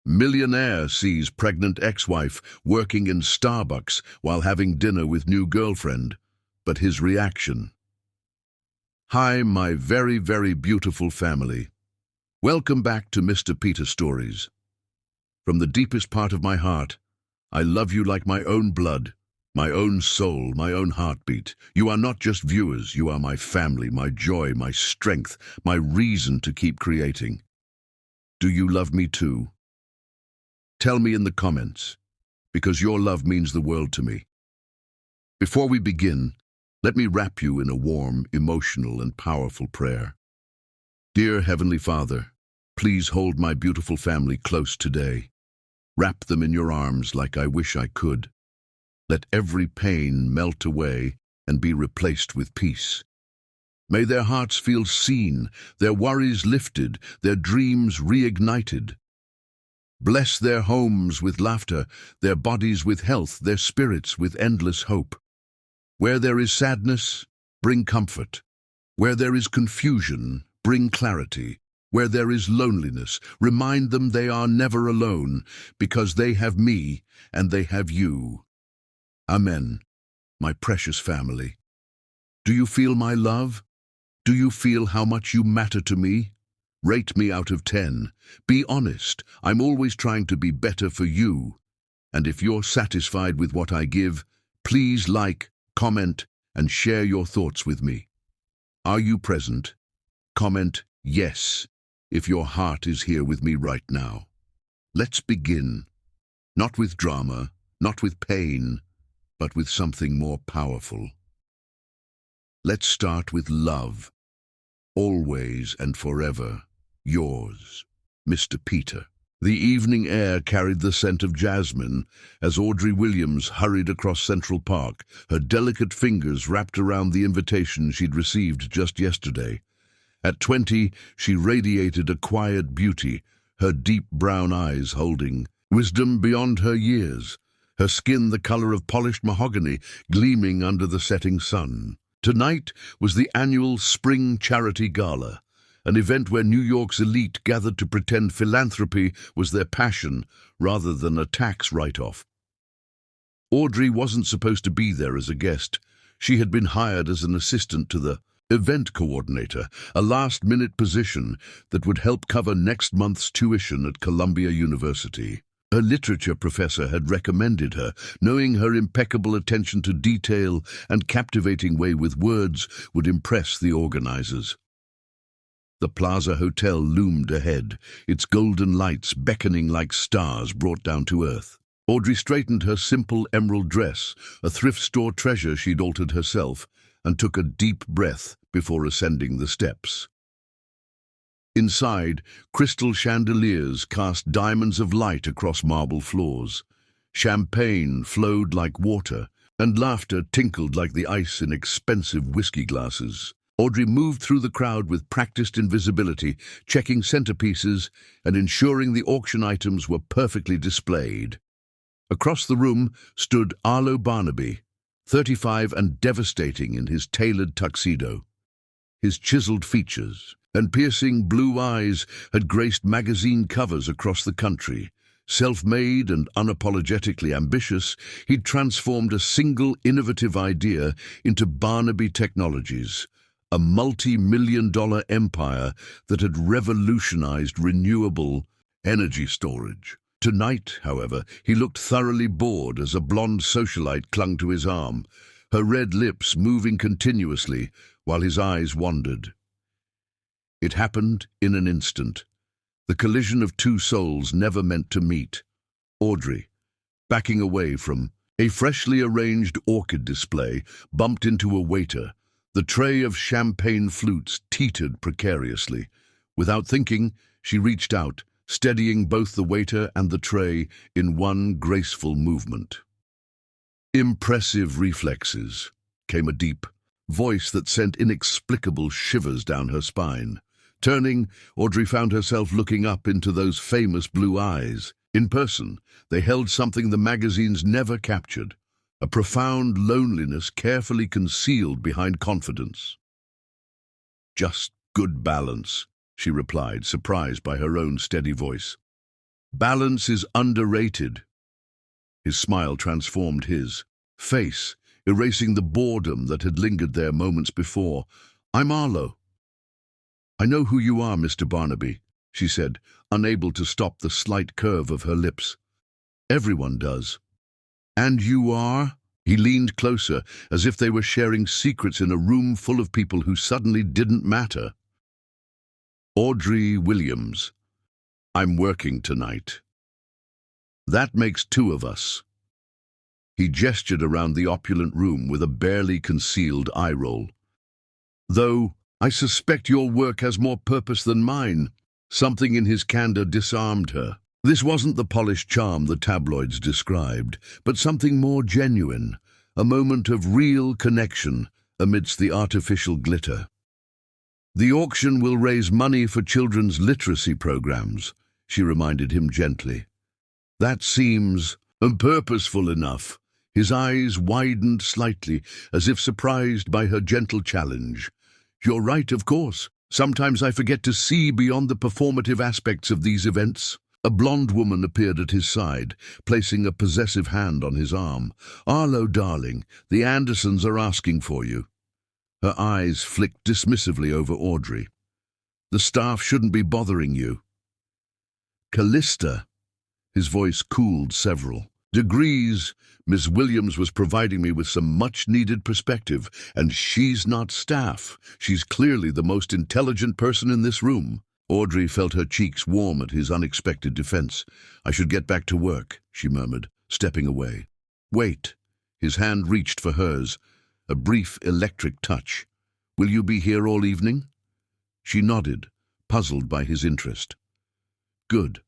Millionaire sees pregnant ex-wife working in Starbucks while having dinner with new girlfriend, but his reaction. Hi, my very, very beautiful family. Welcome back to Mr. Peter Stories. From the deepest part of my heart, I love you like my own blood, my own soul, my own heartbeat. You are not just viewers, you are my family, my joy, my strength, my reason to keep creating. Do you love me too? Tell me in the comments, because your love means the world to me. Before we begin, let me wrap you in a warm, emotional, and powerful prayer. Dear Heavenly Father, please hold my beautiful family close today. Wrap them in your arms like I wish I could. Let every pain melt away and be replaced with peace. May their hearts feel seen, their worries lifted, their dreams reignited. Bless their homes with laughter, their bodies with health, their spirits with endless hope. Where there is sadness, bring comfort. Where there is confusion, bring clarity. Where there is loneliness, remind them they are never alone, because they have me and they have you. Amen, my precious family. Do you feel my love? Do you feel how much you matter to me? Rate me out of 10. Be honest, I'm always trying to be better for you. And if you're satisfied with what I give, please like, comment, and share your thoughts with me. Are you present? Comment yes, if your heart is here with me right now. Let's begin. Not with drama, not with pain, but with something more powerful. Let's start with love. Always and forever, yours, Mr. Peter. The evening air carried the scent of jasmine as Audrey Williams hurried across Central Park, her delicate fingers wrapped around the invitation she'd received just yesterday. At 20, she radiated a quiet beauty, her deep brown eyes holding wisdom beyond her years, her skin the color of polished mahogany gleaming under the setting sun. Tonight was the annual Spring Charity Gala, an event where New York's elite gathered to pretend philanthropy was their passion rather than a tax write-off. Audrey wasn't supposed to be there as a guest. She had been hired as an assistant to the event coordinator, a last-minute position that would help cover next month's tuition at Columbia University. Her literature professor had recommended her, knowing her impeccable attention to detail and captivating way with words would impress the organizers. The Plaza Hotel loomed ahead, its golden lights beckoning like stars brought down to earth. Audrey straightened her simple emerald dress, a thrift store treasure she'd altered herself, and took a deep breath before ascending the steps. Inside, crystal chandeliers cast diamonds of light across marble floors. Champagne flowed like water, and laughter tinkled like the ice in expensive whiskey glasses. Audrey moved through the crowd with practiced invisibility, checking centerpieces and ensuring the auction items were perfectly displayed. Across the room stood Arlo Barnaby, 35 and devastating in his tailored tuxedo. His chiseled features and piercing blue eyes had graced magazine covers across the country. Self-made and unapologetically ambitious, he'd transformed a single innovative idea into Barnaby Technologies, a multi-million-dollar empire that had revolutionized renewable energy storage. Tonight, however, he looked thoroughly bored as a blonde socialite clung to his arm, her red lips moving continuously while his eyes wandered. It happened in an instant. The collision of two souls never meant to meet. Audrey, backing away from a freshly arranged orchid display, bumped into a waiter. The tray of champagne flutes teetered precariously. Without thinking, she reached out, steadying both the waiter and the tray in one graceful movement. Impressive reflexes, came a deep voice that sent inexplicable shivers down her spine. Turning, Audrey found herself looking up into those famous blue eyes. In person, they held something the magazines never captured, a profound loneliness carefully concealed behind confidence. "Just good balance," she replied, surprised by her own steady voice. Balance is underrated. His smile transformed his face, erasing the boredom that had lingered there moments before. "I'm Arlo." "I know who you are, Mr. Barnaby," she said, unable to stop the slight curve of her lips. "Everyone does." "And you are?" He leaned closer, as if they were sharing secrets in a room full of people who suddenly didn't matter. "Audrey Williams. I'm working tonight." "That makes two of us." He gestured around the opulent room with a barely concealed eye roll. "Though I suspect your work has more purpose than mine." Something in his candor disarmed her. This wasn't the polished charm the tabloids described, but something more genuine, a moment of real connection amidst the artificial glitter. "The auction will raise money for children's literacy programs," she reminded him gently. "That seems purposeful enough." His eyes widened slightly, as if surprised by her gentle challenge. "You're right, of course. Sometimes I forget to see beyond the performative aspects of these events." A blonde woman appeared at his side, placing a possessive hand on his arm. "Arlo, darling, the Andersons are asking for you." Her eyes flicked dismissively over Audrey. "The staff shouldn't be bothering you." "Callista." His voice cooled several degrees. "Miss Williams was providing me with some much-needed perspective, and she's not staff. She's clearly the most intelligent person in this room." Audrey felt her cheeks warm at his unexpected defense. "I should get back to work," she murmured, stepping away. "Wait." His hand reached for hers, a brief electric touch. "Will you be here all evening?" She nodded, puzzled by his interest. "Good."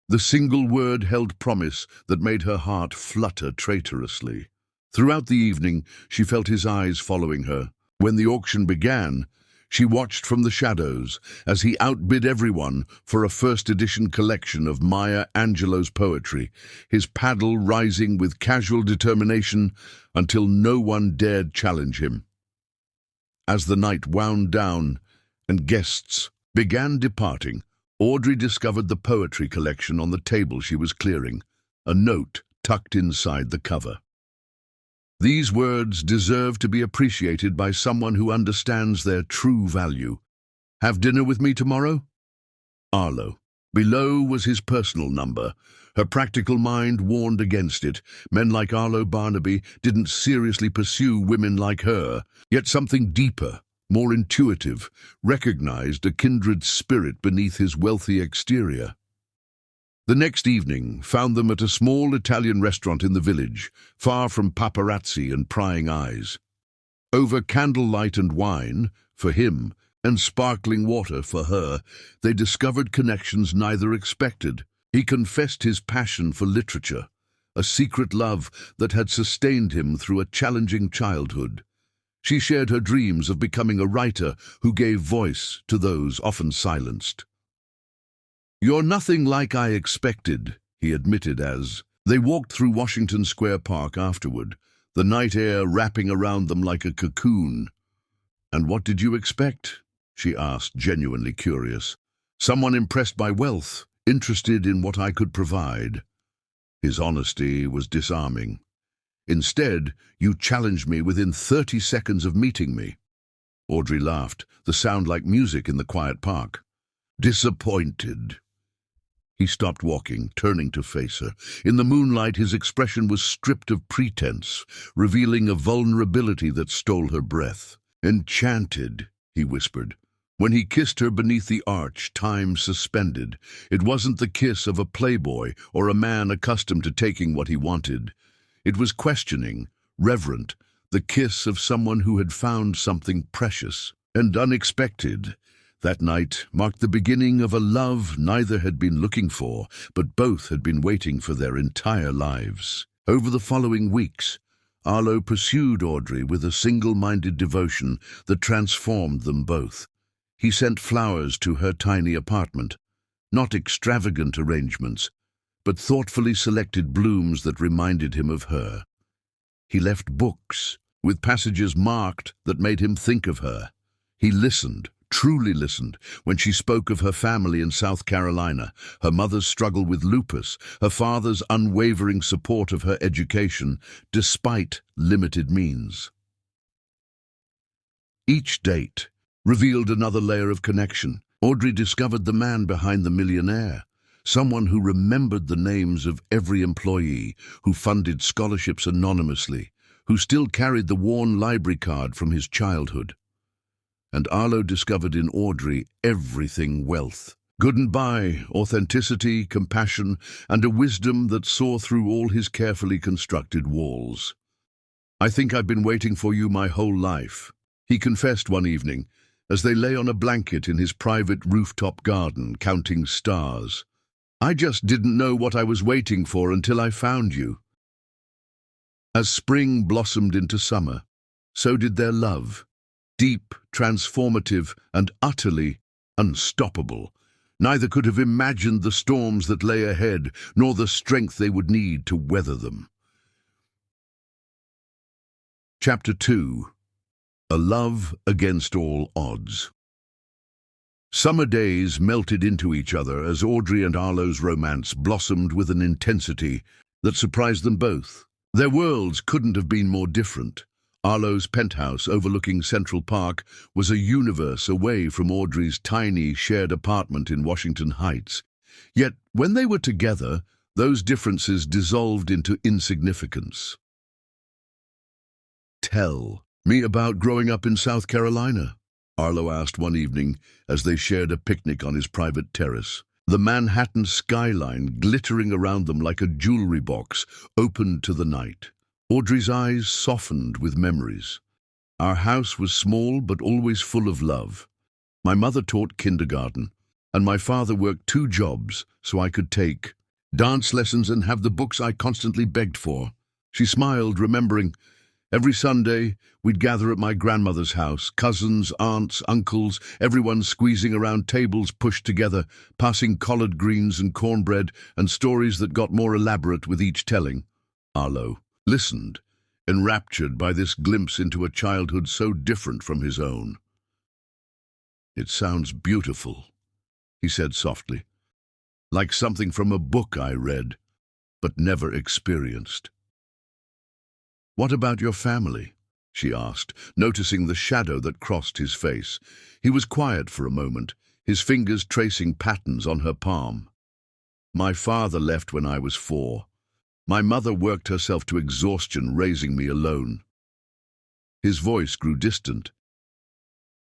The single word held promise that made her heart flutter traitorously. Throughout the evening, she felt his eyes following her. When the auction began, she watched from the shadows as he outbid everyone for a first-edition collection of Maya Angelou's poetry, his paddle rising with casual determination until no one dared challenge him. As the night wound down and guests began departing, Audrey discovered the poetry collection on the table she was clearing, a note tucked inside the cover. "These words deserve to be appreciated by someone who understands their true value. Have dinner with me tomorrow? Arlo." Below was his personal number. Her practical mind warned against it. Men like Arlo Barnaby didn't seriously pursue women like her, yet something deeper, more intuitive, recognized a kindred spirit beneath his wealthy exterior. The next evening found them at a small Italian restaurant in the village, far from paparazzi and prying eyes. Over candlelight and wine, for him, and sparkling water for her, they discovered connections neither expected. He confessed his passion for literature, a secret love that had sustained him through a challenging childhood. She shared her dreams of becoming a writer who gave voice to those often silenced. "You're nothing like I expected," he admitted as they walked through Washington Square Park afterward, the night air wrapping around them like a cocoon. "And what did you expect?" she asked, genuinely curious. "Someone impressed by wealth, interested in what I could provide." His honesty was disarming. "Instead, you challenged me within 30 seconds of meeting me." Audrey laughed, the sound like music in the quiet park. "Disappointed." He stopped walking, turning to face her. In the moonlight, his expression was stripped of pretense, revealing a vulnerability that stole her breath. "Enchanted," he whispered. When he kissed her beneath the arch, time suspended. It wasn't the kiss of a playboy or a man accustomed to taking what he wanted. It was questioning, reverent, the kiss of someone who had found something precious and unexpected. That night marked the beginning of a love neither had been looking for, but both had been waiting for their entire lives. Over the following weeks, Arlo pursued Audrey with a single-minded devotion that transformed them both. He sent flowers to her tiny apartment, not extravagant arrangements, but thoughtfully selected blooms that reminded him of her. He left books, with passages marked that made him think of her. He listened, truly listened when she spoke of her family in South Carolina, her mother's struggle with lupus, her father's unwavering support of her education, despite limited means. Each date revealed another layer of connection. Audrey discovered the man behind the Millionaire, someone who remembered the names of every employee, who funded scholarships anonymously, who still carried the worn library card from his childhood. And Arlo discovered in Audrey everything wealth. Good and by, authenticity, compassion, and a wisdom that saw through all his carefully constructed walls. "I think I've been waiting for you my whole life," he confessed one evening, as they lay on a blanket in his private rooftop garden, counting stars. "I just didn't know what I was waiting for until I found you." As spring blossomed into summer, so did their love. Deep, transformative, and utterly unstoppable. Neither could have imagined the storms that lay ahead, nor the strength they would need to weather them. Chapter 2. A Love Against All Odds. Summer days melted into each other as Audrey and Arlo's romance blossomed with an intensity that surprised them both. Their worlds couldn't have been more different. Arlo's penthouse overlooking Central Park was a universe away from Audrey's tiny shared apartment in Washington Heights. Yet, when they were together, those differences dissolved into insignificance. "Tell me about growing up in South Carolina," Arlo asked one evening as they shared a picnic on his private terrace. The Manhattan skyline glittering around them like a jewelry box opened to the night. Audrey's eyes softened with memories. "Our house was small but always full of love. My mother taught kindergarten, and my father worked 2 jobs so I could take dance lessons and have the books I constantly begged for." She smiled, remembering. "Every Sunday, we'd gather at my grandmother's house, cousins, aunts, uncles, everyone squeezing around tables pushed together, passing collard greens and cornbread and stories that got more elaborate with each telling." Arlo listened, enraptured by this glimpse into a childhood so different from his own. "It sounds beautiful," he said softly, "like something from a book I read, but never experienced." "What about your family?" she asked, noticing the shadow that crossed his face. He was quiet for a moment, his fingers tracing patterns on her palm. "My father left when I was 4. My mother worked herself to exhaustion raising me alone." His voice grew distant.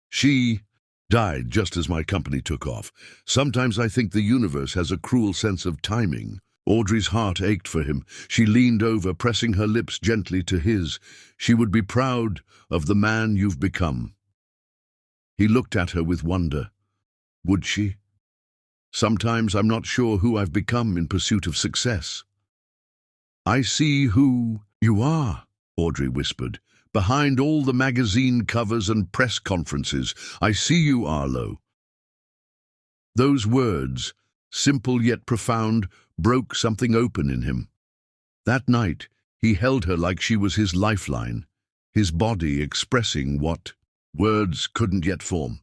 "She died just as my company took off. Sometimes I think the universe has a cruel sense of timing." Audrey's heart ached for him. She leaned over, pressing her lips gently to his. "She would be proud of the man you've become." He looked at her with wonder. Would she? "Sometimes I'm not sure who I've become in pursuit of success." "I see who you are," Audrey whispered. "Behind all the magazine covers and press conferences, I see you, Arlo." Those words, simple yet profound, broke something open in him. That night, he held her like she was his lifeline, his body expressing what words couldn't yet form.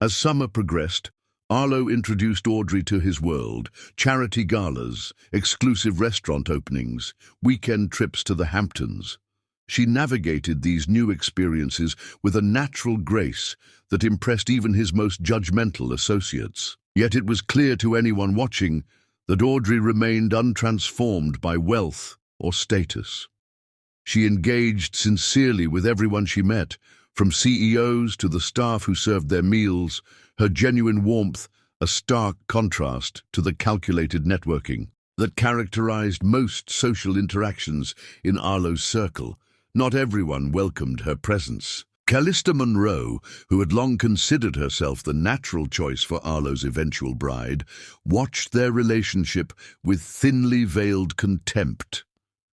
As summer progressed, Arlo introduced Audrey to his world: charity galas, exclusive restaurant openings, weekend trips to the Hamptons. She navigated these new experiences with a natural grace that impressed even his most judgmental associates. Yet it was clear to anyone watching that Audrey remained untransformed by wealth or status. She engaged sincerely with everyone she met, from CEOs to the staff who served their meals, her genuine warmth a stark contrast to the calculated networking that characterized most social interactions in Arlo's circle. Not everyone welcomed her presence. Callista Monroe, who had long considered herself the natural choice for Arlo's eventual bride, watched their relationship with thinly veiled contempt.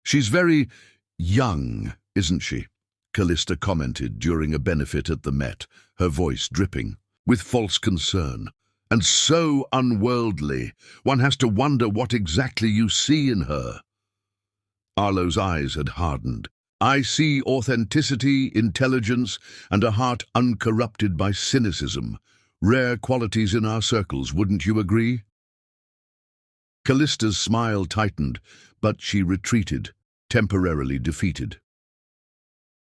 "She's very young, isn't she?" Callista commented during a benefit at the Met, her voice dripping with false concern. "And so unworldly. One has to wonder what exactly you see in her." Arlo's eyes had hardened. I see authenticity, intelligence, and a heart uncorrupted by cynicism. Rare qualities in our circles, wouldn't you agree? Callista's smile tightened, but she retreated, temporarily defeated.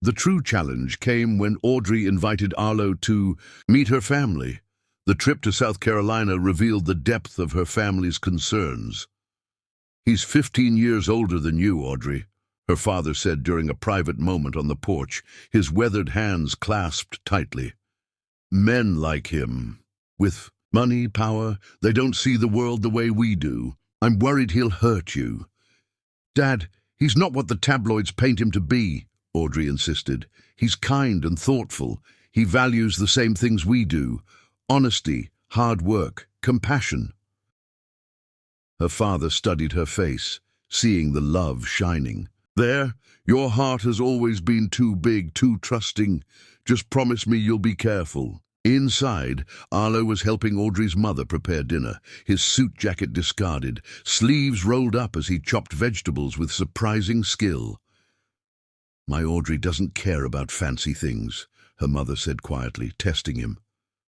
The true challenge came when Audrey invited Arlo to meet her family. The trip to South Carolina revealed the depth of her family's concerns. "He's 15 years older than you, Audrey," her father said during a private moment on the porch, his weathered hands clasped tightly. "Men like him, with money, power, they don't see the world the way we do. I'm worried he'll hurt you." "Dad, he's not what the tabloids paint him to be," Audrey insisted. "He's kind and thoughtful. He values the same things we do: honesty, hard work, compassion." Her father studied her face, seeing the love shining. "There, your heart has always been too big, too trusting. Just promise me you'll be careful." Inside, Arlo was helping Audrey's mother prepare dinner, his suit jacket discarded, sleeves rolled up as he chopped vegetables with surprising skill. "My Audrey doesn't care about fancy things," her mother said quietly, testing him.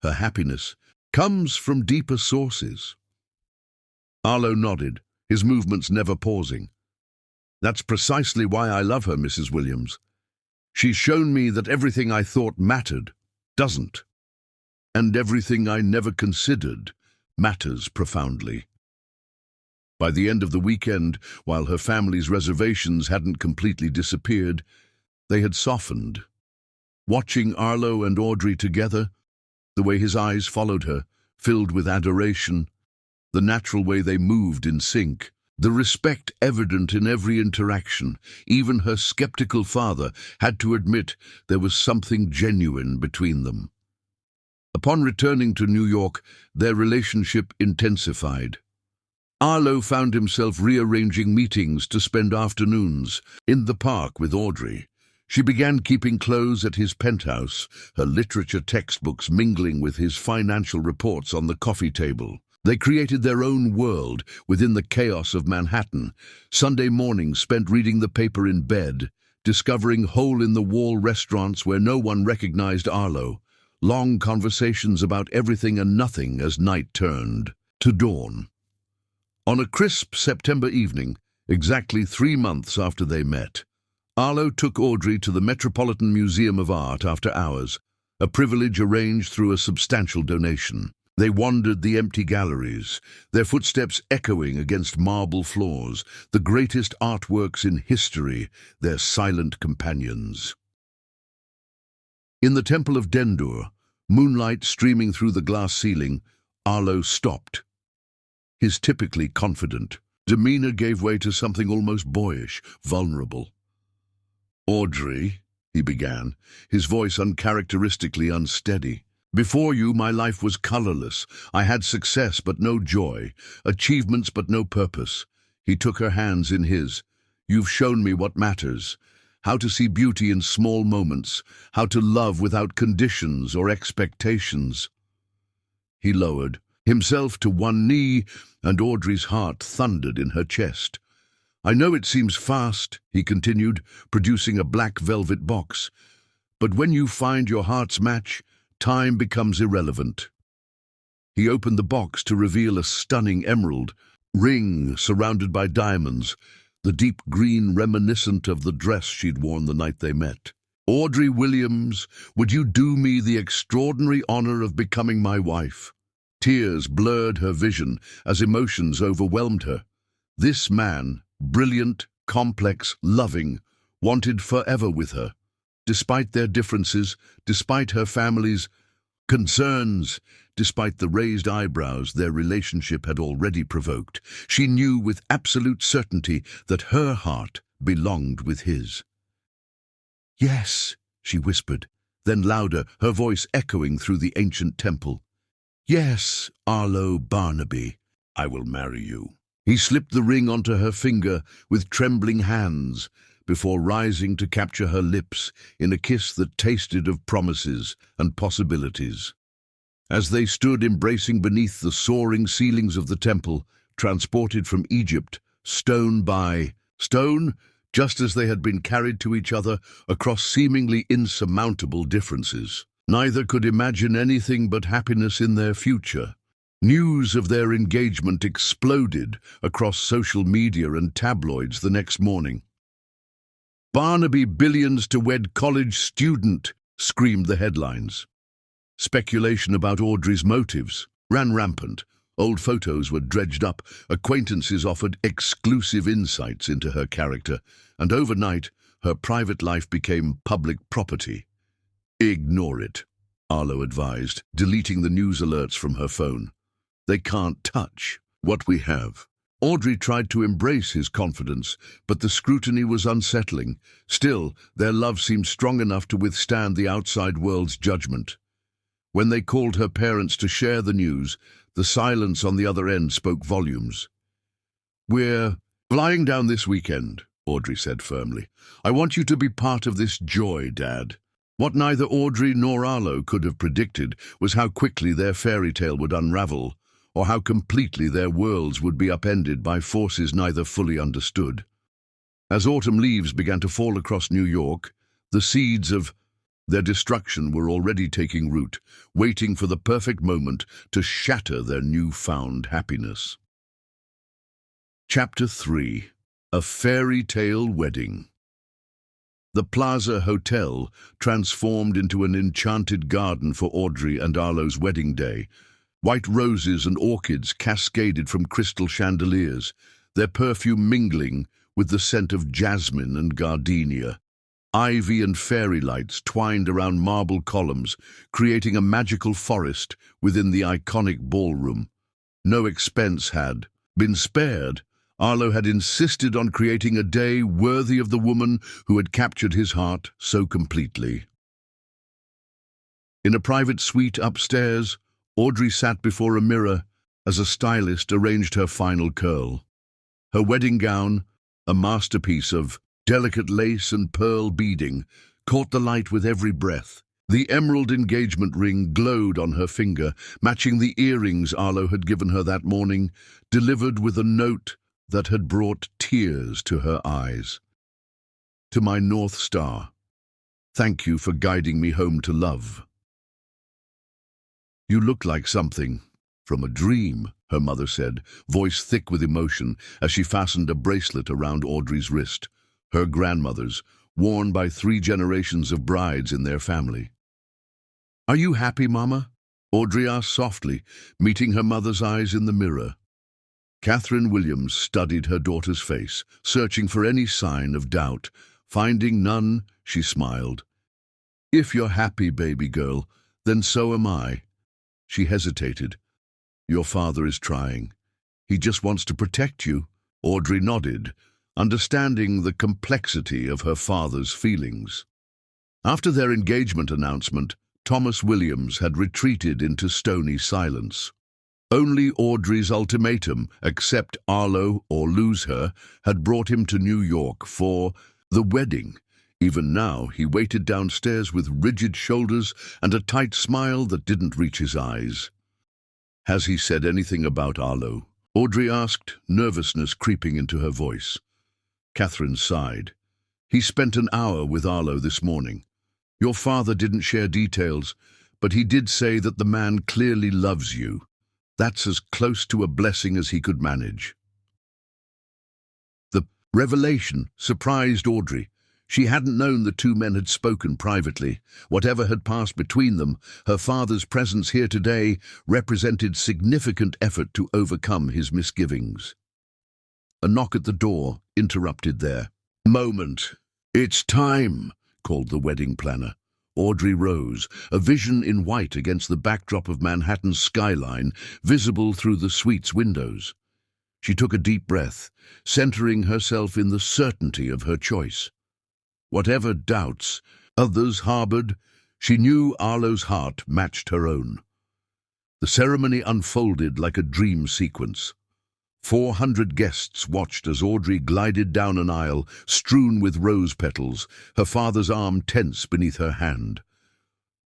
"Her happiness comes from deeper sources." Arlo nodded, his movements never pausing. "That's precisely why I love her, Mrs. Williams. She's shown me that everything I thought mattered doesn't. And everything I never considered matters profoundly." By the end of the weekend, while her family's reservations hadn't completely disappeared, they had softened. Watching Arlo and Audrey together, the way his eyes followed her, filled with adoration, the natural way they moved in sync, the respect evident in every interaction, even her skeptical father had to admit there was something genuine between them. Upon returning to New York, their relationship intensified. Arlo found himself rearranging meetings to spend afternoons in the park with Audrey. She began keeping clothes at his penthouse, her literature textbooks mingling with his financial reports on the coffee table. They created their own world within the chaos of Manhattan. Sunday mornings spent reading the paper in bed, discovering hole-in-the-wall restaurants where no one recognized Arlo. Long conversations about everything and nothing as night turned to dawn. On a crisp September evening, exactly 3 months after they met, Arlo took Audrey to the Metropolitan Museum of Art after hours, a privilege arranged through a substantial donation. They wandered the empty galleries, their footsteps echoing against marble floors, the greatest artworks in history, their silent companions. In the Temple of Dendur, moonlight streaming through the glass ceiling, Arlo stopped. His typically confident demeanor gave way to something almost boyish, vulnerable. "Audrey," he began, his voice uncharacteristically unsteady. "Before you, my life was colorless. I had success but no joy, achievements but no purpose." He took her hands in his. "You've shown me what matters. How to see beauty in small moments, how to love without conditions or expectations." He lowered himself to one knee, and Audrey's heart thundered in her chest. "I know it seems fast," he continued, producing a black velvet box, "but when you find your heart's match, time becomes irrelevant." He opened the box to reveal a stunning emerald ring surrounded by diamonds, the deep green reminiscent of the dress she'd worn the night they met. "Audrey Williams, would you do me the extraordinary honor of becoming my wife?" Tears blurred her vision as emotions overwhelmed her. This man, brilliant, complex, loving, wanted forever with her. Despite their differences, despite her family's concerns, despite the raised eyebrows their relationship had already provoked, she knew with absolute certainty that her heart belonged with his. "Yes," she whispered, then louder, her voice echoing through the ancient temple. "Yes, Arlo Barnaby, I will marry you." He slipped the ring onto her finger with trembling hands before rising to capture her lips in a kiss that tasted of promises and possibilities. As they stood embracing beneath the soaring ceilings of the temple, transported from Egypt, stone by stone, just as they had been carried to each other across seemingly insurmountable differences. Neither could imagine anything but happiness in their future. News of their engagement exploded across social media and tabloids the next morning. "Barnaby billions to wed college student," screamed the headlines. Speculation about Audrey's motives ran rampant. Old photos were dredged up, acquaintances offered exclusive insights into her character, and overnight, her private life became public property. "Ignore it," Arlo advised, deleting the news alerts from her phone. "They can't touch what we have." Audrey tried to embrace his confidence, but the scrutiny was unsettling. Still, their love seemed strong enough to withstand the outside world's judgment. When they called her parents to share the news, the silence on the other end spoke volumes. "We're flying down this weekend," Audrey said firmly. "I want you to be part of this joy, Dad." What neither Audrey nor Arlo could have predicted was how quickly their fairy tale would unravel, or how completely their worlds would be upended by forces neither fully understood. As autumn leaves began to fall across New York, the seeds of their destruction were already taking root, waiting for the perfect moment to shatter their newfound happiness. Chapter 3. A Fairy Tale Wedding. The Plaza Hotel transformed into an enchanted garden for Audrey and Arlo's wedding day. White roses and orchids cascaded from crystal chandeliers, their perfume mingling with the scent of jasmine and gardenia. Ivy and fairy lights twined around marble columns, creating a magical forest within the iconic ballroom. No expense had been spared. Arlo had insisted on creating a day worthy of the woman who had captured his heart so completely. In a private suite upstairs, Audrey sat before a mirror as a stylist arranged her final curl. Her wedding gown, a masterpiece of delicate lace and pearl beading, caught the light with every breath. The emerald engagement ring glowed on her finger, matching the earrings Arlo had given her that morning, delivered with a note that had brought tears to her eyes. "To my North Star, thank you for guiding me home to love." "You look like something from a dream," her mother said, voice thick with emotion, as she fastened a bracelet around Audrey's wrist, her grandmother's, worn by 3 generations of brides in their family. "Are you happy, Mama?" Audrey asked softly, meeting her mother's eyes in the mirror. Catherine Williams studied her daughter's face, searching for any sign of doubt. Finding none, she smiled. "If you're happy, baby girl, then so am I." She hesitated. "Your father is trying. He just wants to protect you." Audrey nodded, understanding the complexity of her father's feelings. After their engagement announcement, Thomas Williams had retreated into stony silence. Only Audrey's ultimatum, accept Arlo or lose her, had brought him to New York for the wedding. Even now, he waited downstairs with rigid shoulders and a tight smile that didn't reach his eyes. "Has he said anything about Arlo?" Audrey asked, nervousness creeping into her voice. Catherine sighed. "He spent an hour with Arlo this morning. Your father didn't share details, but he did say that the man clearly loves you. That's as close to a blessing as he could manage." The revelation surprised Audrey. She hadn't known the 2 men had spoken privately. Whatever had passed between them, her father's presence here today represented significant effort to overcome his misgivings. A knock at the door interrupted their moment. "It's time," called the wedding planner. Audrey rose, a vision in white against the backdrop of Manhattan's skyline, visible through the suite's windows. She took a deep breath, centering herself in the certainty of her choice. Whatever doubts others harbored, she knew Arlo's heart matched her own. The ceremony unfolded like a dream sequence. 400 guests watched as Audrey glided down an aisle strewn with rose petals, her father's arm tense beneath her hand.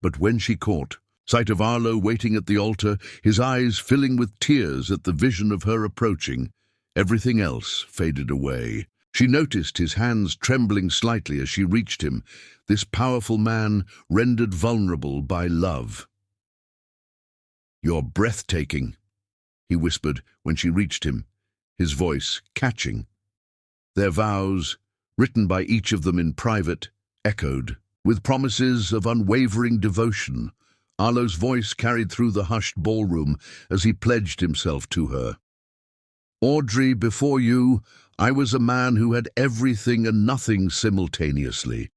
But when she caught sight of Arlo waiting at the altar, his eyes filling with tears at the vision of her approaching, everything else faded away. She noticed his hands trembling slightly as she reached him, this powerful man rendered vulnerable by love. "You're breathtaking," he whispered when she reached him, his voice catching. Their vows, written by each of them in private, echoed. With promises of unwavering devotion, Arlo's voice carried through the hushed ballroom as he pledged himself to her. "Audrey, before you, I was a man who had everything and nothing simultaneously.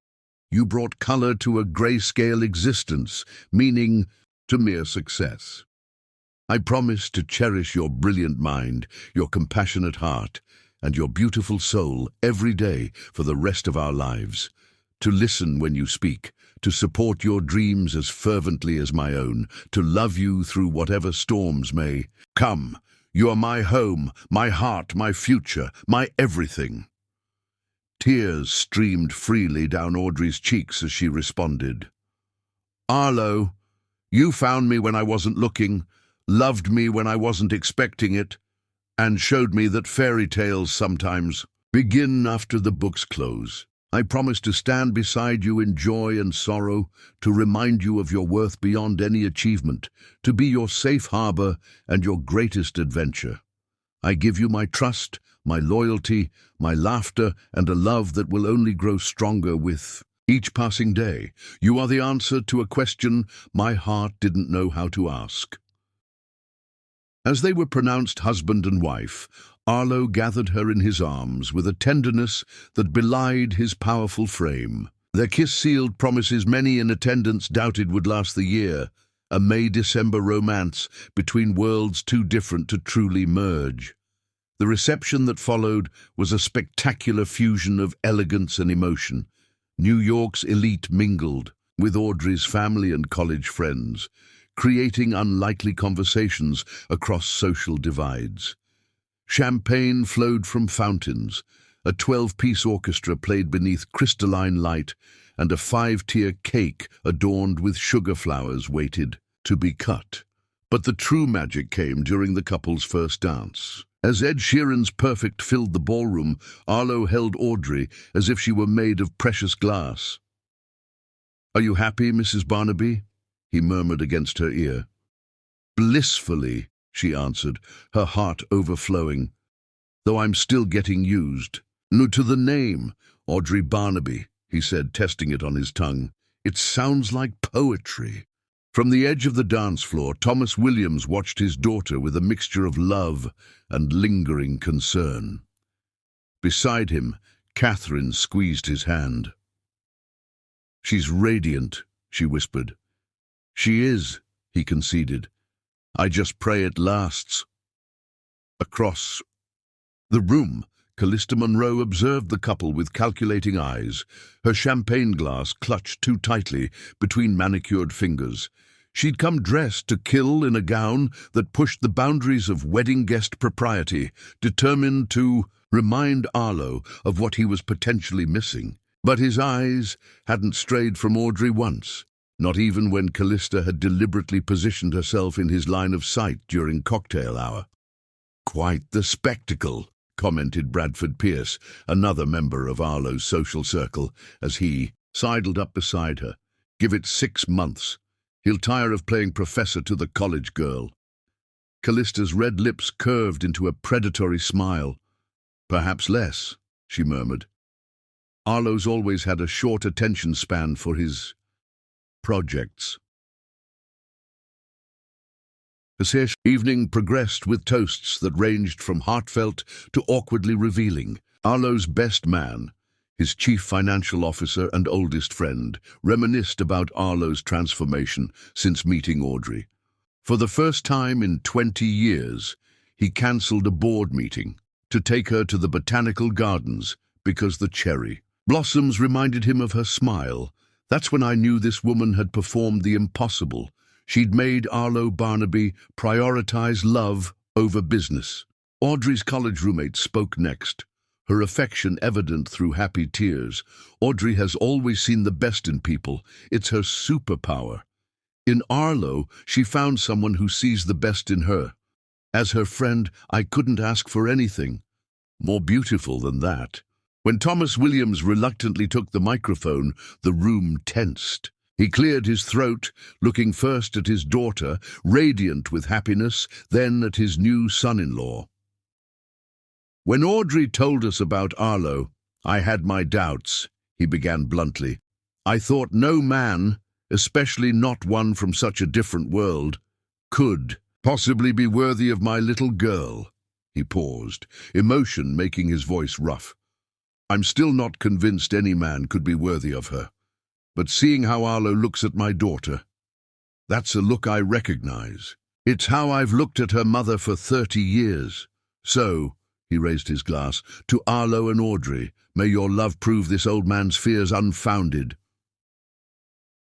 You brought color to a grayscale existence, meaning to mere success. I promise to cherish your brilliant mind, your compassionate heart, and your beautiful soul every day for the rest of our lives. To listen when you speak, to support your dreams as fervently as my own, to love you through whatever storms may come. You are my home, my heart, my future, my everything." Tears streamed freely down Audrey's cheeks as she responded. "Arlo, you found me when I wasn't looking, loved me when I wasn't expecting it, and showed me that fairy tales sometimes begin after the books close. I promise to stand beside you in joy and sorrow, to remind you of your worth beyond any achievement, to be your safe harbor and your greatest adventure. I give you my trust, my loyalty, my laughter, and a love that will only grow stronger with each passing day. You are the answer to a question my heart didn't know how to ask." As they were pronounced husband and wife, Arlo gathered her in his arms with a tenderness that belied his powerful frame. Their kiss sealed promises many in attendance doubted would last the year, a May-December romance between worlds too different to truly merge. The reception that followed was a spectacular fusion of elegance and emotion. New York's elite mingled with Audrey's family and college friends, creating unlikely conversations across social divides. Champagne flowed from fountains, a 12-piece orchestra played beneath crystalline light, and a 5-tier cake adorned with sugar flowers waited to be cut. But the true magic came during the couple's first dance. As Ed Sheeran's Perfect filled the ballroom, Arlo held Audrey as if she were made of precious glass. "Are you happy, Mrs. Barnaby?" he murmured against her ear. "Blissfully," she answered, her heart overflowing, "though I'm still getting used." "No, to the name, Audrey Barnaby," he said, testing it on his tongue. "It sounds like poetry." From the edge of the dance floor, Thomas Williams watched his daughter with a mixture of love and lingering concern. Beside him, Catherine squeezed his hand. "She's radiant," she whispered. "She is," he conceded. "I just pray it lasts." Across the room, Callista Munro observed the couple with calculating eyes, her champagne glass clutched too tightly between manicured fingers. She'd come dressed to kill in a gown that pushed the boundaries of wedding guest propriety, determined to remind Arlo of what he was potentially missing. But his eyes hadn't strayed from Audrey once, not even when Callista had deliberately positioned herself in his line of sight during cocktail hour. "Quite the spectacle," commented Bradford Pierce, another member of Arlo's social circle, as he sidled up beside her. "Give it 6 months. He'll tire of playing professor to the college girl." Callista's red lips curved into a predatory smile. "Perhaps less," she murmured. Arlo's always had a short attention span for his projects. The evening progressed with toasts that ranged from heartfelt to awkwardly revealing. Arlo's best man, his chief financial officer and oldest friend, reminisced about Arlo's transformation since meeting Audrey. For the first time in 20 years, he cancelled a board meeting to take her to the botanical gardens because the cherry blossoms reminded him of her smile. That's when I knew this woman had performed the impossible. She'd made Arlo Barnaby prioritize love over business. Audrey's college roommate spoke next, her affection evident through happy tears. "Audrey has always seen the best in people. It's her superpower. In Arlo, she found someone who sees the best in her. As her friend, I couldn't ask for anything more beautiful than that." When Thomas Williams reluctantly took the microphone, the room tensed. He cleared his throat, looking first at his daughter, radiant with happiness, then at his new son-in-law. "When Audrey told us about Arlo, I had my doubts," he began bluntly. "I thought no man, especially not one from such a different world, could possibly be worthy of my little girl." He paused, emotion making his voice rough. "I'm still not convinced any man could be worthy of her. But seeing how Arlo looks at my daughter, that's a look I recognize. It's how I've looked at her mother for 30 years. So," he raised his glass, "to Arlo and Audrey, may your love prove this old man's fears unfounded."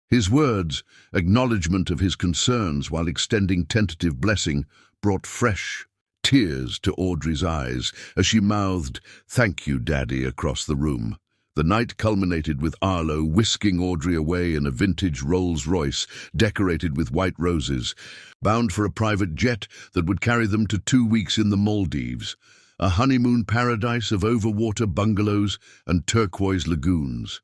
His words, acknowledgement of his concerns while extending tentative blessing, brought fresh tears to Audrey's eyes as she mouthed, "Thank you, Daddy," across the room. The night culminated with Arlo whisking Audrey away in a vintage Rolls-Royce decorated with white roses, bound for a private jet that would carry them to 2 weeks in the Maldives, a honeymoon paradise of overwater bungalows and turquoise lagoons.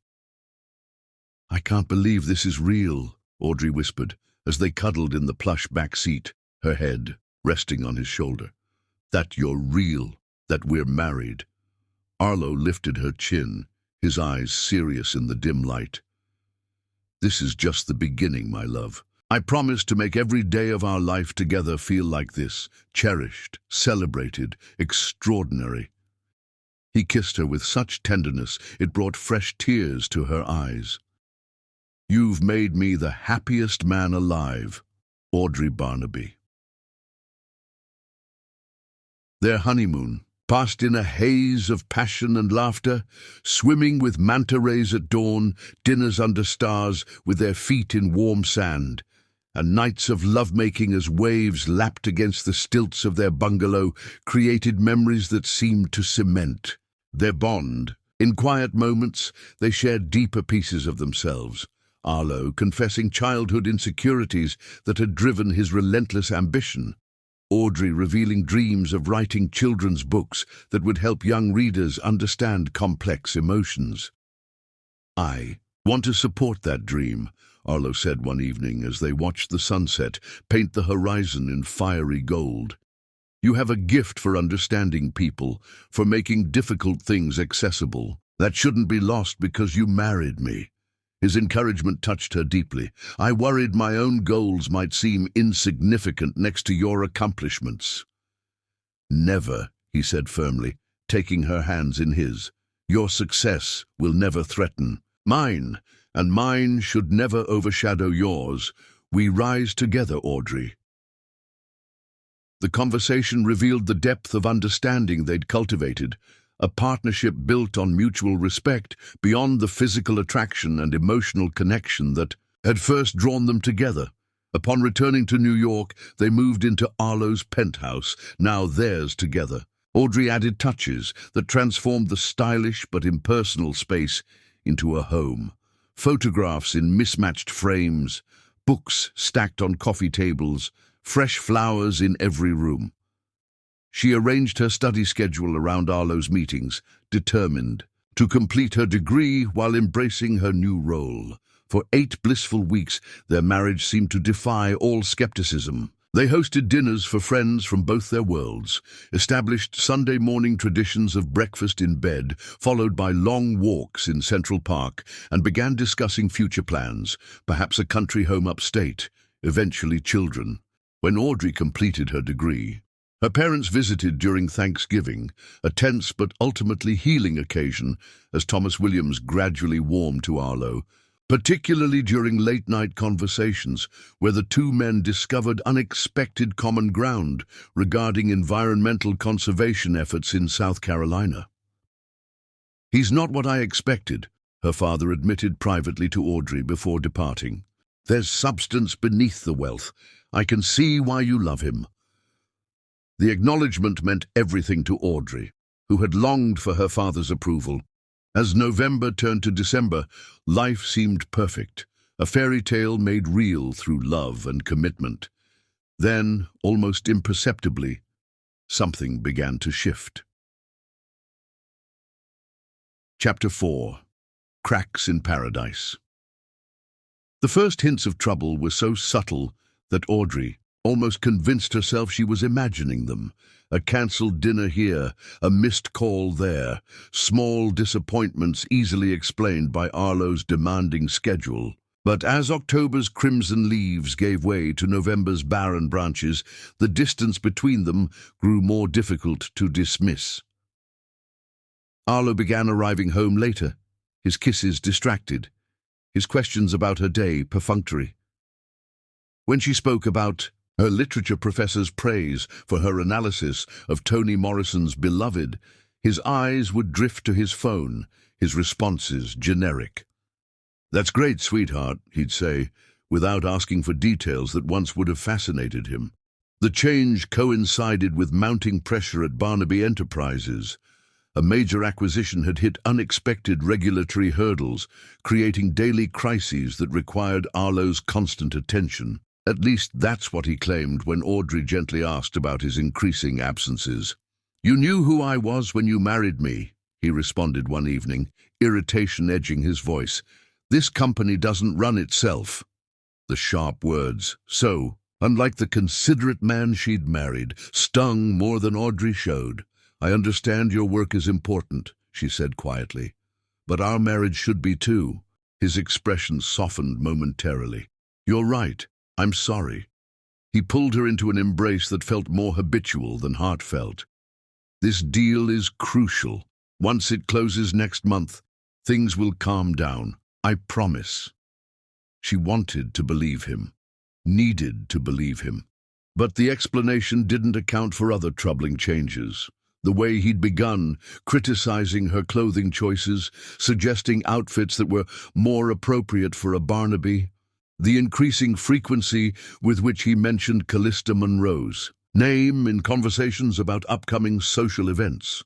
"I can't believe this is real," Audrey whispered as they cuddled in the plush back seat, her head resting on his shoulder. "That you're real, that we're married." Arlo lifted her chin, his eyes serious in the dim light. "This is just the beginning, my love. I promise to make every day of our life together feel like this, cherished, celebrated, extraordinary." He kissed her with such tenderness it brought fresh tears to her eyes. "You've made me the happiest man alive, Audrey Barnaby." Their honeymoon passed in a haze of passion and laughter, swimming with manta rays at dawn, dinners under stars with their feet in warm sand, and nights of lovemaking as waves lapped against the stilts of their bungalow created memories that seemed to cement their bond. In quiet moments, they shared deeper pieces of themselves, Arlo confessing childhood insecurities that had driven his relentless ambition, Audrey revealing dreams of writing children's books that would help young readers understand complex emotions. "I want to support that dream," Arlo said one evening as they watched the sunset paint the horizon in fiery gold. "You have a gift for understanding people, for making difficult things accessible. That shouldn't be lost because you married me." His encouragement touched her deeply. "I worried my own goals might seem insignificant next to your accomplishments." "Never," he said firmly, taking her hands in his. "Your success will never threaten mine, and mine should never overshadow yours. We rise together, Audrey." The conversation revealed the depth of understanding they'd cultivated, a partnership built on mutual respect beyond the physical attraction and emotional connection that had first drawn them together. Upon returning to New York, they moved into Arlo's penthouse, now theirs together. Audrey added touches that transformed the stylish but impersonal space into a home. Photographs in mismatched frames, books stacked on coffee tables, fresh flowers in every room. She arranged her study schedule around Arlo's meetings, determined to complete her degree while embracing her new role. For 8 blissful weeks, their marriage seemed to defy all skepticism. They hosted dinners for friends from both their worlds, established Sunday morning traditions of breakfast in bed, followed by long walks in Central Park, and began discussing future plans, perhaps a country home upstate, eventually children. When Audrey completed her degree, her parents visited during Thanksgiving, a tense but ultimately healing occasion as Thomas Williams gradually warmed to Arlo, particularly during late-night conversations where the two men discovered unexpected common ground regarding environmental conservation efforts in South Carolina. "He's not what I expected," her father admitted privately to Audrey before departing. "There's substance beneath the wealth. I can see why you love him." The acknowledgement meant everything to Audrey, who had longed for her father's approval. As November turned to December, life seemed perfect, a fairy tale made real through love and commitment. Then, almost imperceptibly, something began to shift. Chapter 4. Cracks in Paradise. The first hints of trouble were so subtle that Audrey almost convinced herself she was imagining them. A cancelled dinner here, a missed call there, small disappointments easily explained by Arlo's demanding schedule. But as October's crimson leaves gave way to November's barren branches, the distance between them grew more difficult to dismiss. Arlo began arriving home later, his kisses distracted, his questions about her day perfunctory. When she spoke about her literature professor's praise for her analysis of Toni Morrison's Beloved, his eyes would drift to his phone, his responses generic. "That's great, sweetheart," he'd say, without asking for details that once would have fascinated him. The change coincided with mounting pressure at Barnaby Enterprises. A major acquisition had hit unexpected regulatory hurdles, creating daily crises that required Arlo's constant attention. At least that's what he claimed when Audrey gently asked about his increasing absences. "You knew who I was when you married me," he responded one evening, irritation edging his voice. "This company doesn't run itself." The sharp words, so unlike the considerate man she'd married, stung more than Audrey showed. "I understand your work is important," she said quietly, "but our marriage should be too." His expression softened momentarily. "You're right. I'm sorry." He pulled her into an embrace that felt more habitual than heartfelt. "This deal is crucial. Once it closes next month, things will calm down. I promise." She wanted to believe him, needed to believe him. But the explanation didn't account for other troubling changes. The way he'd begun, criticizing her clothing choices, suggesting outfits that were more appropriate for a Barnaby. The increasing frequency with which he mentioned Callista Monroe's name in conversations about upcoming social events.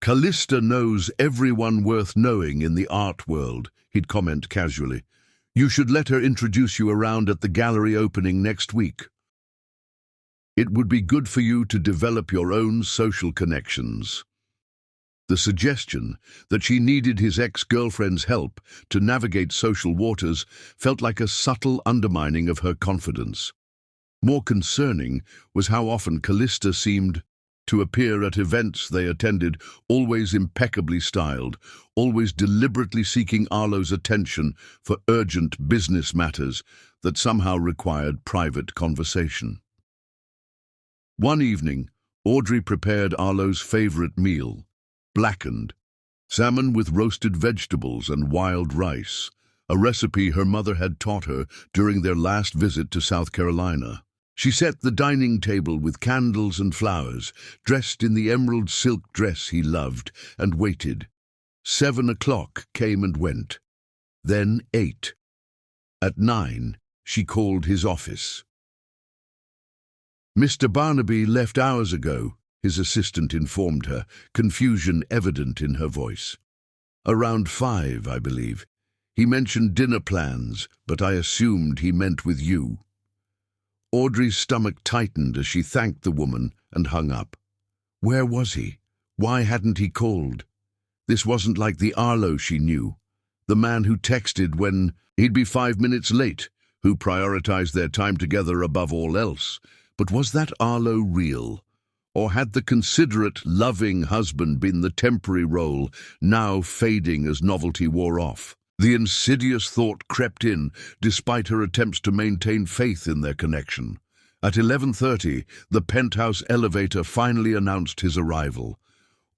"Callista knows everyone worth knowing in the art world," he'd comment casually. "You should let her introduce you around at the gallery opening next week. It would be good for you to develop your own social connections." The suggestion that she needed his ex-girlfriend's help to navigate social waters felt like a subtle undermining of her confidence. More concerning was how often Callista seemed to appear at events they attended, always impeccably styled, always deliberately seeking Arlo's attention for urgent business matters that somehow required private conversation. One evening, Audrey prepared Arlo's favorite meal, blackened salmon with roasted vegetables and wild rice, a recipe her mother had taught her during their last visit to South Carolina. She set the dining table with candles and flowers, dressed in the emerald silk dress he loved, and waited. 7 o'clock came and went. Then 8. At 9, she called his office. "Mr. Barnaby left hours ago," his assistant informed her, confusion evident in her voice. "Around 5, I believe. He mentioned dinner plans, but I assumed he meant with you." Audrey's stomach tightened as she thanked the woman and hung up. Where was he? Why hadn't he called? This wasn't like the Arlo she knew, the man who texted when he'd be 5 minutes late, who prioritized their time together above all else. But was that Arlo real? Or had the considerate, loving husband been the temporary role, now fading as novelty wore off? The insidious thought crept in, despite her attempts to maintain faith in their connection. At 11:30, the penthouse elevator finally announced his arrival.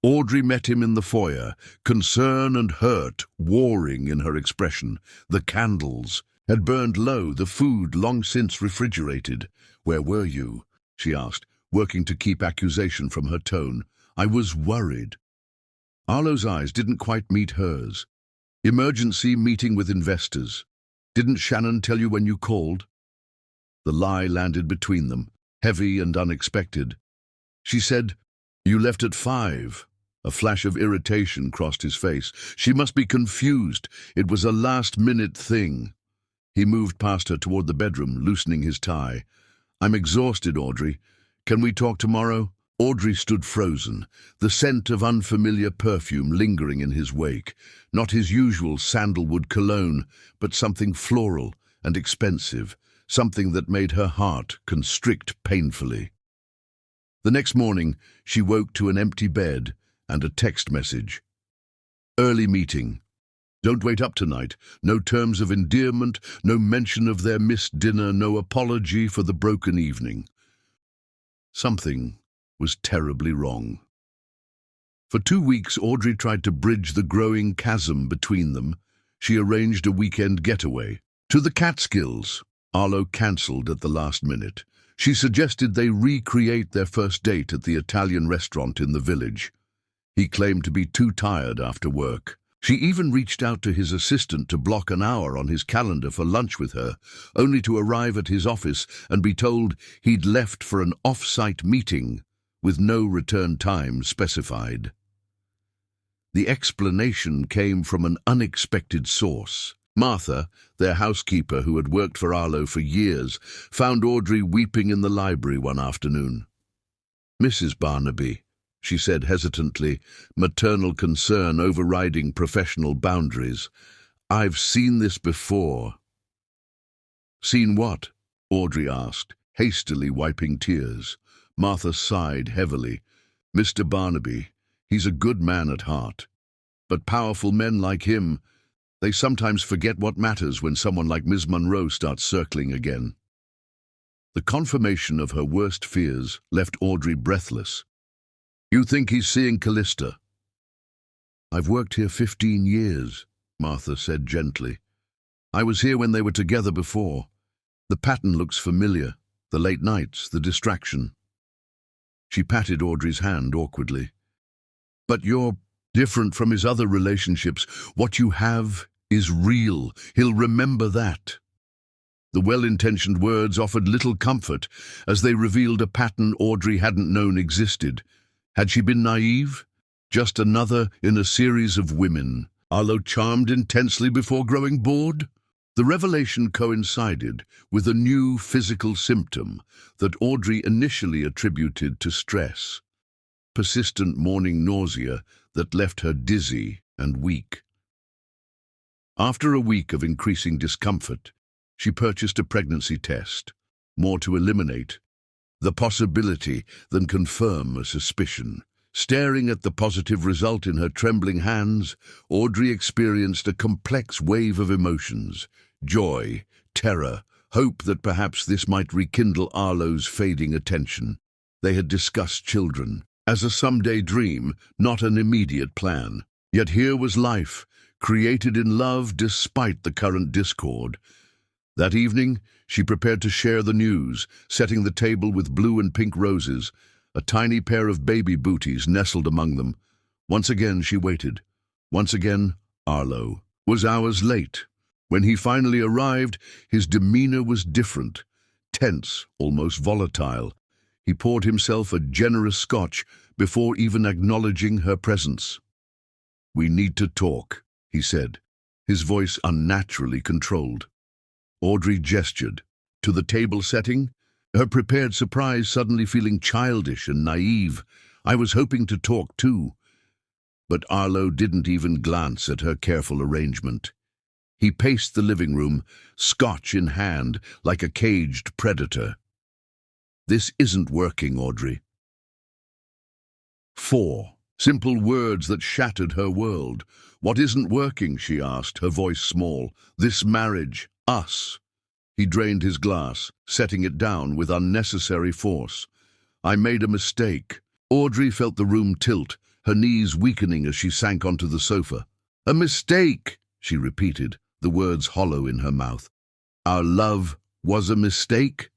Audrey met him in the foyer, concern and hurt warring in her expression. The candles had burned low, the food long since refrigerated. "Where were you?" she asked, working to keep accusation from her tone. "I was worried." Arlo's eyes didn't quite meet hers. "Emergency meeting with investors. Didn't Shannon tell you when you called?" The lie landed between them, heavy and unexpected. She said, "You left at 5. A flash of irritation crossed his face. She must be confused. It was a last-minute thing. He moved past her toward the bedroom, loosening his tie. "I'm exhausted, Audrey. Can we talk tomorrow? Audrey stood frozen, the scent of unfamiliar perfume lingering in his wake, not his usual sandalwood cologne, but something floral and expensive, something that made her heart constrict painfully. The next morning, she woke to an empty bed and a text message. Early meeting. Don't wait up tonight. No terms of endearment, no mention of their missed dinner, no apology for the broken evening. Something was terribly wrong. For 2 weeks, Audrey tried to bridge the growing chasm between them. She arranged a weekend getaway to the Catskills. Arlo cancelled at the last minute. She suggested they recreate their first date at the Italian restaurant in the village. He claimed to be too tired after work. She even reached out to his assistant to block an hour on his calendar for lunch with her, only to arrive at his office and be told he'd left for an off-site meeting with no return time specified. The explanation came from an unexpected source. Martha, their housekeeper who had worked for Arlo for years, found Audrey weeping in the library one afternoon. "Mrs. Barnaby," she said hesitantly, maternal concern overriding professional boundaries, "I've seen this before." "Seen what?" Audrey asked, hastily wiping tears. Martha sighed heavily. "Mr. Barnaby, he's a good man at heart. But powerful men like him, they sometimes forget what matters when someone like Ms. Monroe starts circling again." The confirmation of her worst fears left Audrey breathless. "You think he's seeing Callista?" "I've worked here 15 years, Martha said gently. "I was here when they were together before. The pattern looks familiar, the late nights, the distraction." She patted Audrey's hand awkwardly. "But you're different from his other relationships. What you have is real. He'll remember that." The well-intentioned words offered little comfort as they revealed a pattern Audrey hadn't known existed. Had she been naive? Just another in a series of women, Arlo charmed intensely before growing bored? The revelation coincided with a new physical symptom that Audrey initially attributed to stress. Persistent morning nausea that left her dizzy and weak. After a week of increasing discomfort, she purchased a pregnancy test, more to eliminate the possibility than confirm a suspicion. Staring at the positive result in her trembling hands, Audrey experienced a complex wave of emotions: joy, terror, hope that perhaps this might rekindle Arlo's fading attention. They had discussed children as a someday dream, not an immediate plan. Yet here was life, created in love despite the current discord. That evening, she prepared to share the news, setting the table with blue and pink roses. A tiny pair of baby booties nestled among them. Once again she waited. Once again, Arlo was hours late. When he finally arrived, his demeanor was different, tense, almost volatile. He poured himself a generous scotch before even acknowledging her presence. "We need to talk," he said, his voice unnaturally controlled. Audrey gestured to the table setting, her prepared surprise suddenly feeling childish and naive. "I was hoping to talk too." But Arlo didn't even glance at her careful arrangement. He paced the living room, scotch in hand, like a caged predator. "This isn't working, Audrey." 4. Simple words that shattered her world. "What isn't working?" she asked, her voice small. "This marriage, us." He drained his glass, setting it down with unnecessary force. "I made a mistake." Audrey felt the room tilt, her knees weakening as she sank onto the sofa. "A mistake," she repeated, the words hollow in her mouth. "Our love was a mistake?"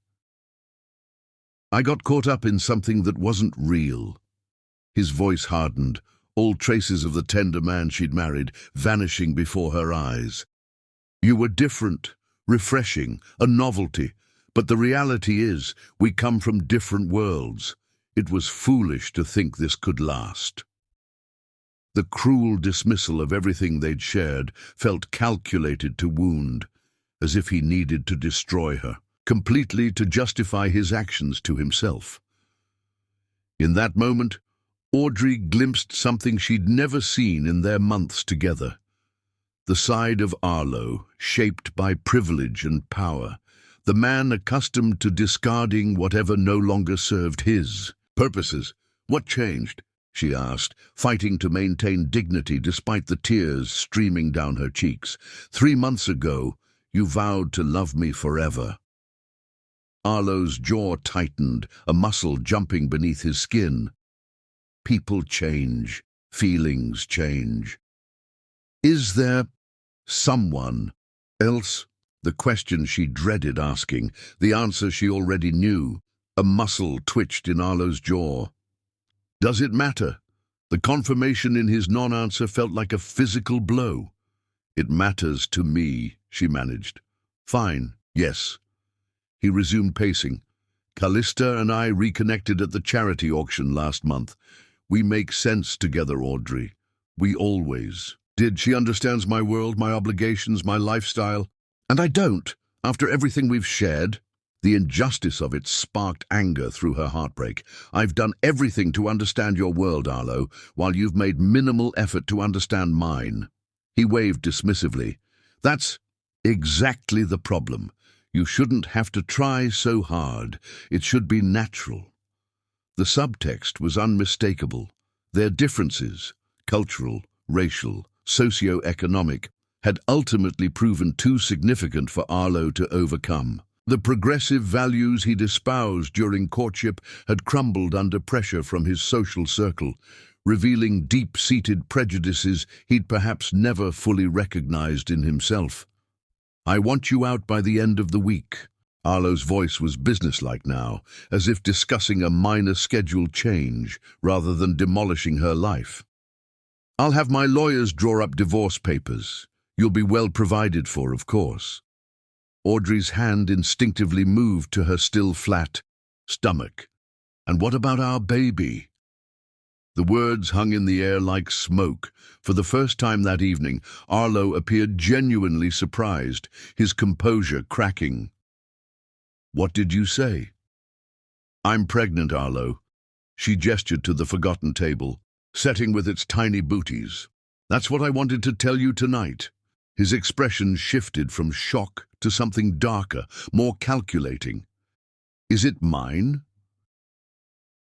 "I got caught up in something that wasn't real." His voice hardened, all traces of the tender man she'd married vanishing before her eyes. "You were different, refreshing, a novelty, but the reality is we come from different worlds. It was foolish to think this could last." The cruel dismissal of everything they'd shared felt calculated to wound, as if he needed to destroy her, completely to justify his actions to himself. In that moment, Audrey glimpsed something she'd never seen in their months together. The side of Arlo, shaped by privilege and power, the man accustomed to discarding whatever no longer served his purposes. "What changed?" she asked, fighting to maintain dignity despite the tears streaming down her cheeks. "3 months ago, you vowed to love me forever." Arlo's jaw tightened, a muscle jumping beneath his skin. People change. Feelings change. Is there someone else? The question she dreaded asking, the answer she already knew. A muscle twitched in Arlo's jaw. Does it matter? The confirmation in his non-answer felt like a physical blow. "It matters to me," she managed. "Fine, yes." He resumed pacing. "Callista and I reconnected at the charity auction last month. We make sense together, Audrey. We always did. She understands my world, my obligations, my lifestyle. And I don't, after everything we've shared." The injustice of it sparked anger through her heartbreak. "I've done everything to understand your world, Arlo, while you've made minimal effort to understand mine." He waved dismissively. "That's exactly the problem. You shouldn't have to try so hard. It should be natural." The subtext was unmistakable. Their differences, cultural, racial, socio-economic, had ultimately proven too significant for Arlo to overcome. The progressive values he'd espoused during courtship had crumbled under pressure from his social circle, revealing deep-seated prejudices he'd perhaps never fully recognized in himself. "I want you out by the end of the week." Arlo's voice was businesslike now, as if discussing a minor schedule change rather than demolishing her life. "I'll have my lawyers draw up divorce papers. You'll be well provided for, of course." Audrey's hand instinctively moved to her still flat stomach. "And what about our baby?" The words hung in the air like smoke. For the first time that evening, Arlo appeared genuinely surprised, his composure cracking. "What did you say?" "I'm pregnant, Arlo." She gestured to the forgotten table, setting with its tiny booties. "That's what I wanted to tell you tonight." His expression shifted from shock to something darker, more calculating. "Is it mine?"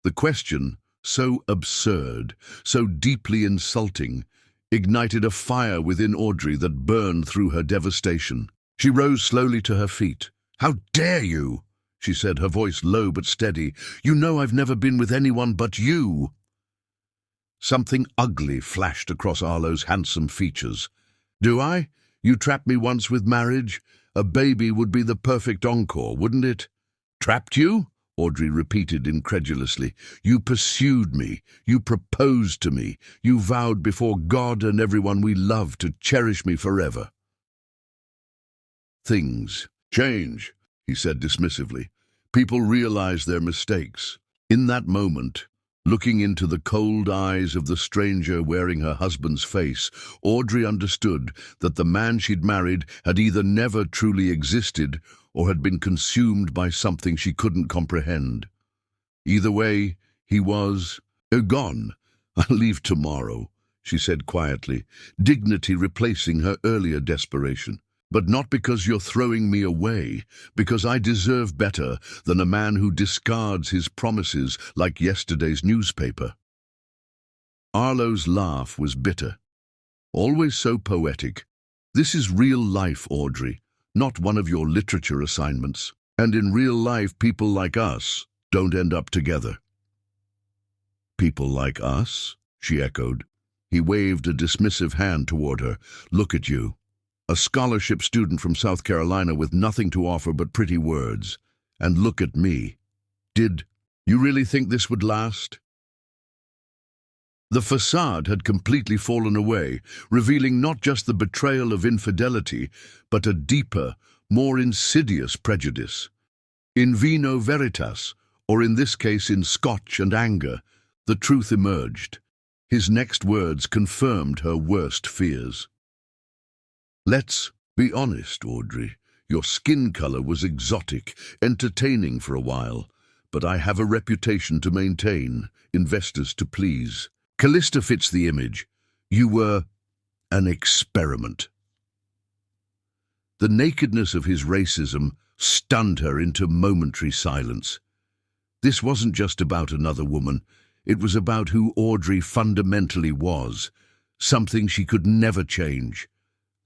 The question, so absurd, so deeply insulting, ignited a fire within Audrey that burned through her devastation. She rose slowly to her feet. "How dare you?" she said, her voice low but steady. "You know I've never been with anyone but you." Something ugly flashed across Arlo's handsome features. "Do I? You trapped me once with marriage. A baby would be the perfect encore, wouldn't it?" "Trapped you?" Audrey repeated incredulously. "You pursued me. You proposed to me. You vowed before God and everyone we love to cherish me forever." "Things change," he said dismissively. "People realize their mistakes." In that moment, looking into the cold eyes of the stranger wearing her husband's face, Audrey understood that the man she'd married had either never truly existed or had been consumed by something she couldn't comprehend. Either way, he was gone. "I'll leave tomorrow," she said quietly, dignity replacing her earlier desperation. "But not because you're throwing me away, because I deserve better than a man who discards his promises like yesterday's newspaper." Arlo's laugh was bitter. "Always so poetic. This is real life, Audrey, not one of your literature assignments. And in real life, people like us don't end up together." "People like us?" she echoed. He waved a dismissive hand toward her. "Look at you. A scholarship student from South Carolina with nothing to offer but pretty words. And look at me. Did you really think this would last?" The facade had completely fallen away, revealing not just the betrayal of infidelity, but a deeper, more insidious prejudice. In vino veritas, or in this case in scotch and anger, the truth emerged. His next words confirmed her worst fears. "Let's be honest, Audrey. Your skin color was exotic, entertaining for a while. but I have a reputation to maintain, investors to please. Callista fits the image. You were an experiment. The nakedness of his racism stunned her into momentary silence. This wasn't just about another woman. It was about who Audrey fundamentally was. Something she could never change.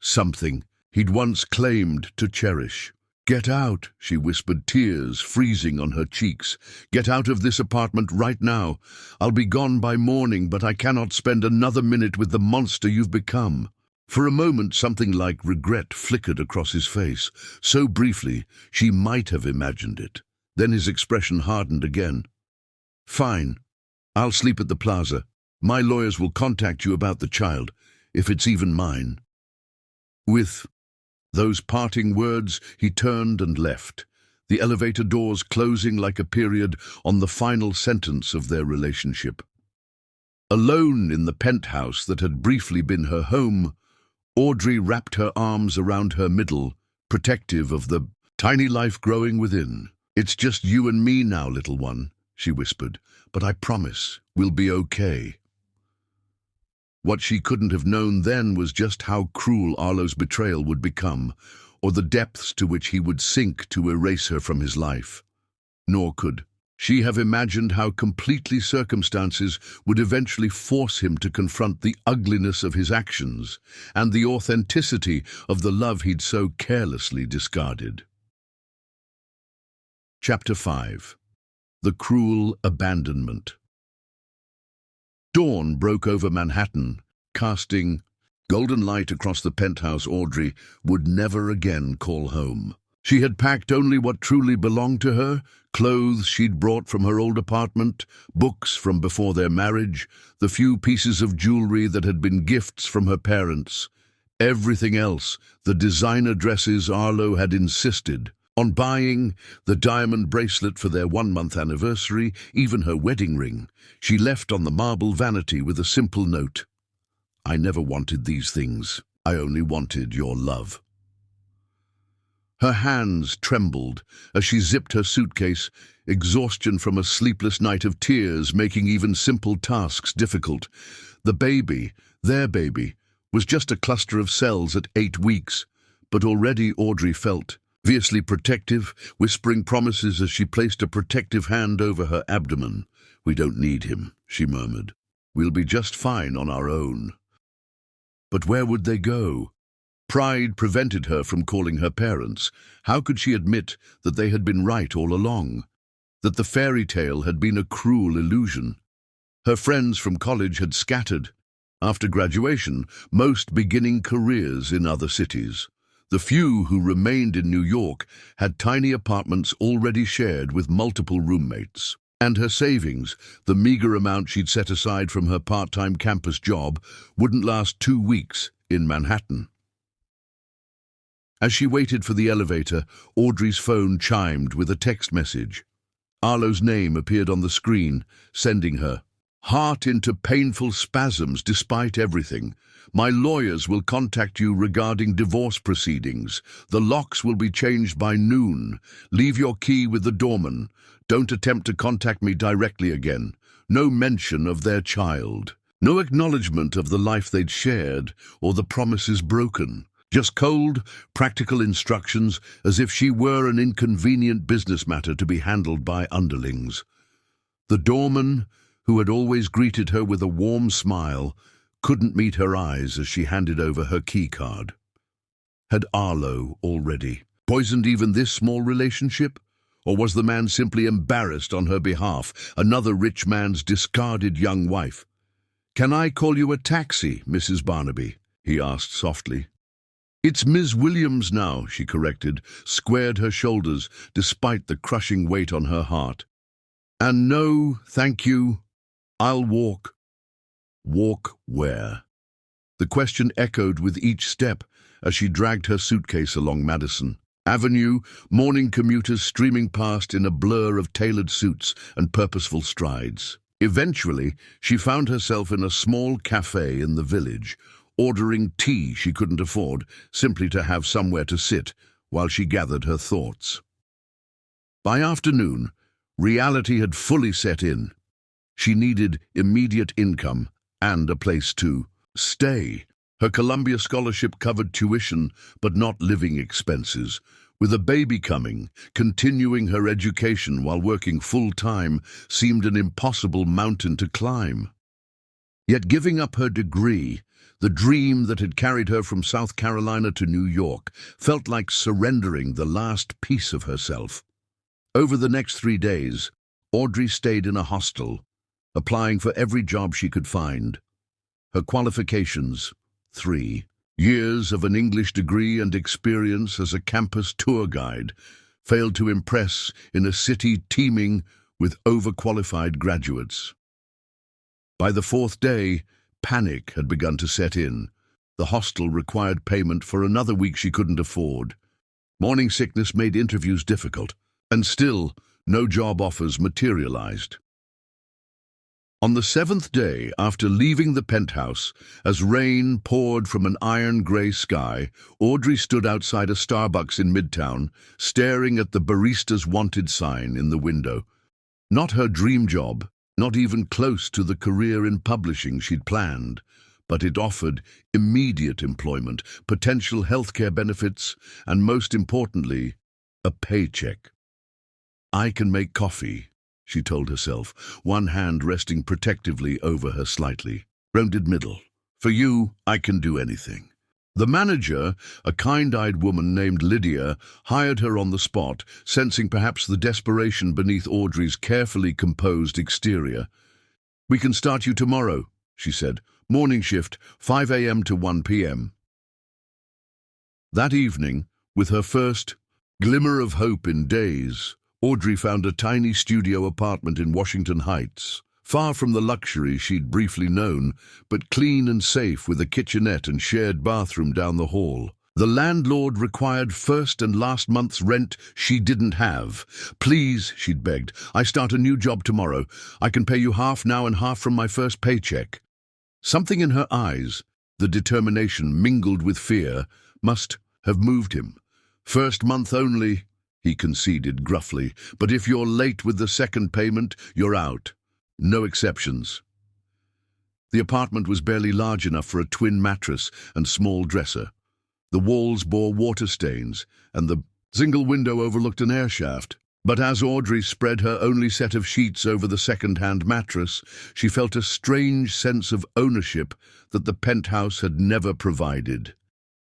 Something he'd once claimed to cherish. "Get out," she whispered, tears freezing on her cheeks. "Get out of this apartment right now. I'll be gone by morning, but I cannot spend another minute with the monster you've become." For a moment, something like regret flickered across his face. So briefly, she might have imagined it. Then his expression hardened again. "Fine. I'll sleep at the plaza. My lawyers will contact you about the child, if it's even mine." With those parting words, he turned and left, the elevator doors closing like a period on the final sentence of their relationship. Alone in the penthouse that had briefly been her home, Audrey wrapped her arms around her middle, protective of the tiny life growing within. "It's just you and me now, little one," she whispered, "but I promise we'll be okay." What she couldn't have known then was just how cruel Arlo's betrayal would become, or the depths to which he would sink to erase her from his life. Nor could she have imagined how completely circumstances would eventually force him to confront the ugliness of his actions and the authenticity of the love he'd so carelessly discarded. Chapter 5. The Cruel Abandonment. Dawn broke over Manhattan, casting golden light across the penthouse Audrey would never again call home. She had packed only what truly belonged to her, clothes she'd brought from her old apartment, books from before their marriage, the few pieces of jewelry that had been gifts from her parents. Everything else, the designer dresses Arlo had insisted on buying, the diamond bracelet for their 1-month anniversary, even her wedding ring, she left on the marble vanity with a simple note. "I never wanted these things. I only wanted your love." Her hands trembled as she zipped her suitcase, exhaustion from a sleepless night of tears making even simple tasks difficult. The baby, their baby, was just a cluster of cells at 8 weeks, but already Audrey felt fiercely protective, whispering promises as she placed a protective hand over her abdomen. "We don't need him," she murmured. "We'll be just fine on our own." But where would they go? Pride prevented her from calling her parents. How could she admit that they had been right all along? That the fairy tale had been a cruel illusion? Her friends from college had scattered. After graduation, most beginning careers in other cities. The few who remained in New York had tiny apartments already shared with multiple roommates. And her savings, the meager amount she'd set aside from her part-time campus job, wouldn't last 2 weeks in Manhattan. As she waited for the elevator, Audrey's phone chimed with a text message. Arlo's name appeared on the screen, sending her heart into painful spasms despite everything. "My lawyers will contact you regarding divorce proceedings. The locks will be changed by noon. Leave your key with the doorman. Don't attempt to contact me directly again." No mention of their child. No acknowledgement of the life they'd shared or the promises broken. Just cold, practical instructions as if she were an inconvenient business matter to be handled by underlings. The doorman, who had always greeted her with a warm smile, couldn't meet her eyes as she handed over her key card. Had Arlo already poisoned even this small relationship? Or was the man simply embarrassed on her behalf, another rich man's discarded young wife? "Can I call you a taxi, Mrs. Barnaby?" he asked softly. "It's Ms. Williams now," she corrected, squared her shoulders despite the crushing weight on her heart. "And no, thank you. I'll walk." Walk where? The question echoed with each step as she dragged her suitcase along Madison Avenue, morning commuters streaming past in a blur of tailored suits and purposeful strides. Eventually, she found herself in a small cafe in the village, ordering tea she couldn't afford, simply to have somewhere to sit while she gathered her thoughts. By afternoon, Reality had fully set in. She needed immediate income and a place to stay. Her Columbia scholarship covered tuition, but not living expenses. With a baby coming, continuing her education while working full-time seemed an impossible mountain to climb. Yet giving up her degree, the dream that had carried her from South Carolina to New York, felt like surrendering the last piece of herself. Over the next 3 days, Audrey stayed in a hostel, applying for every job she could find. Her qualifications: 3 years of an English degree and experience as a campus tour guide, failed to impress in a city teeming with overqualified graduates. By the 4th day, panic had begun to set in. The hostel required payment for another week she couldn't afford. Morning sickness made interviews difficult, and still, no job offers materialized. On the 7th day, after leaving the penthouse, as rain poured from an iron-grey sky, Audrey stood outside a Starbucks in Midtown, staring at the barista's wanted sign in the window. Not her dream job, not even close to the career in publishing she'd planned, but it offered immediate employment, potential healthcare benefits, and most importantly, a paycheck. "I can make coffee," she told herself, one hand resting protectively over her slightly rounded middle. "For you, I can do anything." The manager, a kind-eyed woman named Lydia, hired her on the spot, sensing perhaps the desperation beneath Audrey's carefully composed exterior. "We can start you tomorrow," she said. "Morning shift, 5 a.m. to 1 p.m. That evening, with her first glimmer of hope in days, Audrey found a tiny studio apartment in Washington Heights, far from the luxury she'd briefly known, but clean and safe with a kitchenette and shared bathroom down the hall. The landlord required first and last month's rent she didn't have. "Please," she'd begged, "I start a new job tomorrow. I can pay you half now and half from my first paycheck." Something in her eyes, the determination mingled with fear, must have moved him. "First month only," he conceded gruffly, "but if you're late with the second payment, you're out. No exceptions." The apartment was barely large enough for a twin mattress and small dresser. The walls bore water stains, and the single window overlooked an air shaft. But as Audrey spread her only set of sheets over the second-hand mattress, she felt a strange sense of ownership that the penthouse had never provided.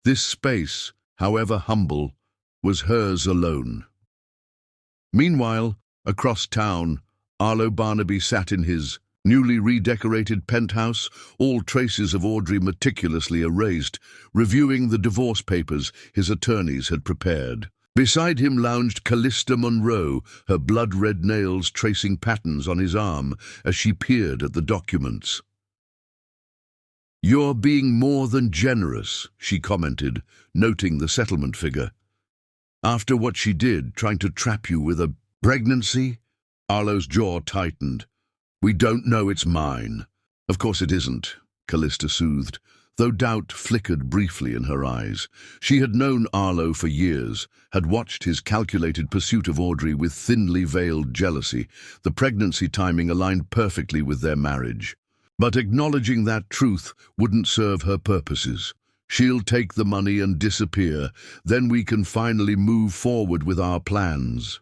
This space, however humble, was hers alone. Meanwhile, across town, Arlo Barnaby sat in his newly redecorated penthouse, all traces of Audrey meticulously erased, reviewing the divorce papers his attorneys had prepared. Beside him lounged Callista Monroe, her blood-red nails tracing patterns on his arm as she peered at the documents. "You're being more than generous," she commented, noting the settlement figure. "After what she did, trying to trap you with a pregnancy?" Arlo's jaw tightened. "We don't know it's mine." "Of course it isn't," Callista soothed, though doubt flickered briefly in her eyes. She had known Arlo for years, had watched his calculated pursuit of Audrey with thinly veiled jealousy. The pregnancy timing aligned perfectly with their marriage. But acknowledging that truth wouldn't serve her purposes. "She'll take the money and disappear, then we can finally move forward with our plans."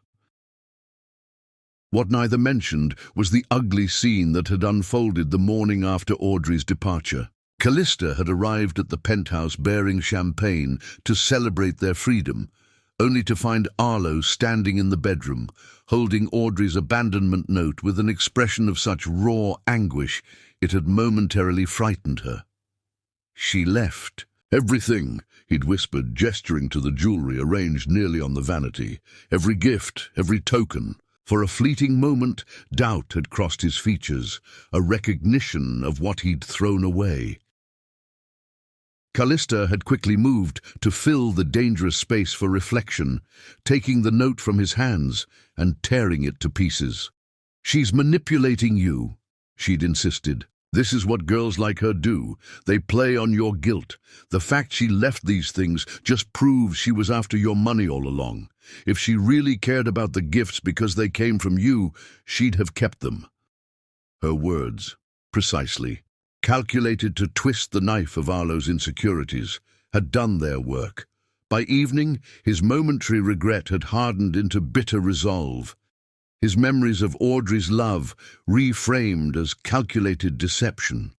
What neither mentioned was the ugly scene that had unfolded the morning after Audrey's departure. Callista had arrived at the penthouse bearing champagne to celebrate their freedom, only to find Arlo standing in the bedroom, holding Audrey's abandonment note with an expression of such raw anguish it had momentarily frightened her. "She left." "Everything," he'd whispered, gesturing to the jewelry arranged nearly on the vanity. "Every gift, every token." For a fleeting moment, doubt had crossed his features, a recognition of what he'd thrown away. Callista had quickly moved to fill the dangerous space for reflection, taking the note from his hands and tearing it to pieces. "She's manipulating you," she'd insisted. "This is what girls like her do. They play on your guilt. The fact she left these things just proves she was after your money all along. If she really cared about the gifts because they came from you, she'd have kept them. Her words, precisely, calculated to twist the knife of Arlo's insecurities, had done their work. By evening, his momentary regret had hardened into bitter resolve. His memories of Audrey's love reframed as calculated deception.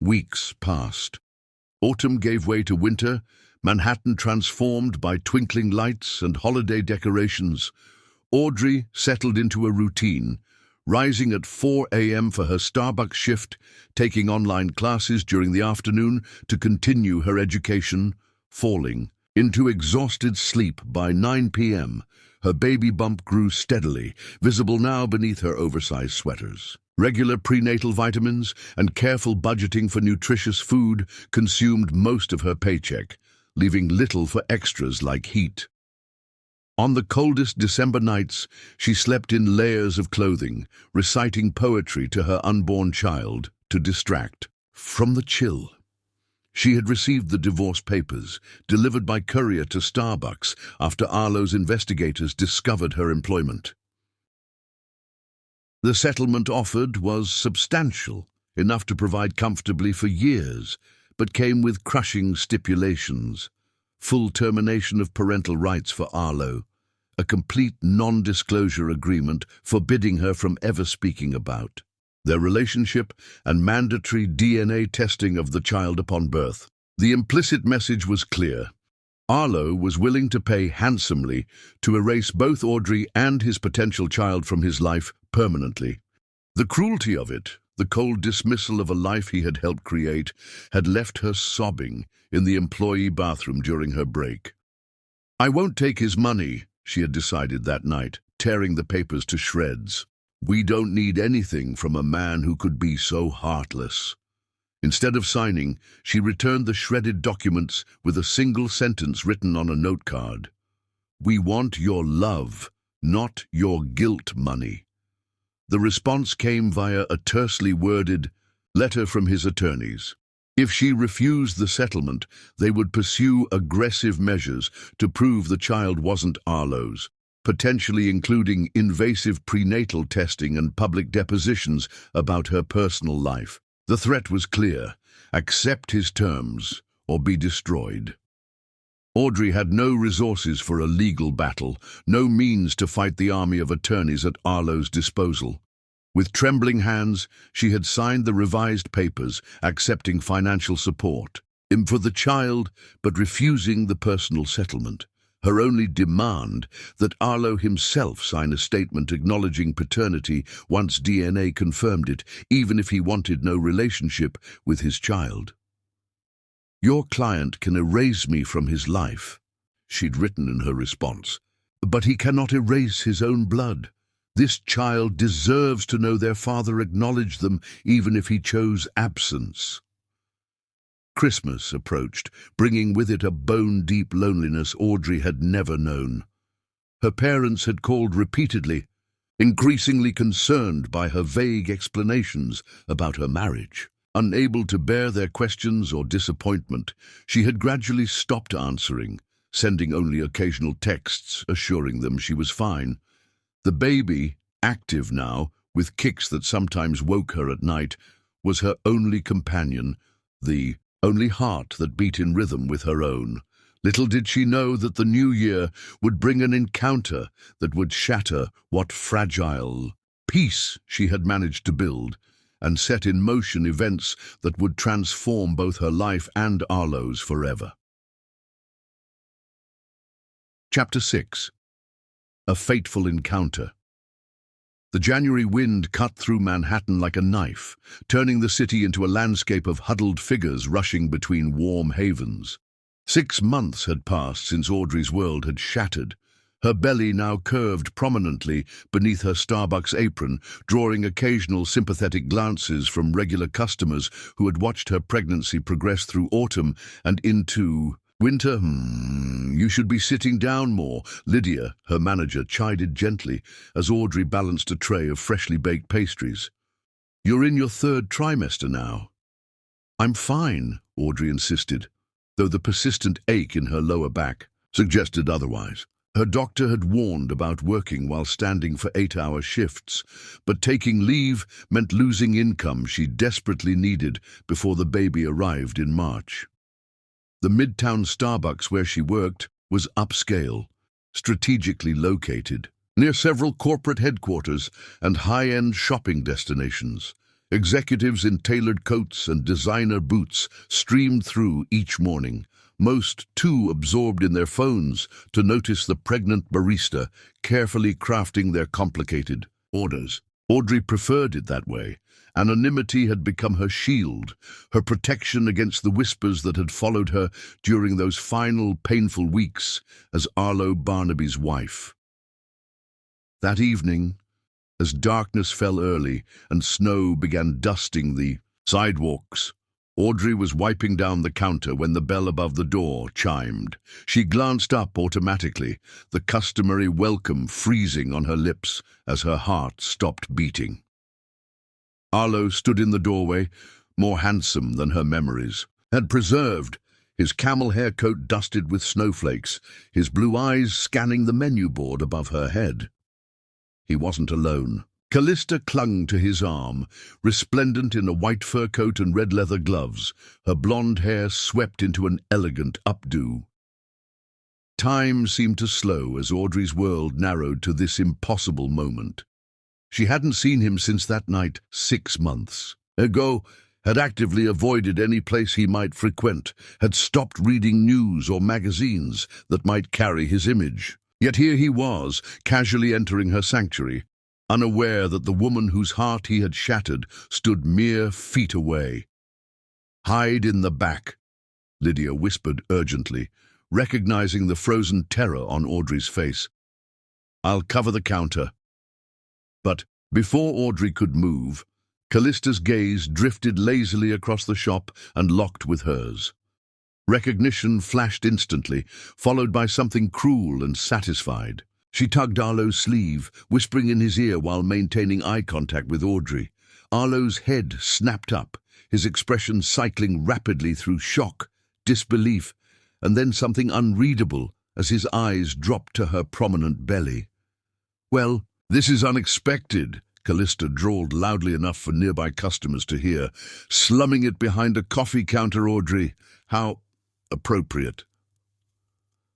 Weeks passed. Autumn gave way to winter, Manhattan transformed by twinkling lights and holiday decorations. Audrey settled into a routine, rising at 4 a.m. for her Starbucks shift, taking online classes during the afternoon to continue her education, falling into exhausted sleep by 9 p.m. Her baby bump grew steadily, visible now beneath her oversized sweaters. Regular prenatal vitamins and careful budgeting for nutritious food consumed most of her paycheck, leaving little for extras like heat. On the coldest December nights, she slept in layers of clothing, reciting poetry to her unborn child to distract from the chill. She had received the divorce papers, delivered by courier to Starbucks after Arlo's investigators discovered her employment. The settlement offered was substantial, enough to provide comfortably for years, but came with crushing stipulations. Full termination of parental rights for Arlo, a complete non-disclosure agreement forbidding her from ever speaking about their relationship, and mandatory DNA testing of the child upon birth. The implicit message was clear. Arlo was willing to pay handsomely to erase both Audrey and his potential child from his life permanently. The cruelty of it, the cold dismissal of a life he had helped create, had left her sobbing in the employee bathroom during her break. "I won't take his money," she had decided that night, tearing the papers to shreds. "We don't need anything from a man who could be so heartless." Instead of signing, she returned the shredded documents with a single sentence written on a note card. "We want your love, not your guilt money." The response came via a tersely worded letter from his attorneys. If she refused the settlement, they would pursue aggressive measures to prove the child wasn't Arlo's, potentially including invasive prenatal testing and public depositions about her personal life. The threat was clear: accept his terms or be destroyed. Audrey had no resources for a legal battle, no means to fight the army of attorneys at Arlo's disposal. With trembling hands, she had signed the revised papers, accepting financial support for the child, but refusing the personal settlement. Her only demand that Arlo himself sign a statement acknowledging paternity once DNA confirmed it, even if he wanted no relationship with his child. "Your client can erase me from his life," she'd written in her response, "but he cannot erase his own blood. This child deserves to know their father acknowledged them, even if he chose absence." Christmas approached, bringing with it a bone-deep loneliness Audrey had never known. Her parents had called repeatedly, increasingly concerned by her vague explanations about her marriage. Unable to bear their questions or disappointment, she had gradually stopped answering, sending only occasional texts assuring them she was fine. The baby, active now, with kicks that sometimes woke her at night, was her only companion, the only heart that beat in rhythm with her own. Little did she know that the new year would bring an encounter that would shatter what fragile peace she had managed to build, and set in motion events that would transform both her life and Arlo's forever. Chapter 6. A Fateful Encounter. The January wind cut through Manhattan like a knife, turning the city into a landscape of huddled figures rushing between warm havens. 6 months had passed since Audrey's world had shattered, her belly now curved prominently beneath her Starbucks apron, drawing occasional sympathetic glances from regular customers who had watched her pregnancy progress through autumn and into winter. "You should be sitting down more," Lydia, her manager, chided gently as Audrey balanced a tray of freshly baked pastries. "You're in your 3rd trimester now." "I'm fine," Audrey insisted, though the persistent ache in her lower back suggested otherwise. Her doctor had warned about working while standing for 8-hour shifts, but taking leave meant losing income she desperately needed before the baby arrived in March. The Midtown Starbucks where she worked was upscale, strategically located, near several corporate headquarters and high-end shopping destinations. Executives in tailored coats and designer boots streamed through each morning, most too absorbed in their phones to notice the pregnant barista carefully crafting their complicated orders. Audrey preferred it that way. Anonymity had become her shield, her protection against the whispers that had followed her during those final painful weeks as Arlo Barnaby's wife. That evening, as darkness fell early and snow began dusting the sidewalks, Audrey was wiping down the counter when the bell above the door chimed. She glanced up automatically, the customary welcome freezing on her lips as her heart stopped beating. Arlo stood in the doorway, more handsome than her memories, had preserved, his camel hair coat dusted with snowflakes, his blue eyes scanning the menu board above her head. He wasn't alone. Callista clung to his arm, resplendent in a white fur coat and red leather gloves, her blonde hair swept into an elegant updo. Time seemed to slow as Audrey's world narrowed to this impossible moment. She hadn't seen him since that night 6 months ago, had actively avoided any place he might frequent, had stopped reading news or magazines that might carry his image. Yet here he was, casually entering her sanctuary, unaware that the woman whose heart he had shattered stood mere feet away. "Hide in the back," Lydia whispered urgently, recognizing the frozen terror on Audrey's face. "I'll cover the counter." But before Audrey could move, Callista's gaze drifted lazily across the shop and locked with hers. Recognition flashed instantly, followed by something cruel and satisfied. She tugged Arlo's sleeve, whispering in his ear while maintaining eye contact with Audrey. Arlo's head snapped up, his expression cycling rapidly through shock, disbelief, and then something unreadable as his eyes dropped to her prominent belly. "Well, this is unexpected," Callista drawled loudly enough for nearby customers to hear, slumming it behind a coffee counter. "Audrey, how appropriate."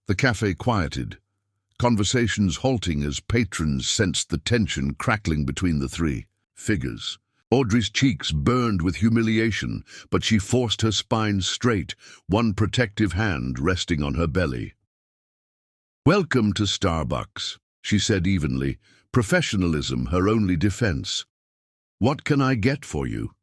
The cafe quieted, conversations halting as patrons sensed the tension crackling between the three figures. Audrey's cheeks burned with humiliation, but she forced her spine straight, one protective hand resting on her belly. "Welcome to Starbucks," she said evenly, professionalism her only defense. "What can I get for you?"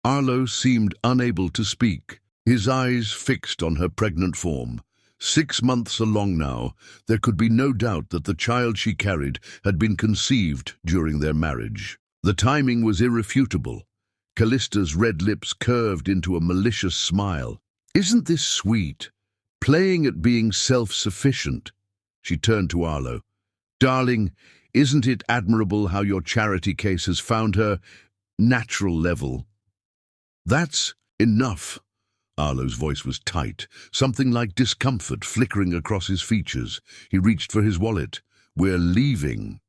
Arlo seemed unable to speak, his eyes fixed on her pregnant form. 6 months along now, there could be no doubt that the child she carried had been conceived during their marriage. The timing was irrefutable. Callista's red lips curved into a malicious smile. "Isn't this sweet? Playing at being self-sufficient." She turned to Arlo. "Darling, isn't it admirable how your charity case has found her natural level?" "That's enough." Arlo's voice was tight, something like discomfort flickering across his features. He reached for his wallet. "We're leaving."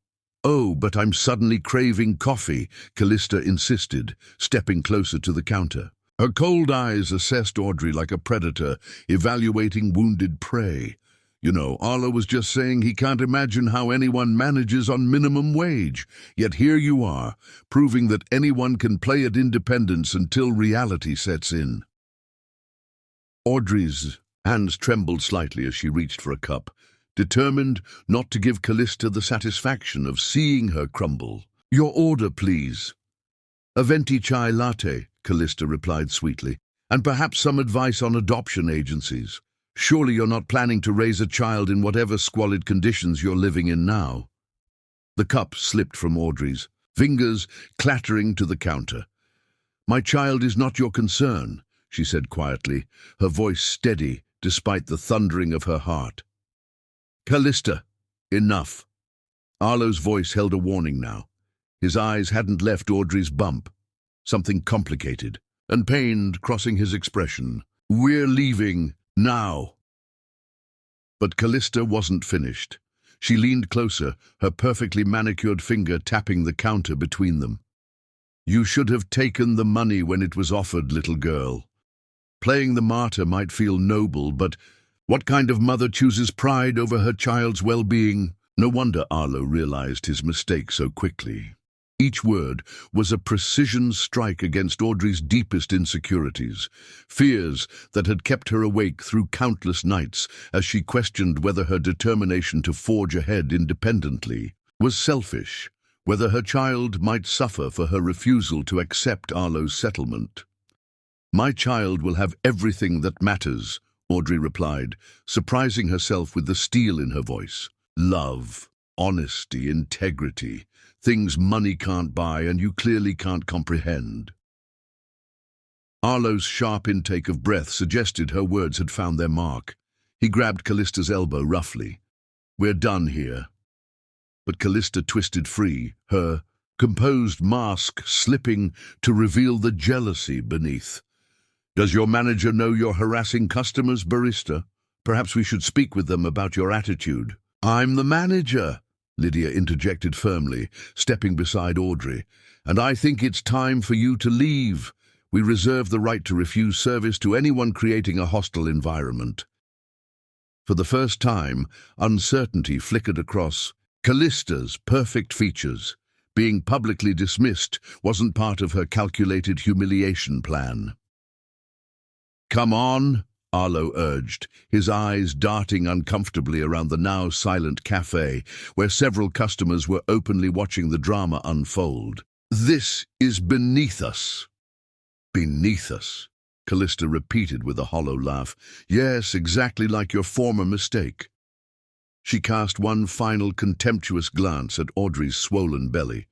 "Oh, but I'm suddenly craving coffee," Callista insisted, stepping closer to the counter. Her cold eyes assessed Audrey like a predator, evaluating wounded prey. "You know, Arlo was just saying he can't imagine how anyone manages on minimum wage. Yet here you are, proving that anyone can play at independence until reality sets in." Audrey's hands trembled slightly as she reached for a cup, determined not to give Callista the satisfaction of seeing her crumble. "Your order, please." "A venti chai latte," Callista replied sweetly, "and perhaps some advice on adoption agencies. Surely you're not planning to raise a child in whatever squalid conditions you're living in now." The cup slipped from Audrey's, fingers clattering to the counter. "My child is not your concern," she said quietly, her voice steady despite the thundering of her heart. "Callista, enough." Arlo's voice held a warning now. His eyes hadn't left Audrey's bump, something complicated and pained crossing his expression. "We're leaving now." But Callista wasn't finished. She leaned closer, her perfectly manicured finger tapping the counter between them. "You should have taken the money when it was offered, little girl. Playing the martyr might feel noble, but what kind of mother chooses pride over her child's well-being?" No wonder Arlo realized his mistake so quickly. Each word was a precision strike against Audrey's deepest insecurities, fears that had kept her awake through countless nights as she questioned whether her determination to forge ahead independently was selfish, whether her child might suffer for her refusal to accept Arlo's settlement. "My child will have everything that matters," Audrey replied, surprising herself with the steel in her voice. "Love, honesty, integrity, things money can't buy and you clearly can't comprehend." Arlo's sharp intake of breath suggested her words had found their mark. He grabbed Callista's elbow roughly. "We're done here." But Callista twisted free, her composed mask slipping to reveal the jealousy beneath. "Does your manager know you're harassing customers, barista? Perhaps we should speak with them about your attitude." "I'm the manager," Lydia interjected firmly, stepping beside Audrey, "and I think it's time for you to leave. We reserve the right to refuse service to anyone creating a hostile environment." For the first time, uncertainty flickered across Callista's perfect features. Being publicly dismissed wasn't part of her calculated humiliation plan. "Come on," Arlo urged, his eyes darting uncomfortably around the now silent cafe, where several customers were openly watching the drama unfold. "This is beneath us." "Beneath us," Callista repeated with a hollow laugh. "Yes, exactly like your former mistake." She cast one final contemptuous glance at Audrey's swollen belly.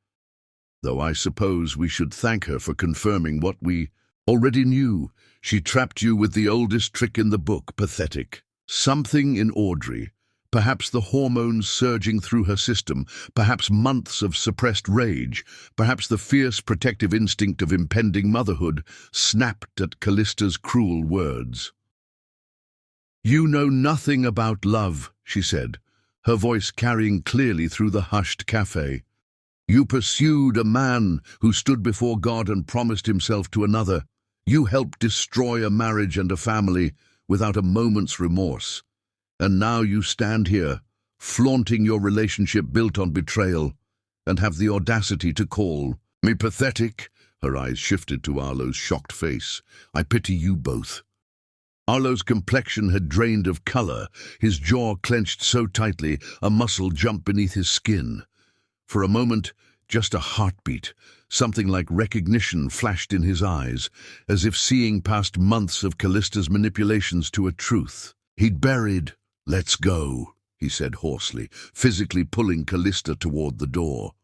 "Though I suppose we should thank her for confirming what we already knew. She trapped you with the oldest trick in the book, pathetic." Something in Audrey, perhaps the hormones surging through her system, perhaps months of suppressed rage, perhaps the fierce protective instinct of impending motherhood, snapped at Callista's cruel words. "You know nothing about love," she said, her voice carrying clearly through the hushed cafe. "You pursued a man who stood before God and promised himself to another. You helped destroy a marriage and a family without a moment's remorse. And now you stand here, flaunting your relationship built on betrayal, and have the audacity to call me pathetic." Her eyes shifted to Arlo's shocked face. "I pity you both." Arlo's complexion had drained of color, his jaw clenched so tightly a muscle jumped beneath his skin. For a moment, just a heartbeat, something like recognition flashed in his eyes, as if seeing past months of Callista's manipulations to a truth. He'd buried. "Let's go," he said hoarsely, physically pulling Callista toward the door.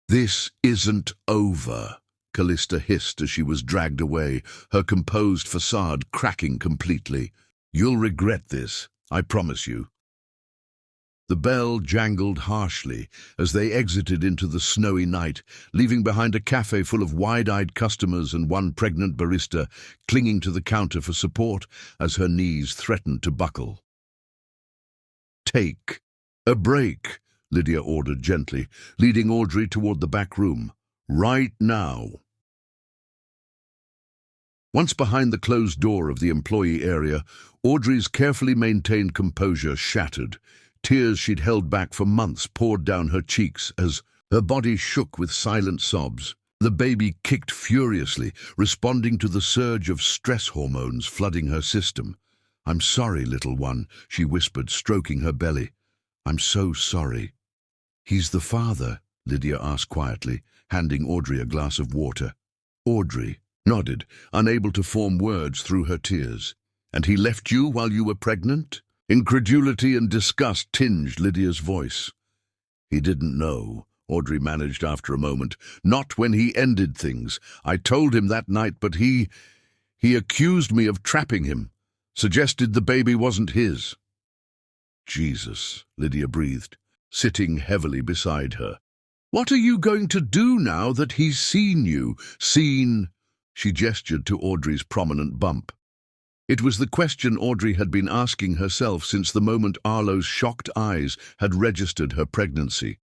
"This isn't over," Callista hissed as she was dragged away, her composed facade cracking completely. "You'll regret this, I promise you." The bell jangled harshly as they exited into the snowy night, leaving behind a cafe full of wide-eyed customers and one pregnant barista clinging to the counter for support as her knees threatened to buckle. "Take a break," Lydia ordered gently, leading Audrey toward the back room. "Right now." Once behind the closed door of the employee area, Audrey's carefully maintained composure shattered. Tears she'd held back for months poured down her cheeks as her body shook with silent sobs. The baby kicked furiously, responding to the surge of stress hormones flooding her system. "I'm sorry, little one," she whispered, stroking her belly. "I'm so sorry." "He's the father?" Lydia asked quietly, handing Audrey a glass of water. Audrey nodded, unable to form words through her tears. "And he left you while you were pregnant?" Incredulity and disgust tinged Lydia's voice. "He didn't know," Audrey managed after a moment. "Not when he ended things. I told him that night, but he accused me of trapping him, suggested the baby wasn't his." "Jesus," Lydia breathed, sitting heavily beside her. "What are you going to do now that he's seen you? Seen—" She gestured to Audrey's prominent bump. It was the question Audrey had been asking herself since the moment Arlo's shocked eyes had registered her pregnancy.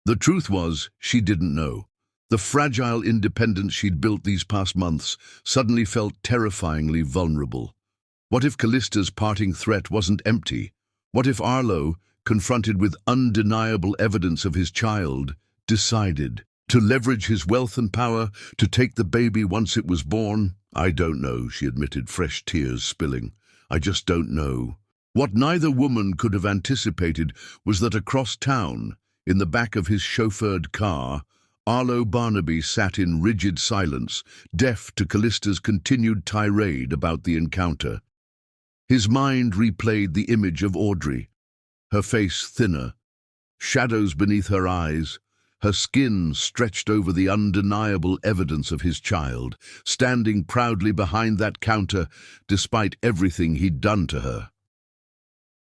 The truth was, she didn't know. The fragile independence she'd built these past months suddenly felt terrifyingly vulnerable. What if Callista's parting threat wasn't empty? What if Arlo, confronted with undeniable evidence of his child, decided to leverage his wealth and power to take the baby once it was born? I don't know, she admitted, fresh tears spilling. I just don't know. What neither woman could have anticipated was that across town, in the back of his chauffeured car, Arlo Barnaby sat in rigid silence, deaf to Callista's continued tirade about the encounter. His mind replayed the image of Audrey, her face thinner, shadows beneath her eyes, her skin stretched over the undeniable evidence of his child, standing proudly behind that counter despite everything he'd done to her.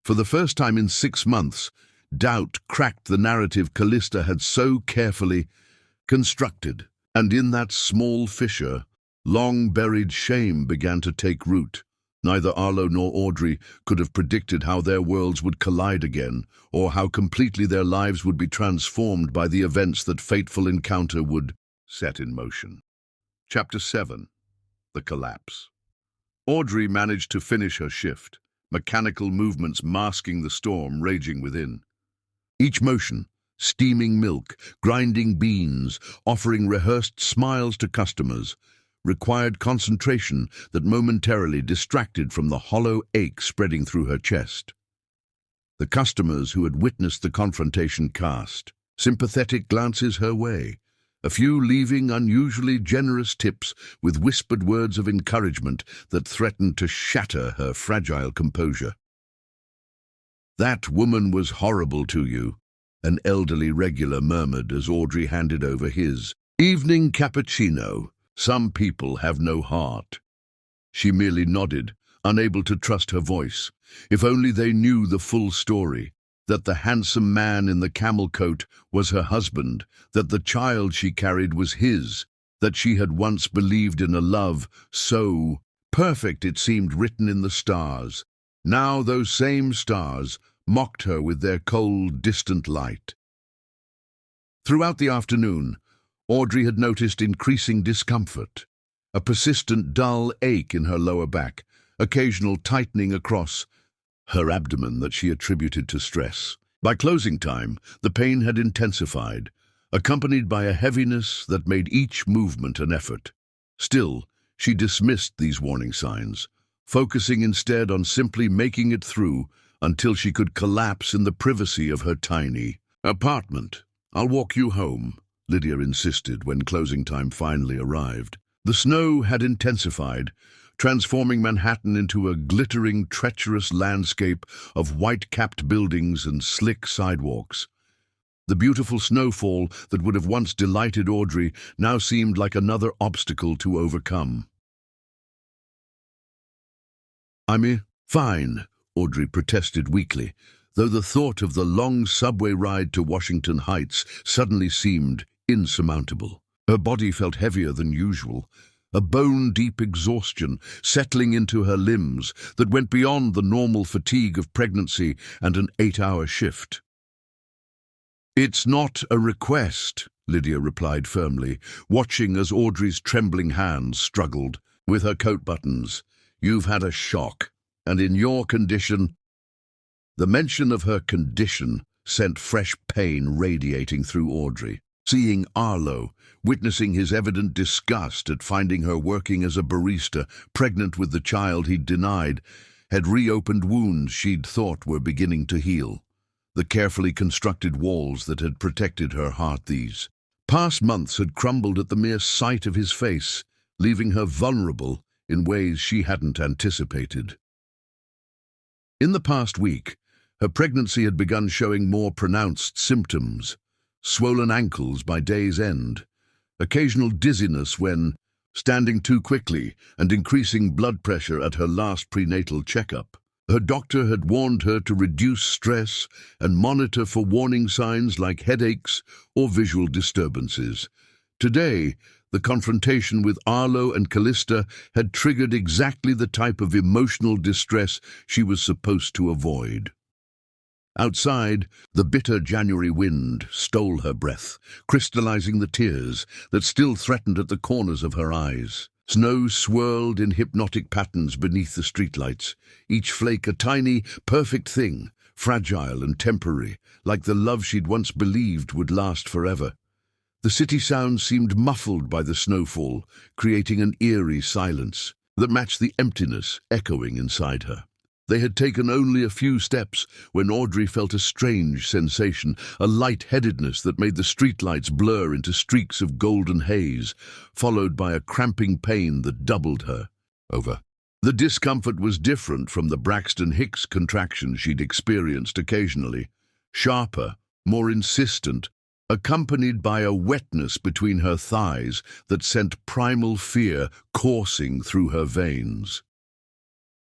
For the first time in 6 months, doubt cracked the narrative Callista had so carefully constructed, and in that small fissure, long-buried shame began to take root. Neither Arlo nor Audrey could have predicted how their worlds would collide again, or how completely their lives would be transformed by the events that fateful encounter would set in motion. Chapter 7. The Collapse. Audrey managed to finish her shift, mechanical movements masking the storm raging within. Each motion, steaming milk, grinding beans, offering rehearsed smiles to customers, required concentration that momentarily distracted from the hollow ache spreading through her chest. The customers who had witnessed the confrontation cast sympathetic glances her way, a few leaving unusually generous tips with whispered words of encouragement that threatened to shatter her fragile composure. "That woman was horrible to you," an elderly regular murmured as Audrey handed over his evening cappuccino. "Some people have no heart." She merely nodded, unable to trust her voice. If only they knew the full story, that the handsome man in the camel coat was her husband, that the child she carried was his, that she had once believed in a love so perfect it seemed written in the stars. Now those same stars mocked her with their cold, distant light. Throughout the afternoon, Audrey had noticed increasing discomfort, a persistent dull ache in her lower back, occasional tightening across her abdomen that she attributed to stress. By closing time, the pain had intensified, accompanied by a heaviness that made each movement an effort. Still, she dismissed these warning signs, focusing instead on simply making it through until she could collapse in the privacy of her tiny apartment. "I'll walk you home," Lydia insisted when closing time finally arrived. The snow had intensified, transforming Manhattan into a glittering, treacherous landscape of white-capped buildings and slick sidewalks. The beautiful snowfall that would have once delighted Audrey now seemed like another obstacle to overcome. "I'm fine," Audrey protested weakly, though the thought of the long subway ride to Washington Heights suddenly seemed insurmountable. Her body felt heavier than usual, a bone-deep exhaustion settling into her limbs that went beyond the normal fatigue of pregnancy and an 8-hour shift. "It's not a request," Lydia replied firmly, watching as Audrey's trembling hands struggled with her coat buttons. "You've had a shock, and in your condition—" The mention of her condition sent fresh pain radiating through Audrey. Seeing Arlo, witnessing his evident disgust at finding her working as a barista, pregnant with the child he'd denied, had reopened wounds she'd thought were beginning to heal. The carefully constructed walls that had protected her heart these past months had crumbled at the mere sight of his face, leaving her vulnerable in ways she hadn't anticipated. In the past week, her pregnancy had begun showing more pronounced symptoms: swollen ankles by day's end, occasional dizziness when standing too quickly, and increasing blood pressure at her last prenatal checkup. Her doctor had warned her to reduce stress and monitor for warning signs like headaches or visual disturbances. Today, The confrontation with Arlo and Callista had triggered exactly the type of emotional distress she was supposed to avoid. Outside, the bitter January wind stole her breath, crystallizing the tears that still threatened at the corners of her eyes. Snow swirled in hypnotic patterns beneath the streetlights, each flake a tiny, perfect thing, fragile and temporary, like the love she'd once believed would last forever. The city sounds seemed muffled by the snowfall, creating an eerie silence that matched the emptiness echoing inside her. They had taken only a few steps when Audrey felt a strange sensation, a light-headedness that made the streetlights blur into streaks of golden haze, followed by a cramping pain that doubled her over. The discomfort was different from the Braxton Hicks contractions she'd experienced occasionally, sharper, more insistent, accompanied by a wetness between her thighs that sent primal fear coursing through her veins.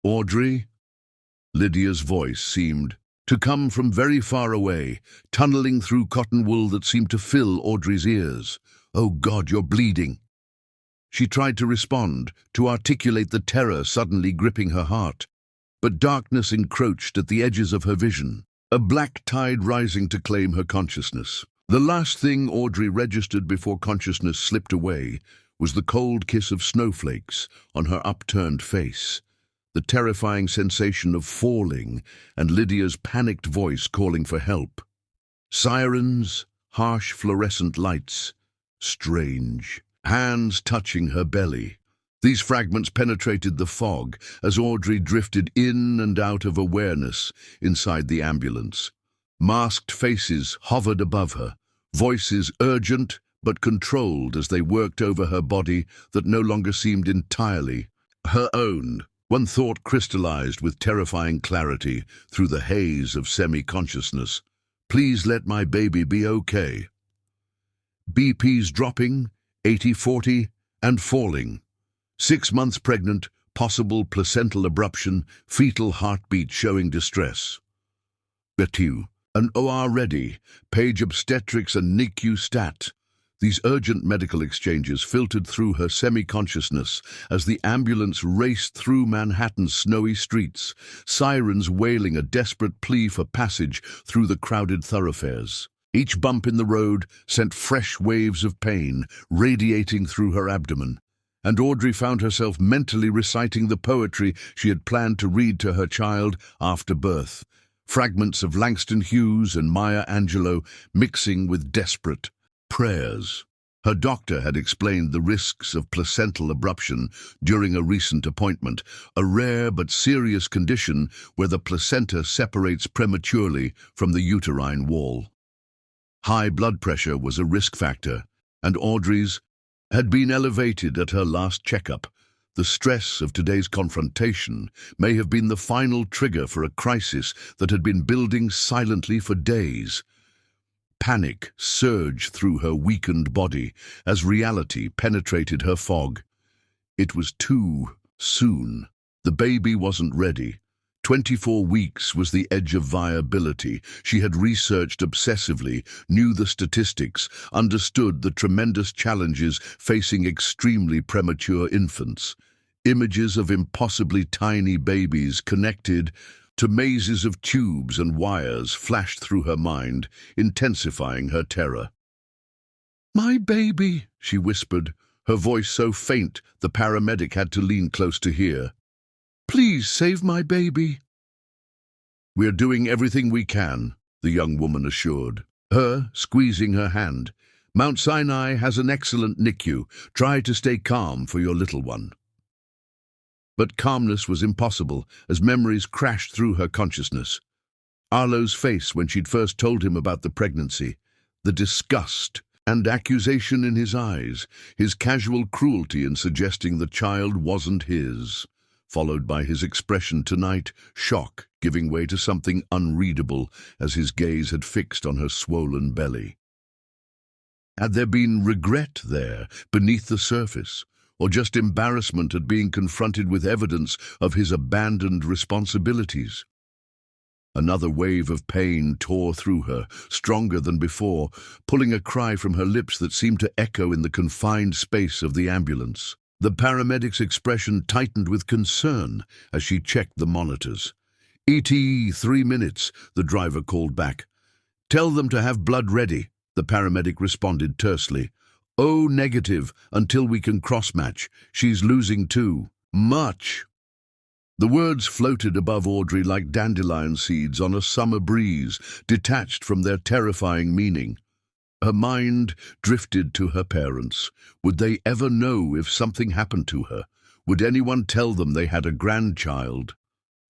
"Audrey?" Lydia's voice seemed to come from very far away, tunneling through cotton wool that seemed to fill Audrey's ears. "Oh God, you're bleeding." She tried to respond, to articulate the terror suddenly gripping her heart, but darkness encroached at the edges of her vision, a black tide rising to claim her consciousness. The last thing Audrey registered before consciousness slipped away was the cold kiss of snowflakes on her upturned face, the terrifying sensation of falling, and Lydia's panicked voice calling for help. Sirens, harsh fluorescent lights, strange hands touching her belly. These fragments penetrated the fog as Audrey drifted in and out of awareness inside the ambulance. Masked faces hovered above her, voices urgent but controlled as they worked over her body that no longer seemed entirely her own. One thought crystallized with terrifying clarity through the haze of semi-consciousness. "Please let my baby be okay." BP's dropping, 80-40, and falling. 6 months pregnant, possible placental abruption, fetal heartbeat showing distress. Betu, an OR ready, page obstetrics and NICU stat. These urgent medical exchanges filtered through her semi-consciousness as the ambulance raced through Manhattan's snowy streets, sirens wailing a desperate plea for passage through the crowded thoroughfares. Each bump in the road sent fresh waves of pain radiating through her abdomen, and Audrey found herself mentally reciting the poetry she had planned to read to her child after birth, fragments of Langston Hughes and Maya Angelou mixing with desperate prayers. Her doctor had explained the risks of placental abruption during a recent appointment, a rare but serious condition where the placenta separates prematurely from the uterine wall. High blood pressure was a risk factor, and Audrey's had been elevated at her last checkup. The stress of today's confrontation may have been the final trigger for a crisis that had been building silently for days. Panic surged through her weakened body as reality penetrated her fog. It was too soon. The baby wasn't ready. 24 weeks was the edge of viability. She had researched obsessively, knew the statistics, understood the tremendous challenges facing extremely premature infants. Images of impossibly tiny babies connected to mazes of tubes and wires flashed through her mind, intensifying her terror. "My baby," she whispered, her voice so faint the paramedic had to lean close to hear. "Please save my baby." "We're doing everything we can," the young woman assured, her squeezing her hand. "Mount Sinai has an excellent NICU. Try to stay calm for your little one." But calmness was impossible as memories crashed through her consciousness. Arlo's face when she'd first told him about the pregnancy, the disgust and accusation in his eyes, his casual cruelty in suggesting the child wasn't his, followed by his expression tonight, shock giving way to something unreadable as his gaze had fixed on her swollen belly. Had there been regret there, beneath the surface, or just embarrassment at being confronted with evidence of his abandoned responsibilities? Another wave of pain tore through her, stronger than before, pulling a cry from her lips that seemed to echo in the confined space of the ambulance. The paramedic's expression tightened with concern as she checked the monitors. "ETA 3 minutes, the driver called back. "Tell them to have blood ready," the paramedic responded tersely. "Oh, negative, until we can cross-match. She's losing too much." The words floated above Audrey like dandelion seeds on a summer breeze, detached from their terrifying meaning. Her mind drifted to her parents. Would they ever know if something happened to her? Would anyone tell them they had a grandchild?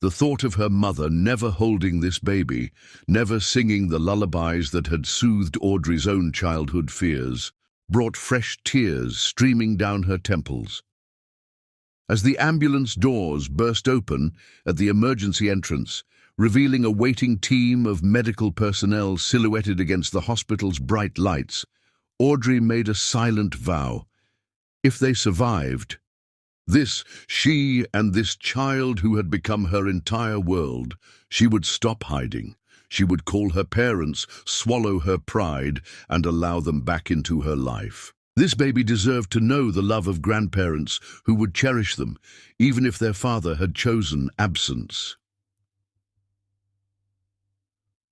The thought of her mother never holding this baby, never singing the lullabies that had soothed Audrey's own childhood fears, brought fresh tears streaming down her temples. As the ambulance doors burst open at the emergency entrance, revealing a waiting team of medical personnel silhouetted against the hospital's bright lights, Audrey made a silent vow. If they survived, she and this child who had become her entire world, she would stop hiding. She would call her parents, swallow her pride, and allow them back into her life. This baby deserved to know the love of grandparents who would cherish them, even if their father had chosen absence.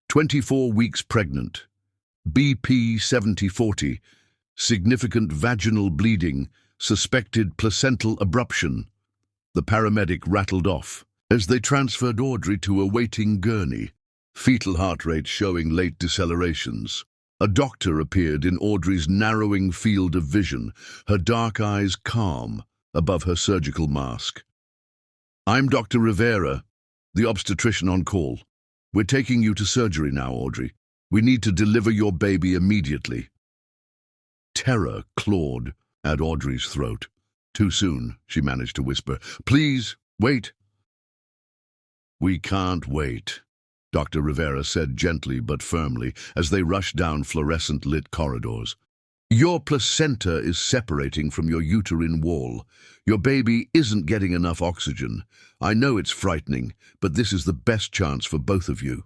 24 weeks pregnant. BP 7040. Significant vaginal bleeding. Suspected placental abruption. The paramedic rattled off as they transferred Audrey to a waiting gurney, fetal heart rate showing late decelerations. A doctor appeared in Audrey's narrowing field of vision, her dark eyes calm above her surgical mask. "I'm Dr. Rivera, the obstetrician on call. We're taking you to surgery now, Audrey. We need to deliver your baby immediately." Terror clawed at Audrey's throat. "Too soon," she managed to whisper. "Please, wait." "We can't wait," Dr. Rivera said gently but firmly as they rushed down fluorescent-lit corridors. "Your placenta is separating from your uterine wall. Your baby isn't getting enough oxygen. I know it's frightening, but this is the best chance for both of you."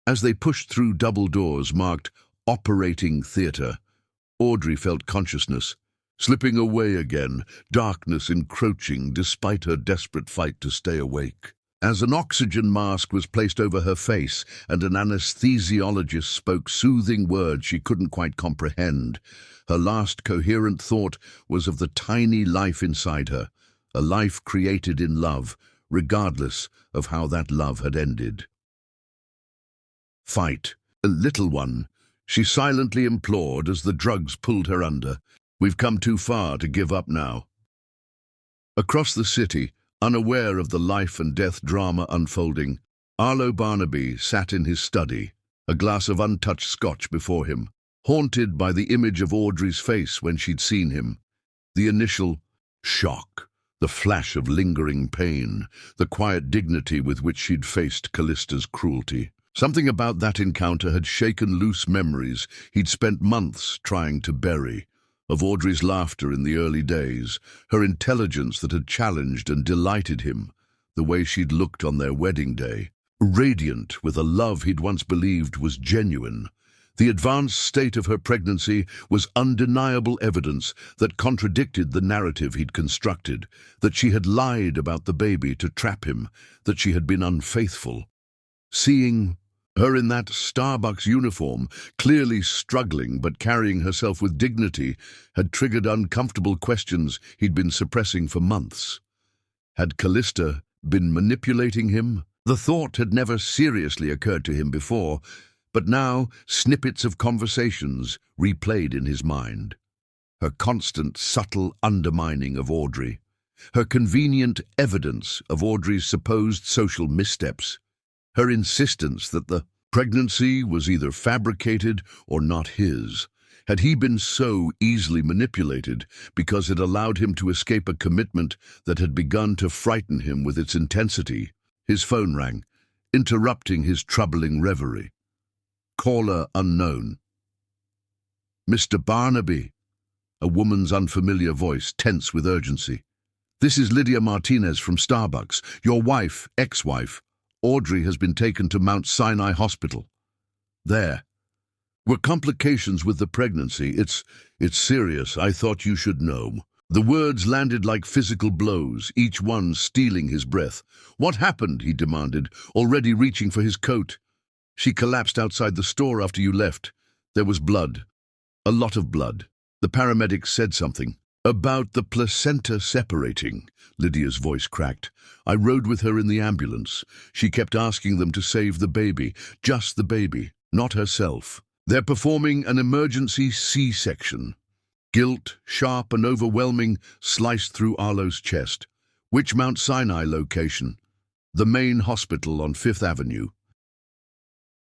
As they pushed through double doors marked "Operating Theatre," Audrey felt consciousness slipping away again, darkness encroaching despite her desperate fight to stay awake. As an oxygen mask was placed over her face and an anesthesiologist spoke soothing words she couldn't quite comprehend, her last coherent thought was of the tiny life inside her, a life created in love, regardless of how that love had ended. "Fight, a little one," she silently implored as the drugs pulled her under. "We've come too far to give up now." Across the city, unaware of the life and death drama unfolding, Arlo Barnaby sat in his study, a glass of untouched scotch before him, haunted by the image of Audrey's face when she'd seen him. The initial shock, the flash of lingering pain, the quiet dignity with which she'd faced Callista's cruelty. Something about that encounter had shaken loose memories he'd spent months trying to bury. Of Audrey's laughter in the early days, her intelligence that had challenged and delighted him, the way she'd looked on their wedding day, radiant with a love he'd once believed was genuine. The advanced state of her pregnancy was undeniable evidence that contradicted the narrative he'd constructed, that she had lied about the baby to trap him, that she had been unfaithful. Seeing her in that Starbucks uniform, clearly struggling but carrying herself with dignity, had triggered uncomfortable questions he'd been suppressing for months. Had Callista been manipulating him? The thought had never seriously occurred to him before, but now snippets of conversations replayed in his mind. Her constant, subtle undermining of Audrey, her convenient evidence of Audrey's supposed social missteps, her insistence that the pregnancy was either fabricated or not his. Had he been so easily manipulated because it allowed him to escape a commitment that had begun to frighten him with its intensity? His phone rang, interrupting his troubling reverie. Caller unknown. "Mr. Barnaby," a woman's unfamiliar voice, tense with urgency. "This is Lydia Martinez from Starbucks, your wife, ex-wife, Audrey has been taken to Mount Sinai Hospital. There were complications with the pregnancy. It's serious. I thought you should know." The words landed like physical blows, each one stealing his breath. "What happened?" he demanded, already reaching for his coat. "She collapsed outside the store after you left. There was blood. A lot of blood." The paramedic said something. "About the placenta separating," Lydia's voice cracked. "I rode with her in the ambulance. She kept asking them to save the baby, just the baby, not herself. They're performing an emergency C-section." Guilt, sharp and overwhelming, sliced through Arlo's chest. "Which Mount Sinai location?" "The main hospital on 5th Avenue.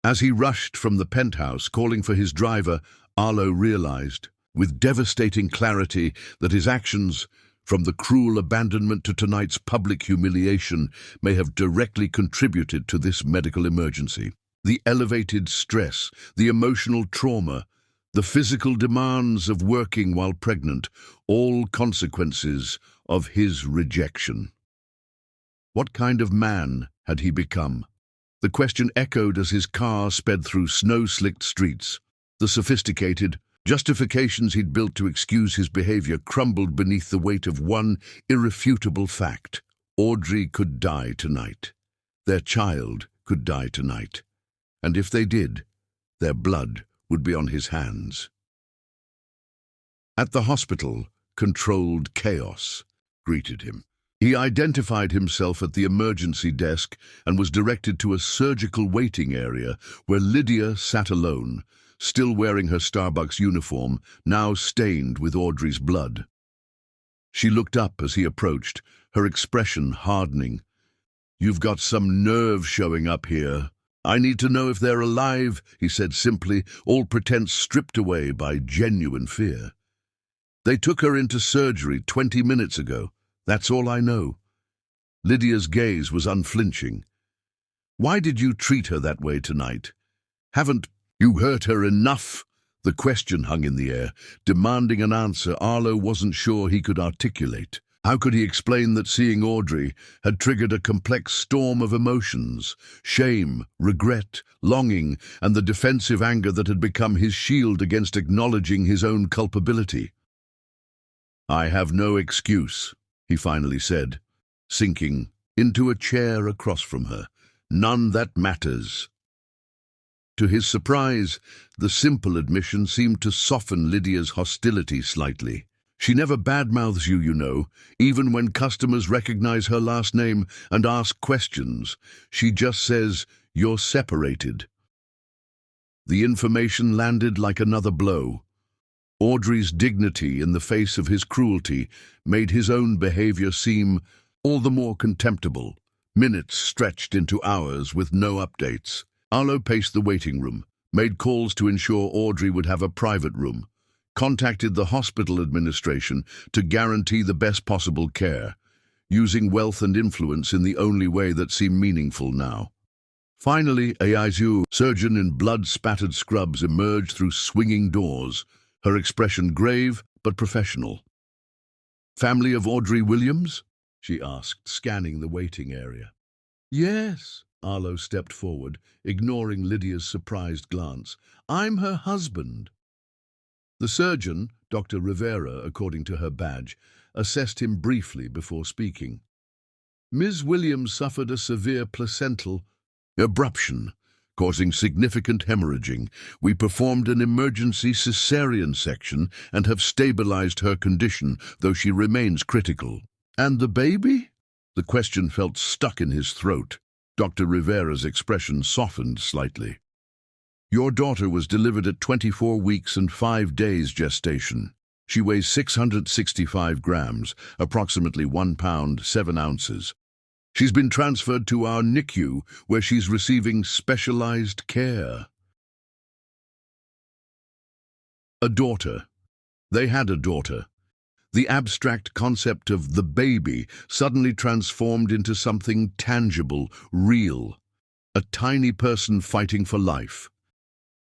As he rushed from the penthouse, calling for his driver, Arlo realized, with devastating clarity, that his actions, from the cruel abandonment to tonight's public humiliation, may have directly contributed to this medical emergency. The elevated stress, the emotional trauma, the physical demands of working while pregnant, all consequences of his rejection. What kind of man had he become? The question echoed as his car sped through snow-slicked streets. The sophisticated justifications he'd built to excuse his behavior crumbled beneath the weight of one irrefutable fact. Audrey could die tonight. Their child could die tonight. And if they did, their blood would be on his hands. At the hospital, controlled chaos greeted him. He identified himself at the emergency desk and was directed to a surgical waiting area where Lydia sat alone, still wearing her Starbucks uniform, now stained with Audrey's blood. She looked up as he approached, her expression hardening. "You've got some nerve showing up here. I need to know if they're alive," he said simply, all pretense stripped away by genuine fear. "They took her into surgery 20 minutes ago. That's all I know." Lydia's gaze was unflinching. "Why did you treat her that way tonight? Haven't you hurt her enough?" The question hung in the air, demanding an answer Arlo wasn't sure he could articulate. How could he explain that seeing Audrey had triggered a complex storm of emotions, shame, regret, longing, and the defensive anger that had become his shield against acknowledging his own culpability? "I have no excuse," he finally said, sinking into a chair across from her. "None that matters." To his surprise, the simple admission seemed to soften Lydia's hostility slightly. "She never badmouths you, you know, even when customers recognize her last name and ask questions. She just says, 'You're separated.'" The information landed like another blow. Audrey's dignity in the face of his cruelty made his own behavior seem all the more contemptible. Minutes stretched into hours with no updates. Arlo paced the waiting room, made calls to ensure Audrey would have a private room, contacted the hospital administration to guarantee the best possible care, using wealth and influence in the only way that seemed meaningful now. Finally, a ICU surgeon in blood-spattered scrubs emerged through swinging doors, her expression grave but professional. "Family of Audrey Williams?" she asked, scanning the waiting area. "Yes," Arlo stepped forward, ignoring Lydia's surprised glance. "I'm her husband." The surgeon, Dr. Rivera, according to her badge, assessed him briefly before speaking. "Ms. Williams suffered a severe placental abruption, causing significant hemorrhaging. We performed an emergency cesarean section and have stabilized her condition, though she remains critical." "And the baby?" The question felt stuck in his throat. Dr. Rivera's expression softened slightly. "Your daughter was delivered at 24 weeks and 5 days gestation. She weighs 665 grams, approximately 1 pound, 7 ounces. She's been transferred to our NICU, where she's receiving specialized care." A daughter. They had a daughter. The abstract concept of the baby suddenly transformed into something tangible, real. A tiny person fighting for life.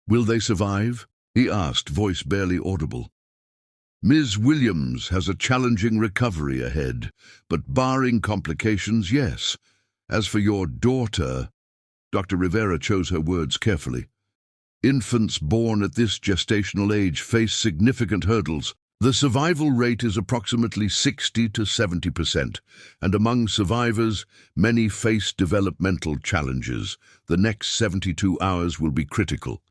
"Will they survive?" he asked, voice barely audible. "Ms. Williams has a challenging recovery ahead, but barring complications, yes. As for your daughter, Dr. Rivera chose her words carefully. Infants born at this gestational age face significant hurdles. The survival rate is approximately 60 to 70%, and among survivors, many face developmental challenges. The next 72 hours will be critical.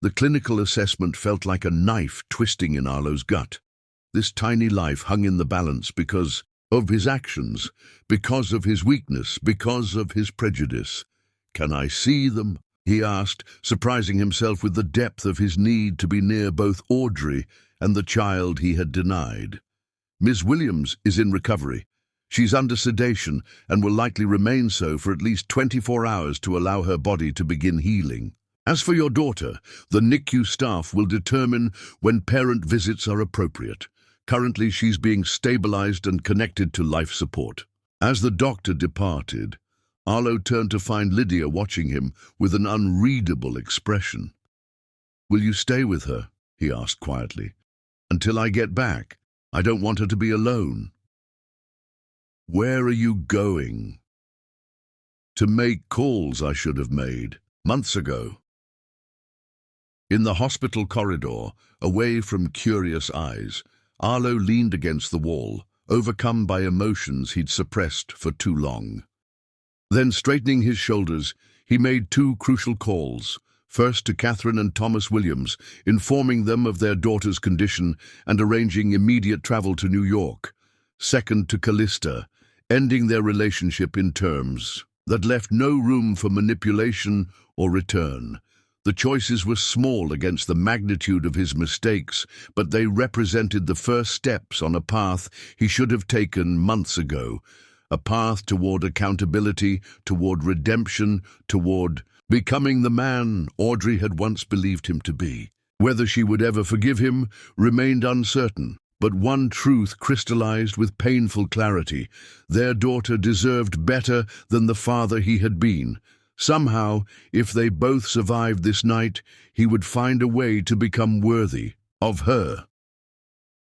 The clinical assessment felt like a knife twisting in Arlo's gut. This tiny life hung in the balance because of his actions, because of his weakness, because of his prejudice. "Can I see them?" he asked, surprising himself with the depth of his need to be near both Audrey and the child he had denied. "Miss Williams is in recovery. She's under sedation and will likely remain so for at least 24 hours to allow her body to begin healing. As for your daughter, the NICU staff will determine when parent visits are appropriate. Currently, she's being stabilized and connected to life support." As the doctor departed, Arlo turned to find Lydia watching him with an unreadable expression. "Will you stay with her?" he asked quietly. "Until I get back. I don't want her to be alone." "Where are you going?" "To make calls I should have made months ago." In the hospital corridor, away from curious eyes, Arlo leaned against the wall, overcome by emotions he'd suppressed for too long. Then, straightening his shoulders, he made two crucial calls. First to Catherine and Thomas Williams, informing them of their daughter's condition and arranging immediate travel to New York. Second to Callista, ending their relationship in terms that left no room for manipulation or return. The choices were small against the magnitude of his mistakes, but they represented the first steps on a path he should have taken months ago. A path toward accountability, toward redemption, toward becoming the man Audrey had once believed him to be. Whether she would ever forgive him remained uncertain, but one truth crystallized with painful clarity. Their daughter deserved better than the father he had been. Somehow, if they both survived this night, he would find a way to become worthy of her.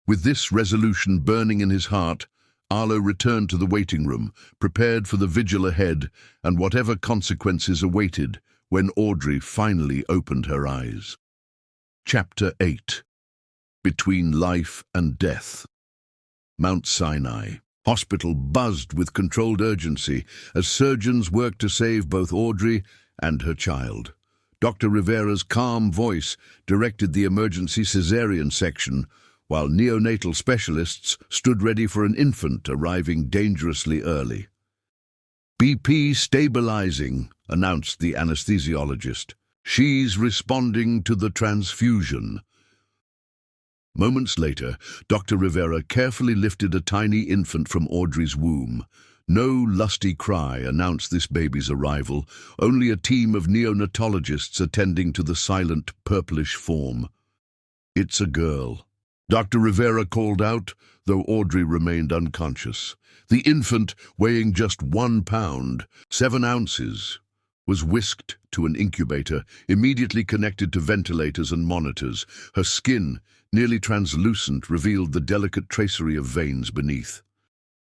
With this resolution burning in his heart, Arlo returned to the waiting room, prepared for the vigil ahead and whatever consequences awaited when Audrey finally opened her eyes. Chapter 8. Between Life and Death. Mount Sinai. Hospital buzzed with controlled urgency as surgeons worked to save both Audrey and her child. Dr. Rivera's calm voice directed the emergency cesarean section, while neonatal specialists stood ready for an infant arriving dangerously early. "BP stabilizing," announced the anesthesiologist. "She's responding to the transfusion." Moments later, Dr. Rivera carefully lifted a tiny infant from Audrey's womb. No lusty cry announced this baby's arrival, only a team of neonatologists attending to the silent, purplish form. "It's a girl," Dr. Rivera called out, though Audrey remained unconscious. The infant, weighing just 1 pound, 7 ounces, was whisked to an incubator, immediately connected to ventilators and monitors. Her skin, nearly translucent, revealed the delicate tracery of veins beneath.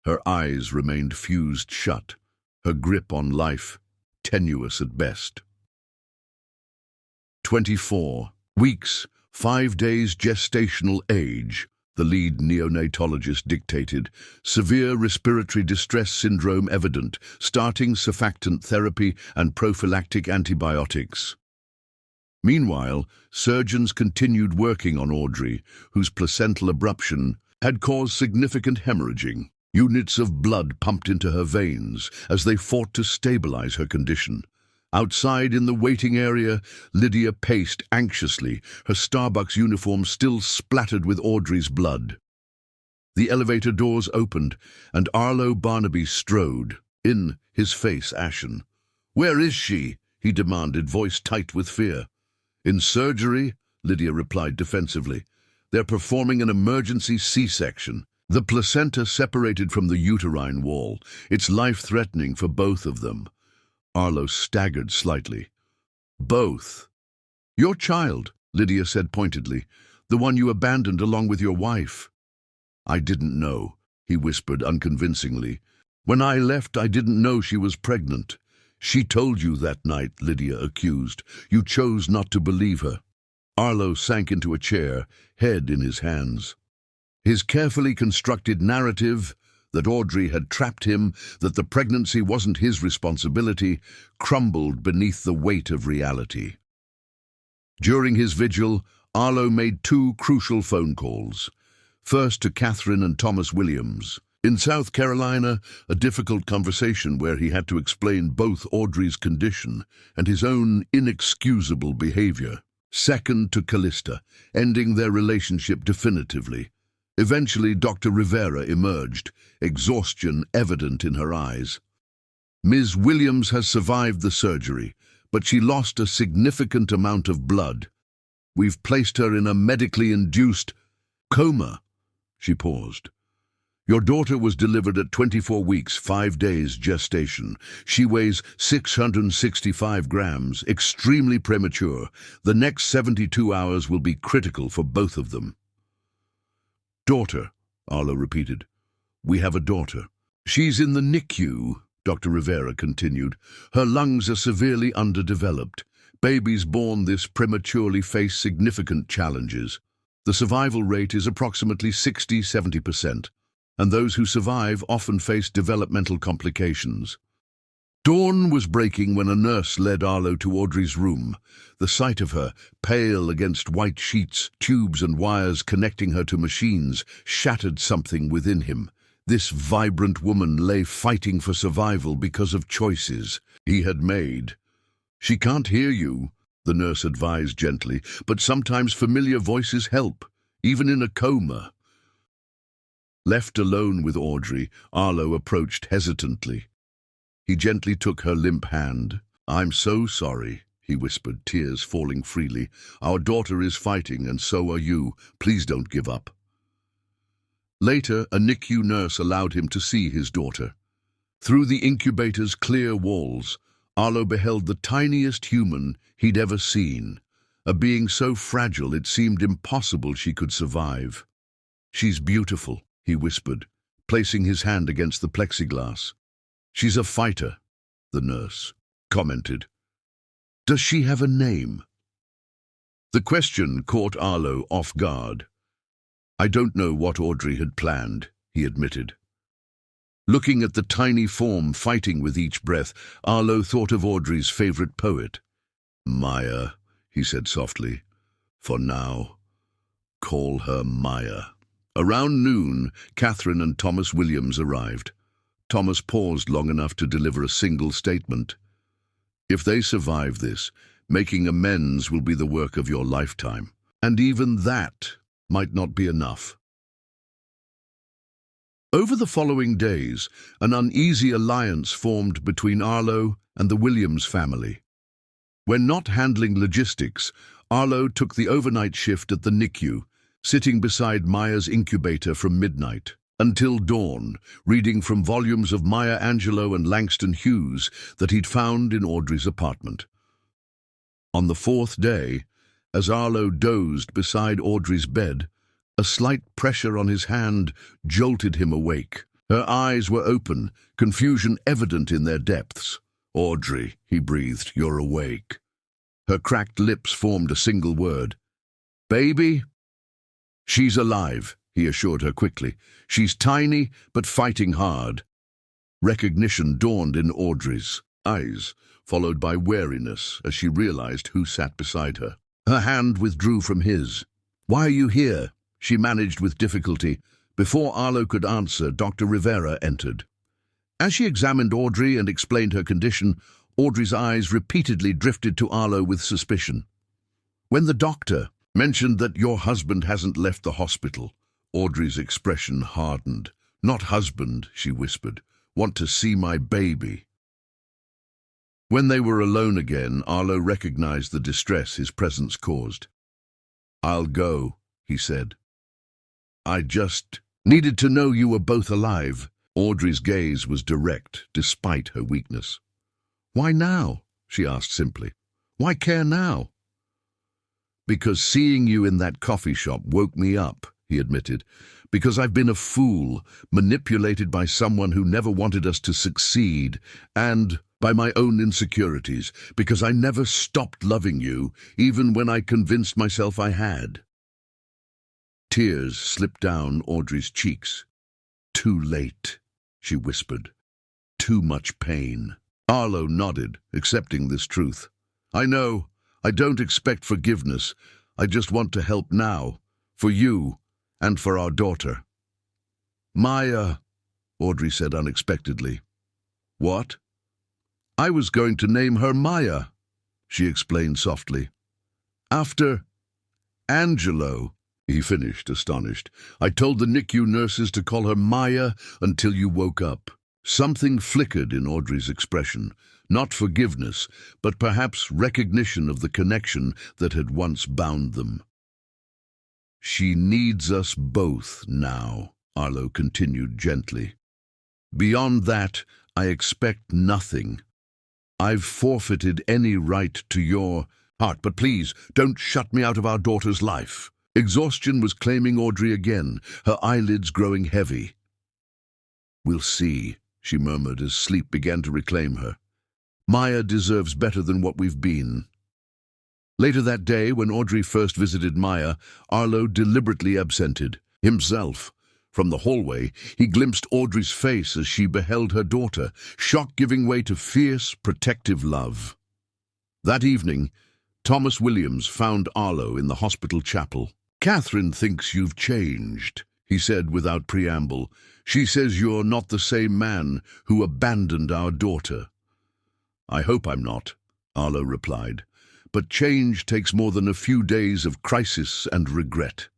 Her eyes remained fused shut, her grip on life tenuous at best. 24 weeks, 5 days gestational age, the lead neonatologist dictated. Severe respiratory distress syndrome evident, starting surfactant therapy and prophylactic antibiotics. Meanwhile, surgeons continued working on Audrey, whose placental abruption had caused significant hemorrhaging. Units of blood pumped into her veins as they fought to stabilize her condition. Outside in the waiting area, Lydia paced anxiously, her Starbucks uniform still splattered with Audrey's blood. The elevator doors opened, and Arlo Barnaby strode in, his face ashen. "Where is she?" he demanded, voice tight with fear. "In surgery," Lydia replied defensively. "They're performing an emergency C-section. The placenta separated from the uterine wall. It's life-threatening for both of them." Arlo staggered slightly. "Both?" "Your child," Lydia said pointedly. "The one you abandoned along with your wife." "I didn't know," he whispered unconvincingly. When I left, I didn't know she was pregnant. She told you that night, Lydia accused. You chose not to believe her. Arlo sank into a chair, head in his hands. His carefully constructed narrative that Audrey had trapped him, that the pregnancy wasn't his responsibility, crumbled beneath the weight of reality. During his vigil, Arlo made two crucial phone calls. First to Catherine and Thomas Williams. In South Carolina, a difficult conversation where he had to explain both Audrey's condition and his own inexcusable behavior. Second to Callista, ending their relationship definitively. Eventually, Dr. Rivera emerged, exhaustion evident in her eyes. Ms. Williams has survived the surgery, but she lost a significant amount of blood. We've placed her in a medically induced coma. She paused. Your daughter was delivered at 24 weeks, 5 days gestation. She weighs 665 grams, extremely premature. The next 72 hours will be critical for both of them. Daughter, Arlo repeated. We have a daughter. She's in the NICU, Dr. Rivera continued. Her lungs are severely underdeveloped. Babies born this prematurely face significant challenges. The survival rate is approximately 60–70%. And those who survive often face developmental complications. Dawn was breaking when a nurse led Arlo to Audrey's room. The sight of her, pale against white sheets, tubes and wires connecting her to machines, shattered something within him. This vibrant woman lay fighting for survival because of choices he had made. She can't hear you, the nurse advised gently, but sometimes familiar voices help, even in a coma. Left alone with Audrey, Arlo approached hesitantly. He gently took her limp hand. I'm so sorry, he whispered, tears falling freely. Our daughter is fighting, and so are you. Please don't give up. Later, a NICU nurse allowed him to see his daughter. Through the incubator's clear walls, Arlo beheld the tiniest human he'd ever seen, a being so fragile it seemed impossible she could survive. She's beautiful, he whispered, placing his hand against the plexiglass. She's a fighter, the nurse commented. Does she have a name? The question caught Arlo off guard. I don't know what Audrey had planned, he admitted. Looking at the tiny form fighting with each breath, Arlo thought of Audrey's favorite poet. Maya, he said softly. For now, call her Maya. Around noon, Catherine and Thomas Williams arrived. Thomas paused long enough to deliver a single statement. If they survive this, making amends will be the work of your lifetime. And even that might not be enough. Over the following days, an uneasy alliance formed between Arlo and the Williams family. When not handling logistics, Arlo took the overnight shift at the NICU, sitting beside Maya's incubator from midnight until dawn, reading from volumes of Maya Angelou and Langston Hughes that he'd found in Audrey's apartment. On the fourth day, as Arlo dozed beside Audrey's bed, a slight pressure on his hand jolted him awake. Her eyes were open, confusion evident in their depths. Audrey, he breathed, you're awake. Her cracked lips formed a single word. Baby? She's alive, he assured her quickly. She's tiny, but fighting hard. Recognition dawned in Audrey's eyes, followed by wariness as she realized who sat beside her. Her hand withdrew from his. Why are you here? She managed with difficulty. Before Arlo could answer, Dr. Rivera entered. As she examined Audrey and explained her condition, Audrey's eyes repeatedly drifted to Arlo with suspicion. When the doctor mentioned that your husband hasn't left the hospital, Audrey's expression hardened. Not husband, she whispered. Want to see my baby. When they were alone again, Arlo recognized the distress his presence caused. I'll go, he said. I just needed to know you were both alive. Audrey's gaze was direct, despite her weakness. Why now? She asked simply. Why care now? Because seeing you in that coffee shop woke me up, he admitted, because I've been a fool, manipulated by someone who never wanted us to succeed, and by my own insecurities, because I never stopped loving you, even when I convinced myself I had. Tears slipped down Audrey's cheeks. Too late, she whispered. Too much pain. Arlo nodded, accepting this truth. I know. I don't expect forgiveness. I just want to help now. For you, and for our daughter. Maya, Audrey said unexpectedly. What? I was going to name her Maya, she explained softly. After Angelo, he finished, astonished. I told the NICU nurses to call her Maya until you woke up. Something flickered in Audrey's expression. Not forgiveness, but perhaps recognition of the connection that had once bound them. She needs us both now, Arlo continued gently. Beyond that, I expect nothing. I've forfeited any right to your heart, but please, don't shut me out of our daughter's life. Exhaustion was claiming Audrey again, her eyelids growing heavy. We'll see, she murmured as sleep began to reclaim her. Maya deserves better than what we've been. Later that day, when Audrey first visited Maya, Arlo deliberately absented himself. From the hallway, he glimpsed Audrey's face as she beheld her daughter, shock giving way to fierce, protective love. That evening, Thomas Williams found Arlo in the hospital chapel. Catherine thinks you've changed, he said without preamble. She says you're not the same man who abandoned our daughter. I hope I'm not, Arlo replied. But change takes more than a few days of crisis and regret.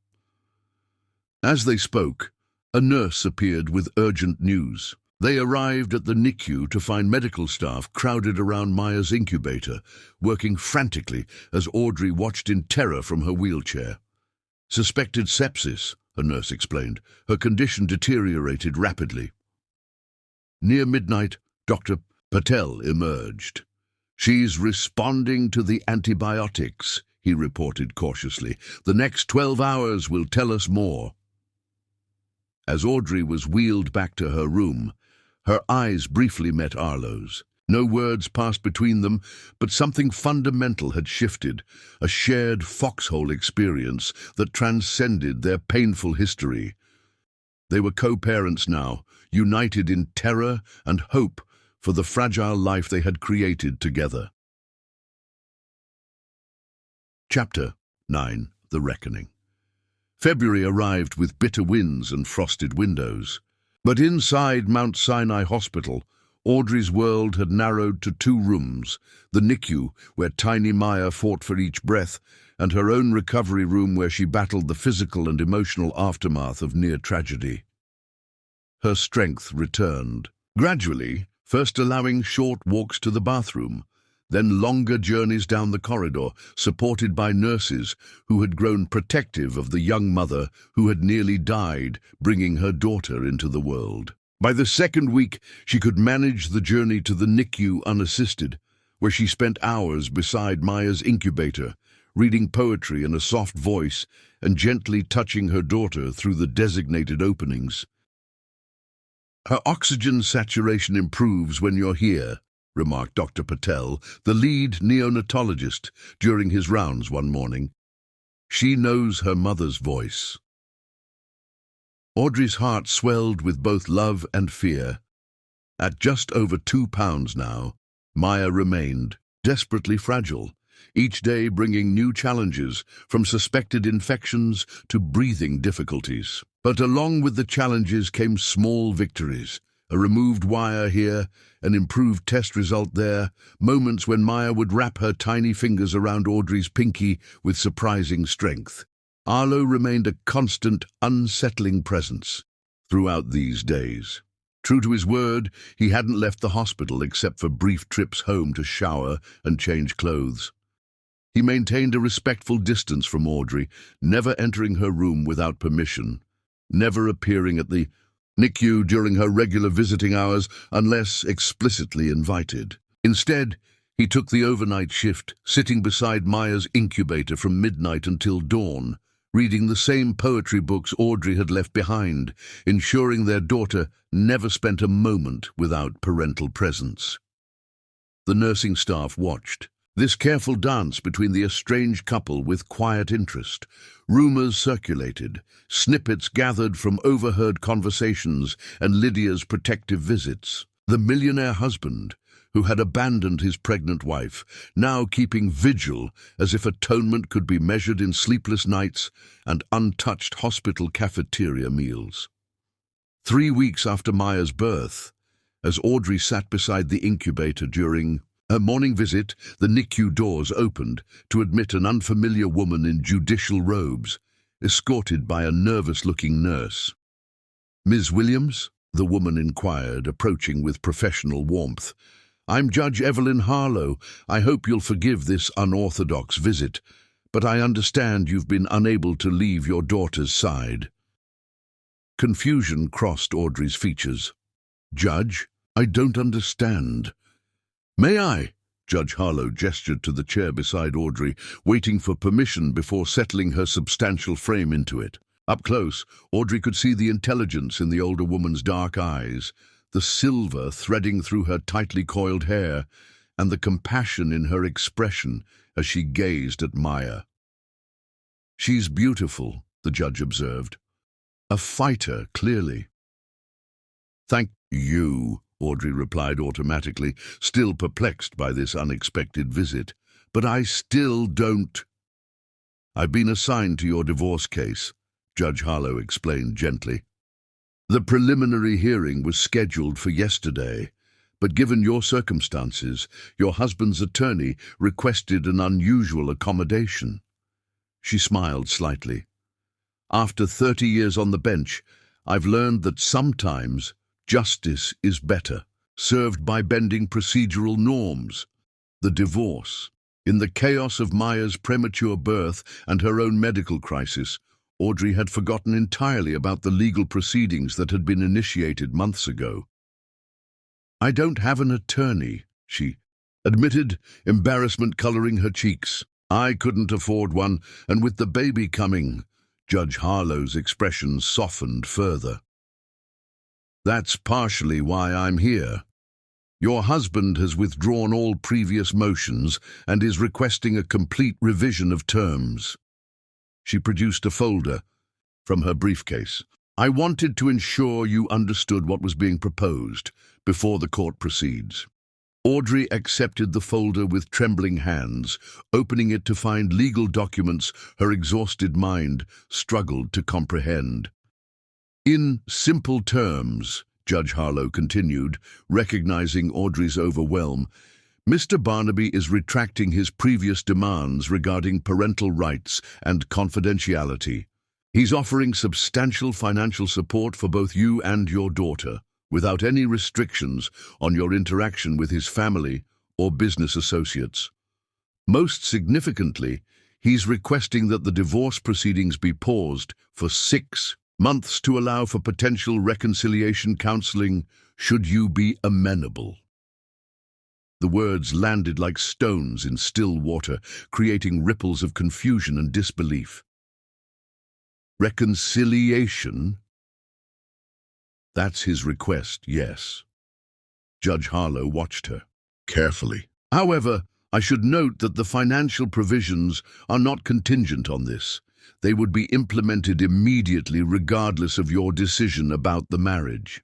As they spoke, a nurse appeared with urgent news. They arrived at the NICU to find medical staff crowded around Maya's incubator, working frantically as Audrey watched in terror from her wheelchair. Suspected sepsis, a nurse explained. Her condition deteriorated rapidly. Near midnight, Dr. Patel emerged. She's responding to the antibiotics, he reported cautiously. The next 12 hours will tell us more. As Audrey was wheeled back to her room, her eyes briefly met Arlo's. No words passed between them, but something fundamental had shifted, a shared foxhole experience that transcended their painful history. They were co-parents now, united in terror and hope for the fragile life they had created together. Chapter 9. The Reckoning. February arrived with bitter winds and frosted windows. But inside Mount Sinai Hospital, Audrey's world had narrowed to 2 rooms, the NICU, where tiny Maya fought for each breath, and her own recovery room where she battled the physical and emotional aftermath of near tragedy. Her strength returned. Gradually, first allowing short walks to the bathroom, then longer journeys down the corridor, supported by nurses who had grown protective of the young mother who had nearly died, bringing her daughter into the world. By the 2nd week, she could manage the journey to the NICU unassisted, where she spent hours beside Maya's incubator, reading poetry in a soft voice and gently touching her daughter through the designated openings. Her oxygen saturation improves when you're here, remarked Dr. Patel, the lead neonatologist, during his rounds one morning. She knows her mother's voice. Audrey's heart swelled with both love and fear. At just over 2 pounds now, Maya remained desperately fragile, each day bringing new challenges, from suspected infections to breathing difficulties. But along with the challenges came small victories. A removed wire here, an improved test result there, moments when Maya would wrap her tiny fingers around Audrey's pinky with surprising strength. Arlo remained a constant, unsettling presence throughout these days. True to his word, he hadn't left the hospital except for brief trips home to shower and change clothes. He maintained a respectful distance from Audrey, never entering her room without permission, never appearing at the NICU during her regular visiting hours unless explicitly invited. Instead, he took the overnight shift, sitting beside Maya's incubator from midnight until dawn, reading the same poetry books Audrey had left behind, ensuring their daughter never spent a moment without parental presence. The nursing staff watched this careful dance between the estranged couple with quiet interest. Rumors circulated, snippets gathered from overheard conversations and Lydia's protective visits. The millionaire husband, who had abandoned his pregnant wife, now keeping vigil as if atonement could be measured in sleepless nights and untouched hospital cafeteria meals. 3 weeks after Maya's birth, as Audrey sat beside the incubator during her morning visit, the NICU doors opened to admit an unfamiliar woman in judicial robes, escorted by a nervous-looking nurse. "Ms. Williams?" the woman inquired, approaching with professional warmth. "I'm Judge Evelyn Harlow. I hope you'll forgive this unorthodox visit, but I understand you've been unable to leave your daughter's side." Confusion crossed Audrey's features. "Judge, I don't understand." "May I?" Judge Harlow gestured to the chair beside Audrey, waiting for permission before settling her substantial frame into it. Up close, Audrey could see the intelligence in the older woman's dark eyes, the silver threading through her tightly coiled hair, and the compassion in her expression as she gazed at Maya. "She's beautiful," the judge observed. "A fighter, clearly." "Thank you," Audrey replied automatically, still perplexed by this unexpected visit. "But I still don't—" "I've been assigned to your divorce case," Judge Harlow explained gently. "The preliminary hearing was scheduled for yesterday, but given your circumstances, your husband's attorney requested an unusual accommodation." She smiled slightly. "After 30 years on the bench, I've learned that sometimes justice is better served by bending procedural norms. The divorce. In the chaos of Maya's premature birth and her own medical crisis, Audrey had forgotten entirely about the legal proceedings that had been initiated months ago. "I don't have an attorney," she admitted, embarrassment coloring her cheeks. "I couldn't afford one, and with the baby coming—" Judge Harlow's expression softened further. "That's partially why I'm here. Your husband has withdrawn all previous motions and is requesting a complete revision of terms." She produced a folder from her briefcase. "I wanted to ensure you understood what was being proposed before the court proceeds." Audrey accepted the folder with trembling hands, opening it to find legal documents her exhausted mind struggled to comprehend. "In simple terms," Judge Harlow continued, recognizing Audrey's overwhelm, "Mr. Barnaby is retracting his previous demands regarding parental rights and confidentiality. He's offering substantial financial support for both you and your daughter, without any restrictions on your interaction with his family or business associates. Most significantly, he's requesting that the divorce proceedings be paused for 6 months to allow for potential reconciliation counseling should you be amenable." The words landed like stones in still water, creating ripples of confusion and disbelief. Reconciliation? That's his request, yes. Judge Harlow watched her carefully. "However, I should note that the financial provisions are not contingent on this. They would be implemented immediately regardless of your decision about the marriage."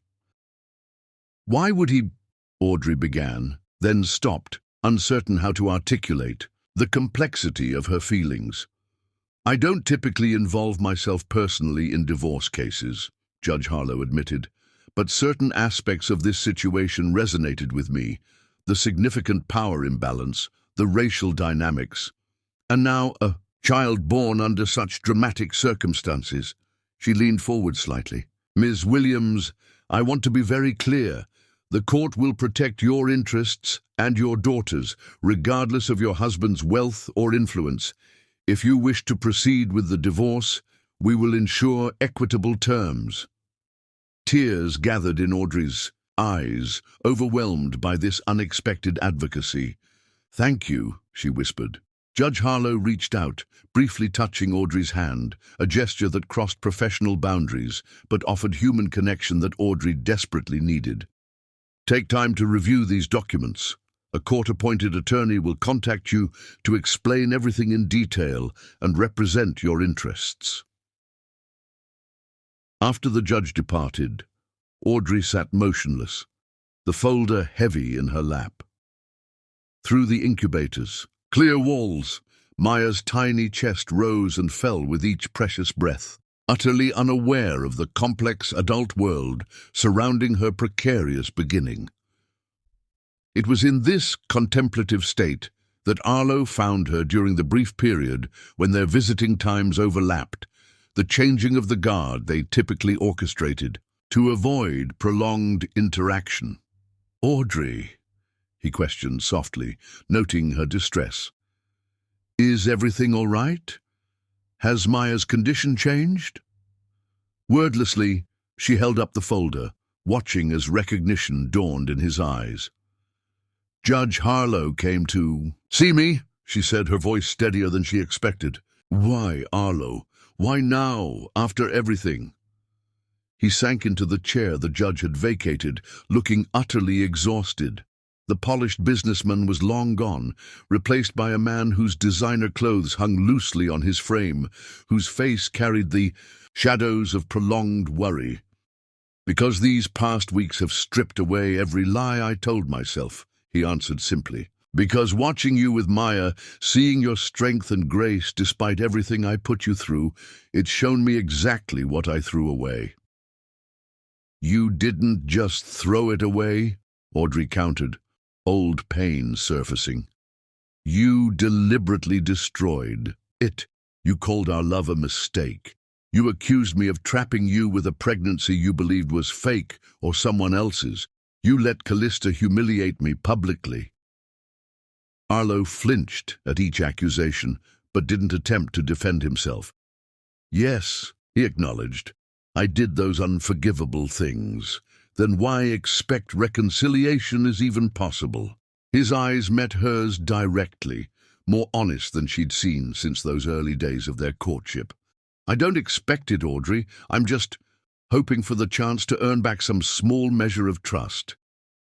"Why would he—" Audrey began, then stopped, uncertain how to articulate the complexity of her feelings. "I don't typically involve myself personally in divorce cases," Judge Harlow admitted, "but certain aspects of this situation resonated with me. The significant power imbalance, the racial dynamics, and now a child born under such dramatic circumstances." She leaned forward slightly. "Ms. Williams, I want to be very clear. The court will protect your interests and your daughter's, regardless of your husband's wealth or influence. If you wish to proceed with the divorce, we will ensure equitable terms." Tears gathered in Audrey's eyes, overwhelmed by this unexpected advocacy. "Thank you," she whispered. Judge Harlow reached out, briefly touching Audrey's hand, a gesture that crossed professional boundaries, but offered human connection that Audrey desperately needed. Take time to review these documents. A court-appointed attorney will contact you to explain everything in detail and represent your interests. After the judge departed, Audrey sat motionless, the folder heavy in her lap. Through the incubator's clear walls, Maya's tiny chest rose and fell with each precious breath, utterly unaware of the complex adult world surrounding her precarious beginning. It was in this contemplative state that Arlo found her during the brief period when their visiting times overlapped, the changing of the guard they typically orchestrated to avoid prolonged interaction. "Audrey," he questioned softly, noting her distress. "Is everything all right? Has Maya's condition changed?" Wordlessly, she held up the folder, watching as recognition dawned in his eyes. "Judge Harlow came to see me," she said, her voice steadier than she expected. "Why, Arlo? Why now, after everything?" He sank into the chair the judge had vacated, looking utterly exhausted. The polished businessman was long gone, replaced by a man whose designer clothes hung loosely on his frame, whose face carried the shadows of prolonged worry. "Because these past weeks have stripped away every lie I told myself," he answered simply. "Because watching you with Maya, seeing your strength and grace despite everything I put you through, it's shown me exactly what I threw away." "You didn't just throw it away," Audrey countered, old pain surfacing. "You deliberately destroyed it. You called our love a mistake. You accused me of trapping you with a pregnancy you believed was fake or someone else's. You let Callista humiliate me publicly." Arlo flinched at each accusation, but didn't attempt to defend himself. "Yes," he acknowledged, "I did those unforgivable things. Then why expect reconciliation is even possible?" His eyes met hers directly, more honest than she'd seen since those early days of their courtship. "I don't expect it, Audrey. I'm just hoping for the chance to earn back some small measure of trust.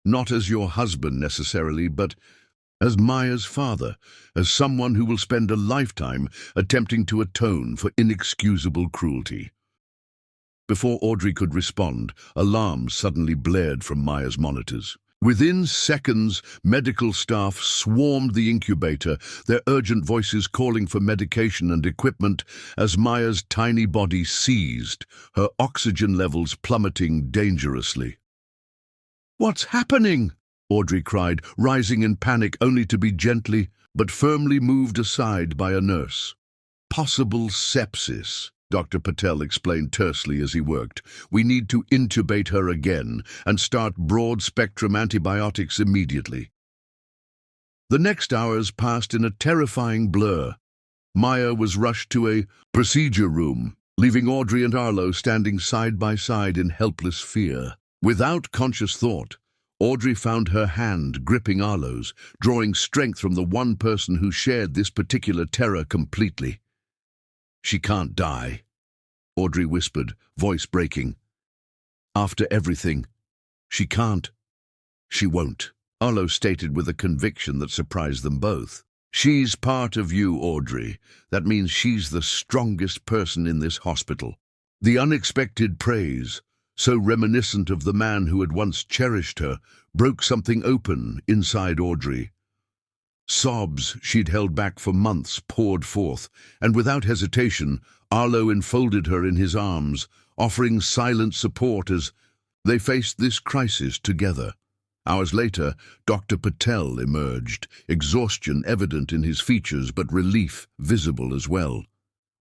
Not as your husband necessarily, but as Maya's father, as someone who will spend a lifetime attempting to atone for inexcusable cruelty." Before Audrey could respond, alarms suddenly blared from Maya's monitors. Within seconds, medical staff swarmed the incubator, their urgent voices calling for medication and equipment as Maya's tiny body seized, her oxygen levels plummeting dangerously. "What's happening?" Audrey cried, rising in panic only to be gently but firmly moved aside by a nurse. "Possible sepsis," Dr. Patel explained tersely as he worked. "We need to intubate her again and start broad-spectrum antibiotics immediately." The next hours passed in a terrifying blur. Maya was rushed to a procedure room, leaving Audrey and Arlo standing side by side in helpless fear. Without conscious thought, Audrey found her hand gripping Arlo's, drawing strength from the one person who shared this particular terror completely. "She can't die," Audrey whispered, voice breaking. "After everything, she can't. She won't," Arlo stated with a conviction that surprised them both. "She's part of you, Audrey. That means she's the strongest person in this hospital." The unexpected praise, so reminiscent of the man who had once cherished her, broke something open inside Audrey. Sobs she'd held back for months poured forth, and without hesitation, Arlo enfolded her in his arms, offering silent support as they faced this crisis together. Hours later, Dr. Patel emerged, exhaustion evident in his features but relief visible as well.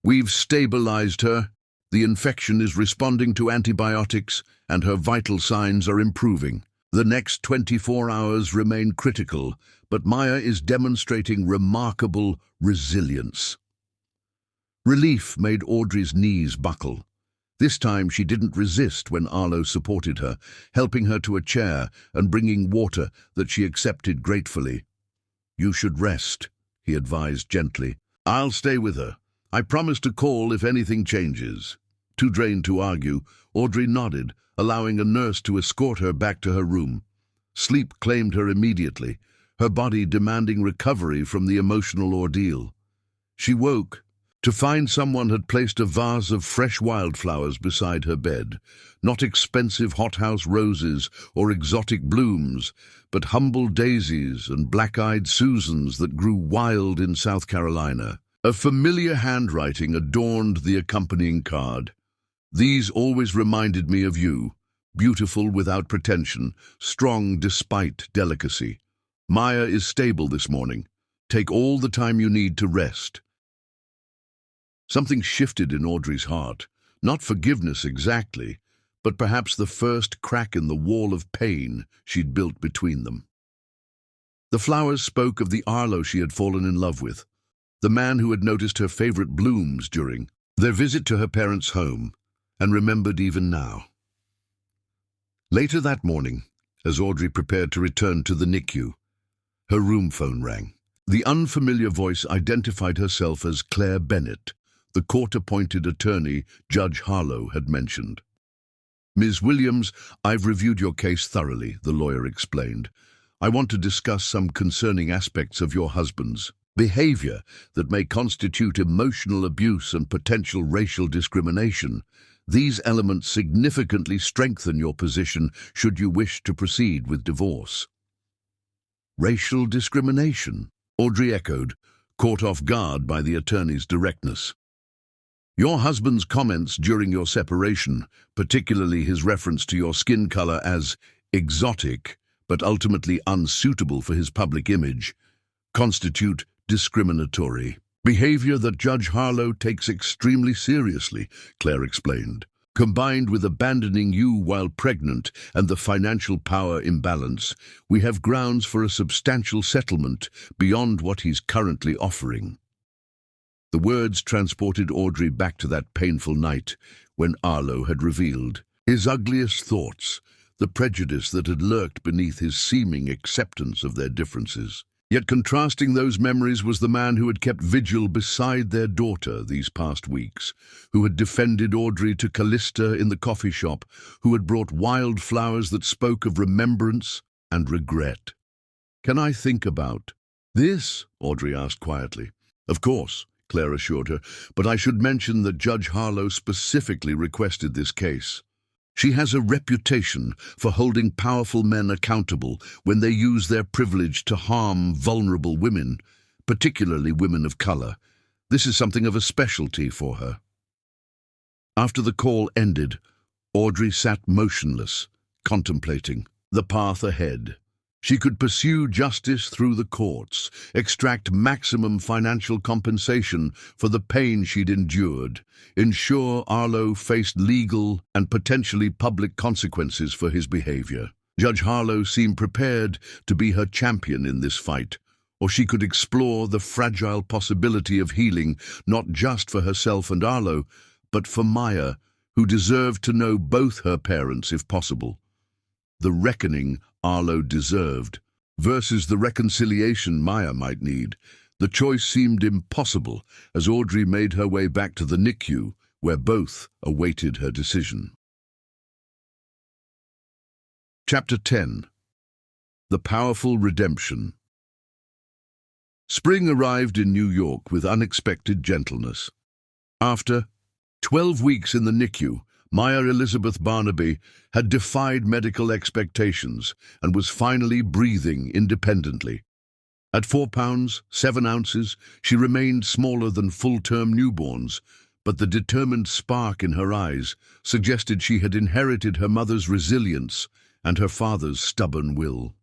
"We've stabilized her. The infection is responding to antibiotics, and her vital signs are improving. The next 24 hours remain critical, but Maya is demonstrating remarkable resilience." Relief made Audrey's knees buckle. This time she didn't resist when Arlo supported her, helping her to a chair and bringing water that she accepted gratefully. "You should rest," he advised gently. "I'll stay with her. I promise to call if anything changes." Too drained to argue, Audrey nodded, allowing a nurse to escort her back to her room. Sleep claimed her immediately, her body demanding recovery from the emotional ordeal. She woke to find someone had placed a vase of fresh wildflowers beside her bed. Not expensive hothouse roses or exotic blooms, but humble daisies and black-eyed Susans that grew wild in South Carolina. A familiar handwriting adorned the accompanying card. "These always reminded me of you, beautiful without pretension, strong despite delicacy. Maya is stable this morning. Take all the time you need to rest." Something shifted in Audrey's heart. Not forgiveness exactly, but perhaps the first crack in the wall of pain she'd built between them. The flowers spoke of the Arlo she had fallen in love with, the man who had noticed her favorite blooms during their visit to her parents' home, and remembered even now. Later that morning, as Audrey prepared to return to the NICU, her room phone rang. The unfamiliar voice identified herself as Claire Bennett, the court-appointed attorney Judge Harlow had mentioned. "Ms. Williams, I've reviewed your case thoroughly," the lawyer explained. "I want to discuss some concerning aspects of your husband's behavior that may constitute emotional abuse and potential racial discrimination. These elements significantly strengthen your position should you wish to proceed with divorce." "Racial discrimination?" Audrey echoed, caught off guard by the attorney's directness. "Your husband's comments during your separation, particularly his reference to your skin color as exotic, but ultimately unsuitable for his public image, constitute discriminatory behavior that Judge Harlow takes extremely seriously," Claire explained. "Combined with abandoning you while pregnant and the financial power imbalance, we have grounds for a substantial settlement beyond what he's currently offering." The words transported Audrey back to that painful night when Arlo had revealed his ugliest thoughts, the prejudice that had lurked beneath his seeming acceptance of their differences. Yet contrasting those memories was the man who had kept vigil beside their daughter these past weeks, who had defended Audrey to Callista in the coffee shop, who had brought wildflowers that spoke of remembrance and regret. "Can I think about this?" Audrey asked quietly. "Of course," Claire assured her, "but I should mention that Judge Harlow specifically requested this case. She has a reputation for holding powerful men accountable when they use their privilege to harm vulnerable women, particularly women of color. This is something of a specialty for her." After the call ended, Audrey sat motionless, contemplating the path ahead. She could pursue justice through the courts, extract maximum financial compensation for the pain she'd endured, ensure Arlo faced legal and potentially public consequences for his behavior. Judge Harlow seemed prepared to be her champion in this fight, or she could explore the fragile possibility of healing not just for herself and Arlo, but for Maya, who deserved to know both her parents if possible. The reckoning Arlo deserved versus the reconciliation Maya might need. The choice seemed impossible as Audrey made her way back to the NICU, where both awaited her decision. Chapter 10. The Powerful Redemption. Spring arrived in New York with unexpected gentleness. After 12 weeks in the NICU, Maya Elizabeth Barnaby had defied medical expectations and was finally breathing independently. At 4 pounds, 7 ounces, she remained smaller than full-term newborns, but the determined spark in her eyes suggested she had inherited her mother's resilience and her father's stubborn will.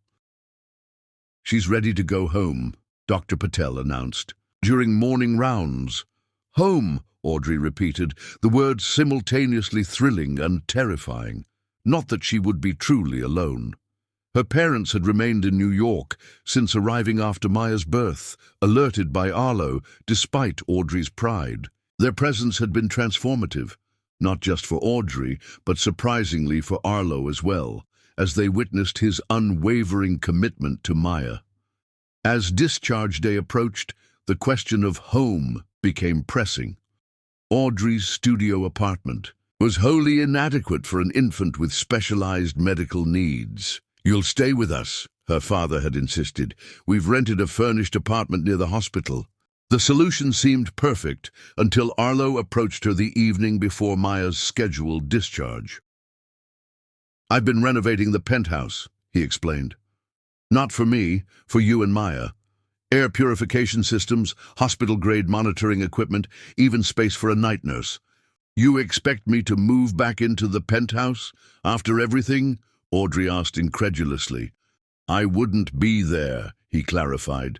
"She's ready to go home," Dr. Patel announced. During morning rounds. "Home," Audrey repeated, the words simultaneously thrilling and terrifying. Not that she would be truly alone. Her parents had remained in New York since arriving after Maya's birth, alerted by Arlo, despite Audrey's pride. Their presence had been transformative, not just for Audrey, but surprisingly for Arlo as well, as they witnessed his unwavering commitment to Maya. As discharge day approached, the question of home became pressing. Audrey's studio apartment was wholly inadequate for an infant with specialized medical needs. "You'll stay with us," her father had insisted. "We've rented a furnished apartment near the hospital." The solution seemed perfect until Arlo approached her the evening before Maya's scheduled discharge. "I've been renovating the penthouse," he explained. "Not for me, for you and Maya. Air purification systems, hospital-grade monitoring equipment, even space for a night nurse. You expect me to move back into the penthouse after everything?" Audrey asked incredulously. "I wouldn't be there," he clarified.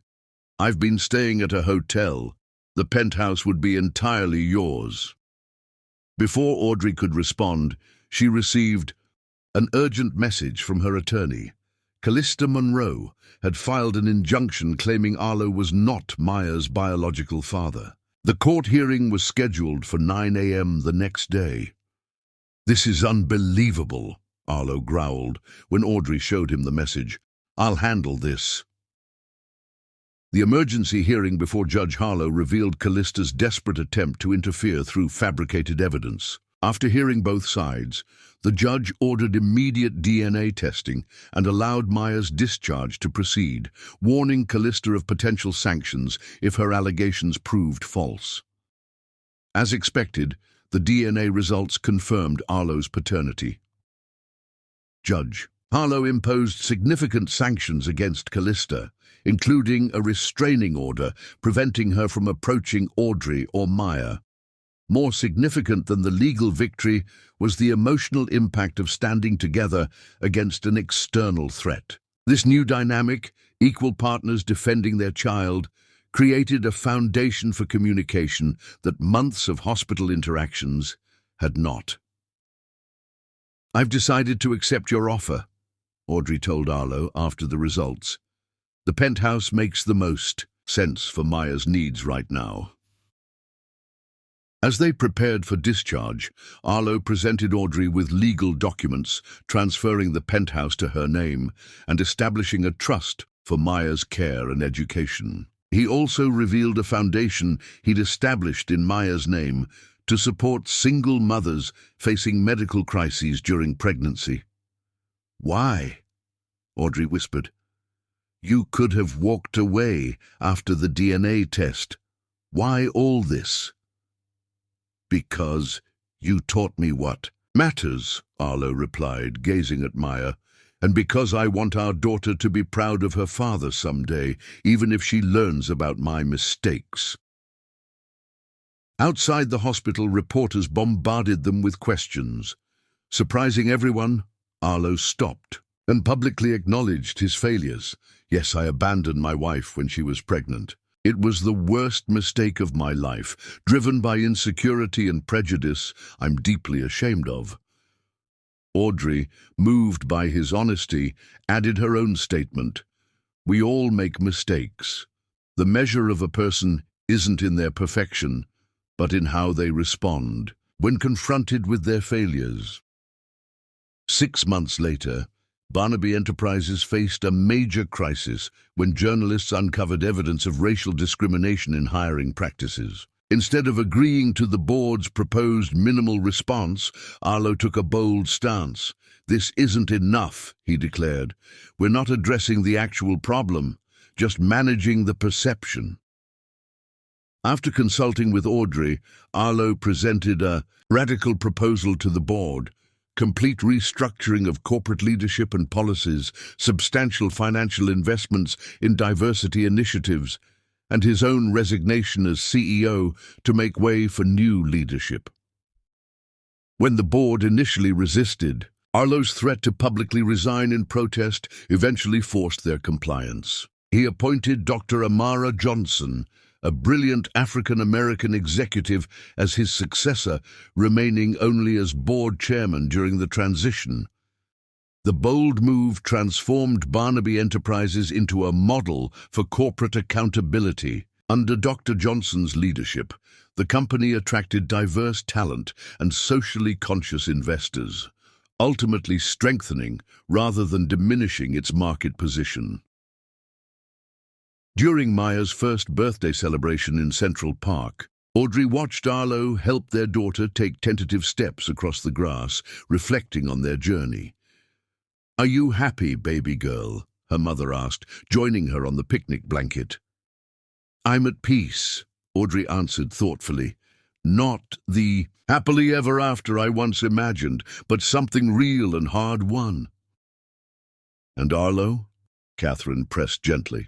"I've been staying at a hotel. The penthouse would be entirely yours." Before Audrey could respond, she received an urgent message from her attorney. Callista Monroe had filed an injunction claiming Arlo was not Maya's biological father. The court hearing was scheduled for 9 a.m. the next day. "This is unbelievable," Arlo growled when Audrey showed him the message. "I'll handle this." The emergency hearing before Judge Harlow revealed Callista's desperate attempt to interfere through fabricated evidence. After hearing both sides, the judge ordered immediate DNA testing and allowed Maya's discharge to proceed, warning Callista of potential sanctions if her allegations proved false. As expected, the DNA results confirmed Arlo's paternity. Judge Harlow imposed significant sanctions against Callista, including a restraining order preventing her from approaching Audrey or Maya. More significant than the legal victory was the emotional impact of standing together against an external threat. This new dynamic, equal partners defending their child, created a foundation for communication that months of hospital interactions had not. "I've decided to accept your offer," Audrey told Arlo after the results. "The penthouse makes the most sense for Maya's needs right now." As they prepared for discharge, Arlo presented Audrey with legal documents transferring the penthouse to her name and establishing a trust for Maya's care and education. He also revealed a foundation he'd established in Maya's name to support single mothers facing medical crises during pregnancy. "Why?" Audrey whispered. "You could have walked away after the DNA test. Why all this?" "Because you taught me what matters," Arlo replied, gazing at Maya, "and because I want our daughter to be proud of her father someday, even if she learns about my mistakes." Outside the hospital, reporters bombarded them with questions. Surprising everyone, Arlo stopped and publicly acknowledged his failures. "Yes, I abandoned my wife when she was pregnant. It was the worst mistake of my life, driven by insecurity and prejudice I'm deeply ashamed of." Audrey, moved by his honesty, added her own statement. "We all make mistakes. The measure of a person isn't in their perfection, but in how they respond when confronted with their failures." 6 months later, Barnaby Enterprises faced a major crisis when journalists uncovered evidence of racial discrimination in hiring practices. Instead of agreeing to the board's proposed minimal response, Arlo took a bold stance. "This isn't enough," he declared. "We're not addressing the actual problem, just managing the perception." After consulting with Audrey, Arlo presented a radical proposal to the board: complete restructuring of corporate leadership and policies, substantial financial investments in diversity initiatives, and his own resignation as CEO to make way for new leadership. When the board initially resisted, Arlo's threat to publicly resign in protest eventually forced their compliance. He appointed Dr. Amara Johnson, a brilliant African-American executive, as his successor, remaining only as board chairman during the transition. The bold move transformed Barnaby Enterprises into a model for corporate accountability. Under Dr. Johnson's leadership, the company attracted diverse talent and socially conscious investors, ultimately strengthening rather than diminishing its market position. During Maya's first birthday celebration in Central Park, Audrey watched Arlo help their daughter take tentative steps across the grass, reflecting on their journey. "Are you happy, baby girl?" her mother asked, joining her on the picnic blanket. "I'm at peace," Audrey answered thoughtfully. "Not the happily ever after I once imagined, but something real and hard-won." "And Arlo?" Catherine pressed gently.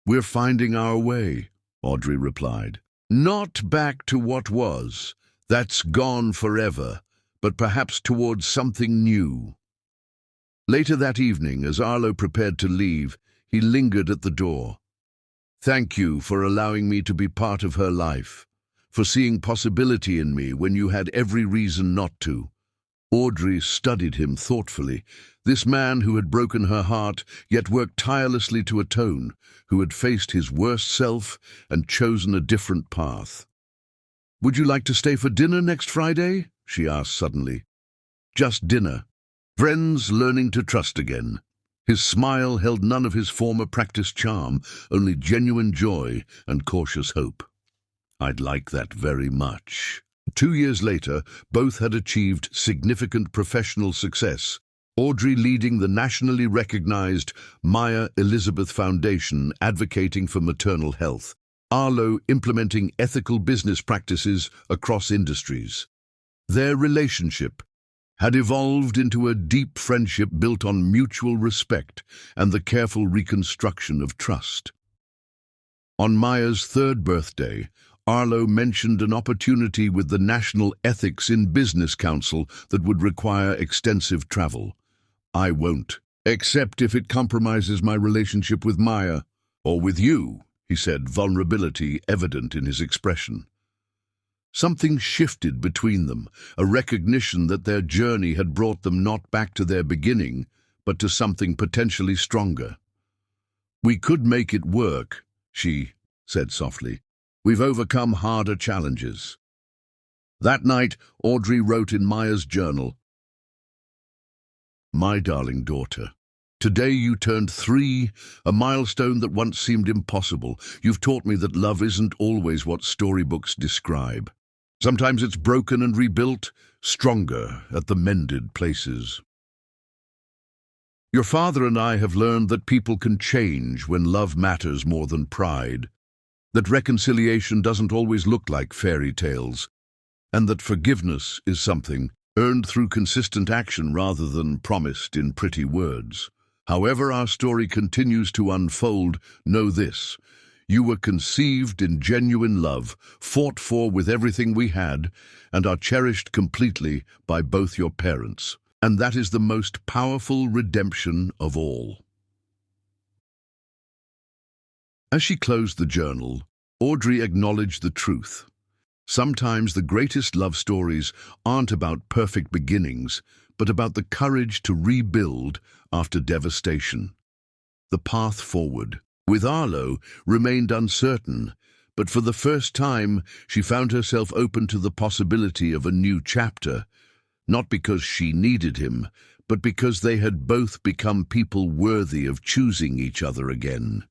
"We're finding our way," Audrey replied. "Not back to what was. That's gone forever, but perhaps towards something new." Later that evening, as Arlo prepared to leave, he lingered at the door. "Thank you for allowing me to be part of her life, for seeing possibility in me when you had every reason not to." Audrey studied him thoughtfully. This man who had broken her heart, yet worked tirelessly to atone, who had faced his worst self and chosen a different path. "Would you like to stay for dinner next Friday?" she asked suddenly. "Just dinner. Friends learning to trust again." His smile held none of his former practiced charm, only genuine joy and cautious hope. "I'd like that very much." 2 years later, both had achieved significant professional success, Audrey leading the nationally recognized Maya Elizabeth Foundation advocating for maternal health, Arlo implementing ethical business practices across industries. Their relationship had evolved into a deep friendship built on mutual respect and the careful reconstruction of trust. On Maya's third birthday, Arlo mentioned an opportunity with the National Ethics in Business Council that would require extensive travel. "I won't, except if it compromises my relationship with Maya, or with you," he said, vulnerability evident in his expression. Something shifted between them, a recognition that their journey had brought them not back to their beginning, but to something potentially stronger. "We could make it work," she said softly. "We've overcome harder challenges." That night, Audrey wrote in Maya's journal, "My darling daughter, today you turned 3, a milestone that once seemed impossible. You've taught me that love isn't always what storybooks describe. Sometimes it's broken and rebuilt, stronger at the mended places. Your father and I have learned that people can change when love matters more than pride, that reconciliation doesn't always look like fairy tales, and that forgiveness is something earned through consistent action rather than promised in pretty words. However our story continues to unfold, know this: you were conceived in genuine love, fought for with everything we had, and are cherished completely by both your parents. And that is the most powerful redemption of all." As she closed the journal, Audrey acknowledged the truth. Sometimes the greatest love stories aren't about perfect beginnings, but about the courage to rebuild after devastation. The path forward, with Arlo, remained uncertain, but for the first time she found herself open to the possibility of a new chapter, not because she needed him, but because they had both become people worthy of choosing each other again.